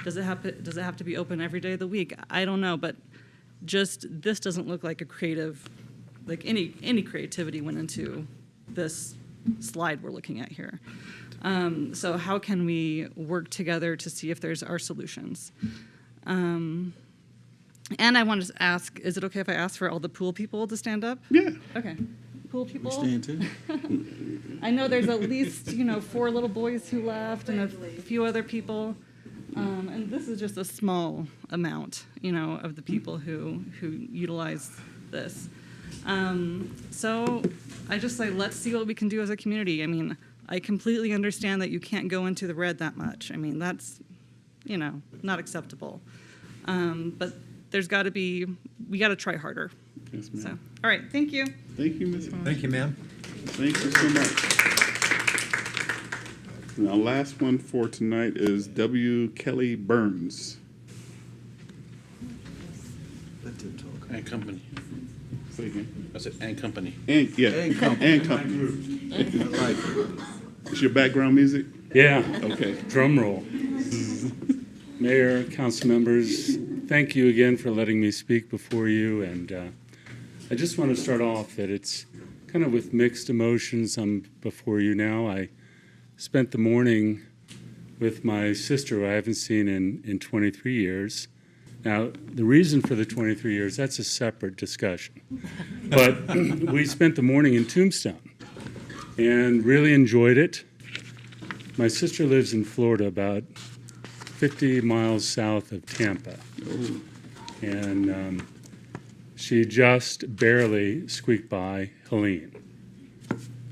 Does it have to be open every day of the week? I don't know, but just this doesn't look like a creative, like any creativity went into this slide we're looking at here. So how can we work together to see if there's our solutions? And I wanted to ask, is it okay if I ask for all the pool people to stand up? Yeah. Okay. Pool people? We stand too. I know there's at least, 4 little boys who left and a few other people. And this is just a small amount, of the people who utilize this. So I just say, let's see what we can do as a community. I mean, I completely understand that you can't go into the red that much. I mean, that's, not acceptable. But there's got to be, we got to try harder. Yes, ma'am. So, all right, thank you. Thank you, Ms. Hahn. Thank you, ma'am. Thank you so much. Now, last one for tonight is W. Kelly Burns. And company. Say again. I said, and company. And, yeah, and company. It's your background music? Yeah. Okay. Drum roll. Mayor, council members, thank you again for letting me speak before you. And I just want to start off that it's kind of with mixed emotions. I'm before you now. I spent the morning with my sister, who I haven't seen in 23 years. Now, the reason for the 23 years, that's a separate discussion. But we spent the morning in Tombstone and really enjoyed it. My sister lives in Florida, about 50 miles south of Tampa. And she just barely squeaked by Helene.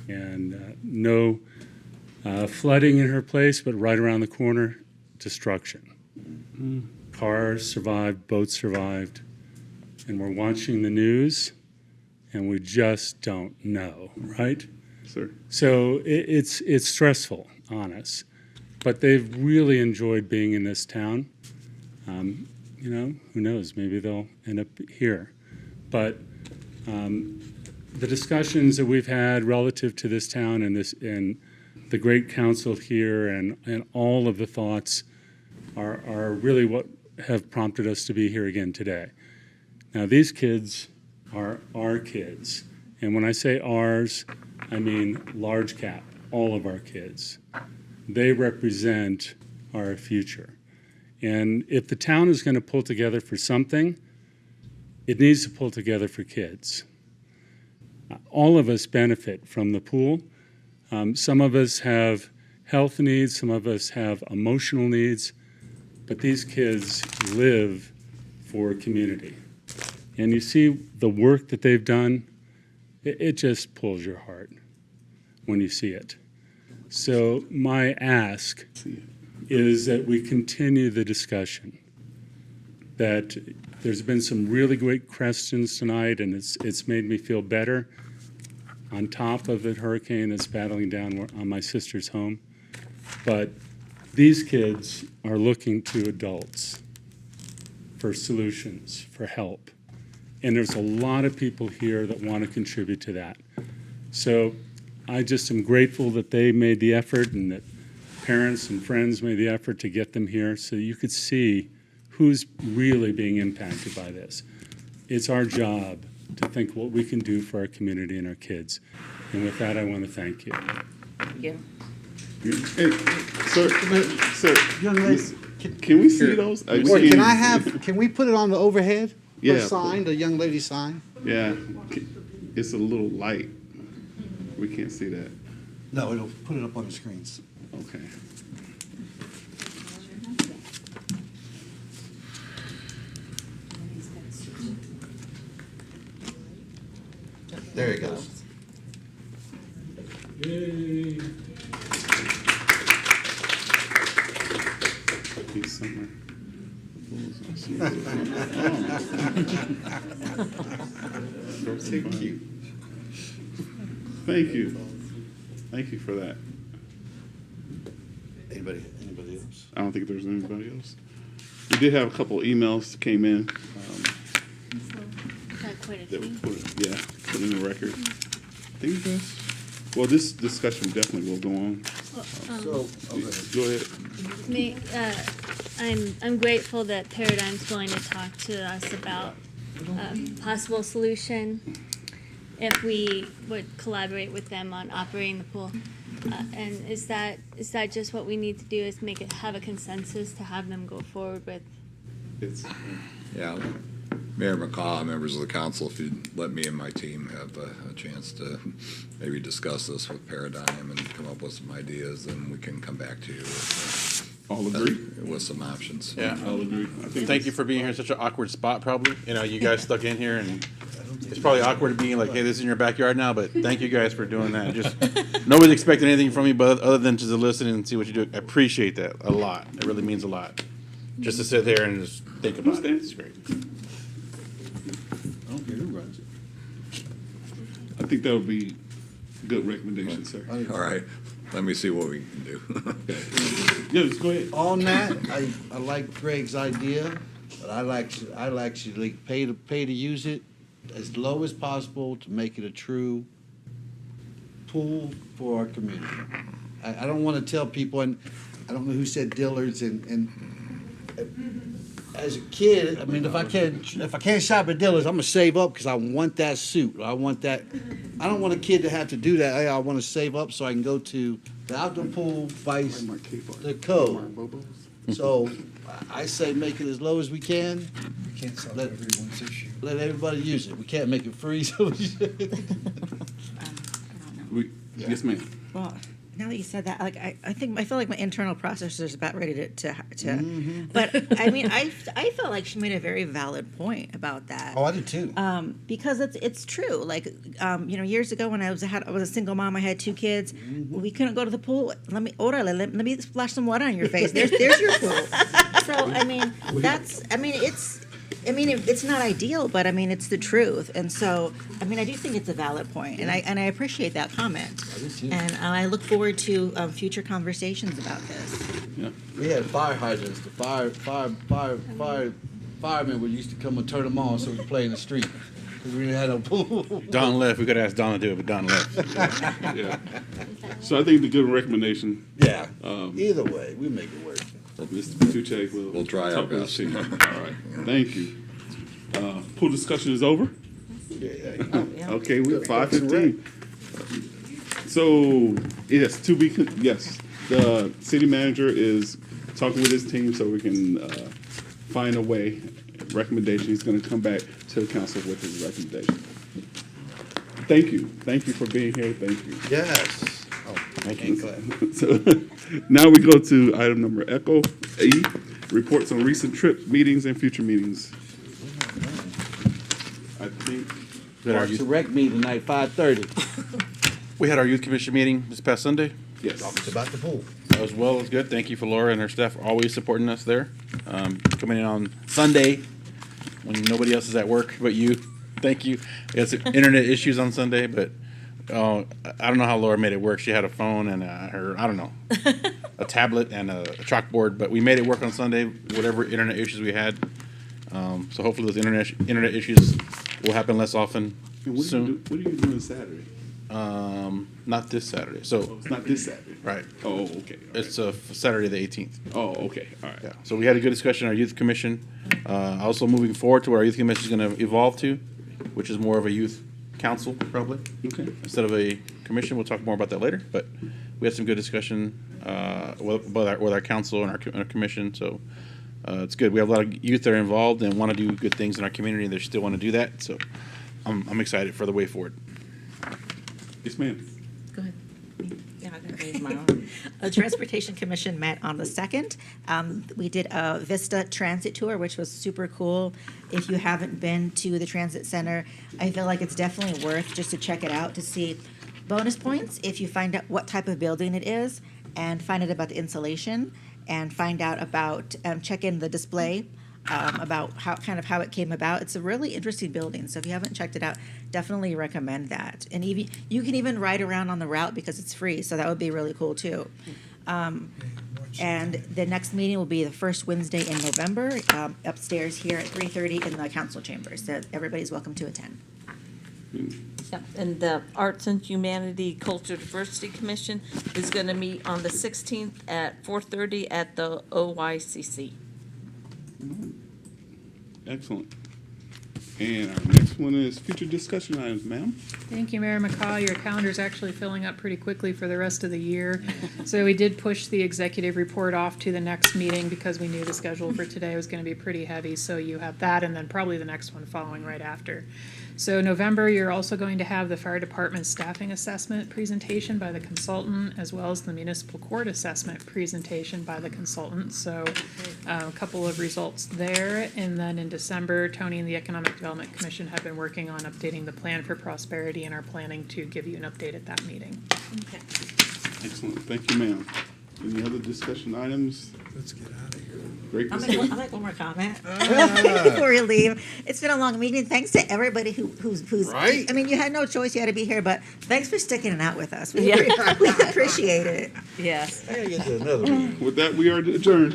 And no flooding in her place, but right around the corner, destruction. Cars survived, boats survived, and we're watching the news, and we just don't know, right? Sir. So it's stressful on us, but they've really enjoyed being in this town. Who knows? Maybe they'll end up here. But the discussions that we've had relative to this town and the great council here and all of the thoughts are really what have prompted us to be here again today. Now, these kids are our kids. And when I say ours, I mean large cap, all of our kids. They represent our future. And if the town is going to pull together for something, it needs to pull together for kids. All of us benefit from the pool. Some of us have health needs, some of us have emotional needs, but these kids live for community. And you see the work that they've done, it just pulls your heart when you see it. So my ask is that we continue the discussion, that there's been some really great questions tonight, and it's made me feel better on top of the hurricane that's battling down on my sister's home. But these kids are looking to adults for solutions, for help. And there's a lot of people here that want to contribute to that. So I just am grateful that they made the effort and that parents and friends made the effort to get them here so you could see who's really being impacted by this. It's our job to think what we can do for our community and our kids. And with that, I want to thank you. Thank you. Hey, sir, Young lady, can we see those? Or can we put it on the overhead? Yeah. The sign, the young lady sign? Yeah, it's a little light. We can't see that. No, it'll put it up on the screens. Okay. There it goes. Yay. He's somewhere. Thank you. Thank you. Thank you for that. Anybody else? I don't think there's anybody else. We did have a couple emails that came in. That were put in the record. I think that's, well, this discussion definitely will go on. Go ahead. I'm grateful that Paradigm's willing to talk to us about a possible solution if we would collaborate with them on operating the pool. And is that just what we need to do, is have a consensus to have them go forward with? Yeah, Mayor McCaw, members of the council, if you'd let me and my team have a chance to maybe discuss this with Paradigm and come up with some ideas, then we can come back to you with some options. Yeah, I'll agree. Thank you for being here in such an awkward spot, probably. You guys stuck in here, and It's probably awkward being like, hey, this is in your backyard now, but thank you guys for doing that. Just nobody's expecting anything from me, but other than just to listen and see what you do. I appreciate that a lot. It really means a lot. Just to sit there and just think about it. It's great. I don't care who runs it. I think that would be a good recommendation, sir. All right, let me see what we can do. Yes, go ahead. On that, I like Greg's idea, but I'd actually pay to use it as low as possible to make it a true pool for our community. I don't want to tell people, and I don't know who said Dillard's, and as a kid, I mean, if I can't shop at Dillard's, I'm gonna save up because I want that suit. I want that. I don't want a kid to have to do that. I want to save up so I can go to the outdoor pool, vice the Cove. So I say make it as low as we can. We can't solve everyone's issue. Let everybody use it. We can't make it free. So Yes, ma'am. Well, now that you said that, like I feel like my internal processor is about ready to but I mean I felt like she made a very valid point about that. Oh, I did too. Because it's true. Like years ago when I was a single mom, I had 2 kids. We couldn't go to the pool. Let me splash some water on your face. There's your pool. So I mean it's not ideal, but I mean it's the truth, and so I mean I do think it's a valid point, and I appreciate that comment, and I look forward to future conversations about this. Yeah. we had fire hydrants. The firemen would used to come and turn them on so we could play in the street because we didn't have no pool. Don left. We could ask Don to do it, but Don left. Yeah. So I think the good recommendation. Yeah. Either way, we make it work. Mr. Tucci will try our talk with best. the team. All right. Thank you. Pool discussion is over. Okay, we're 5:15. So yes, the city manager is talking with his team so we can find a recommendation. He's going to come back to the council with his recommendation. Thank you for being here. Thank you. Yes. Thank you. So now we go to item number E, reports on recent trips, meetings, and future meetings. I think Parks and Rec meeting tonight, 5:30. We had our youth commission meeting this past Sunday. Yes. It's about the pool. That was well. It was good. Thank you for Laura and her staff for always supporting us there. Coming in on Sunday when nobody else is at work but you. Thank you. We had some internet issues on Sunday, but I don't know how Laura made it work. She had a phone and a tablet and a chalkboard, but we made it work on Sunday, whatever internet issues we had. So hopefully those internet issues will happen less often soon. What are you doing Saturday? Not this Saturday. So It's not this Saturday. right. Oh, okay. All right. It's Saturday the 18th. Oh, okay. All right. Yeah. So we had a good discussion in our youth commission. Also moving forward to what our youth commission is going to evolve to, which is more of a youth council probably Okay. instead of a commission. We'll talk more about that later. But we had some good discussion with our council and our commission. So it's good. We have a lot of youth that are involved and want to do good things in our community, and they still want to do that. So I'm excited for the way forward. Yes, ma'am. Go ahead. Yeah, I'm gonna raise my own. The Transportation Commission met on the 2nd. We did a Vista Transit Tour, which was super cool. If you haven't been to the Transit Center, I feel like it's definitely worth just to check it out to see bonus points if you find out what type of building it is and find out about the insulation and find out about, check in the display about how it came about. It's a really interesting building, so if you haven't checked it out, definitely recommend that. And even you can even ride around on the route because it's free, so that would be really cool too. And the next meeting will be the first Wednesday in November, upstairs here at 3:30 in the council chambers. So everybody's welcome to attend. And the Arts and Humanity Culture Diversity Commission is going to meet on the 16th at 4:30 at the OYCC. Excellent. And our next one is future discussion items, ma'am. Thank you, Mayor McCaw. Your calendar's actually filling up pretty quickly for the rest of the year. So we did push the executive report off to the next meeting because we knew the schedule for today was going to be pretty heavy. So you have that and then probably the next one following right after. So November, you're also going to have the fire department staffing assessment presentation by the consultant, as well as the municipal court assessment presentation by the consultant. So a couple of results there. And then in December, Tony and the Economic Development Commission have been working on updating the plan for prosperity and are planning to give you an update at that meeting. Okay. Excellent. Thank you, ma'am. Any other discussion items? Let's get out of here. Great I'll discussion. make one more comment before you leave. It's been a long meeting. Thanks to everybody who's Right. I mean, you had no choice. You had to be here, but thanks for sticking it out with us. We, Yeah. we appreciate it. Yes. I gotta get to another meeting. With that, we are adjourned.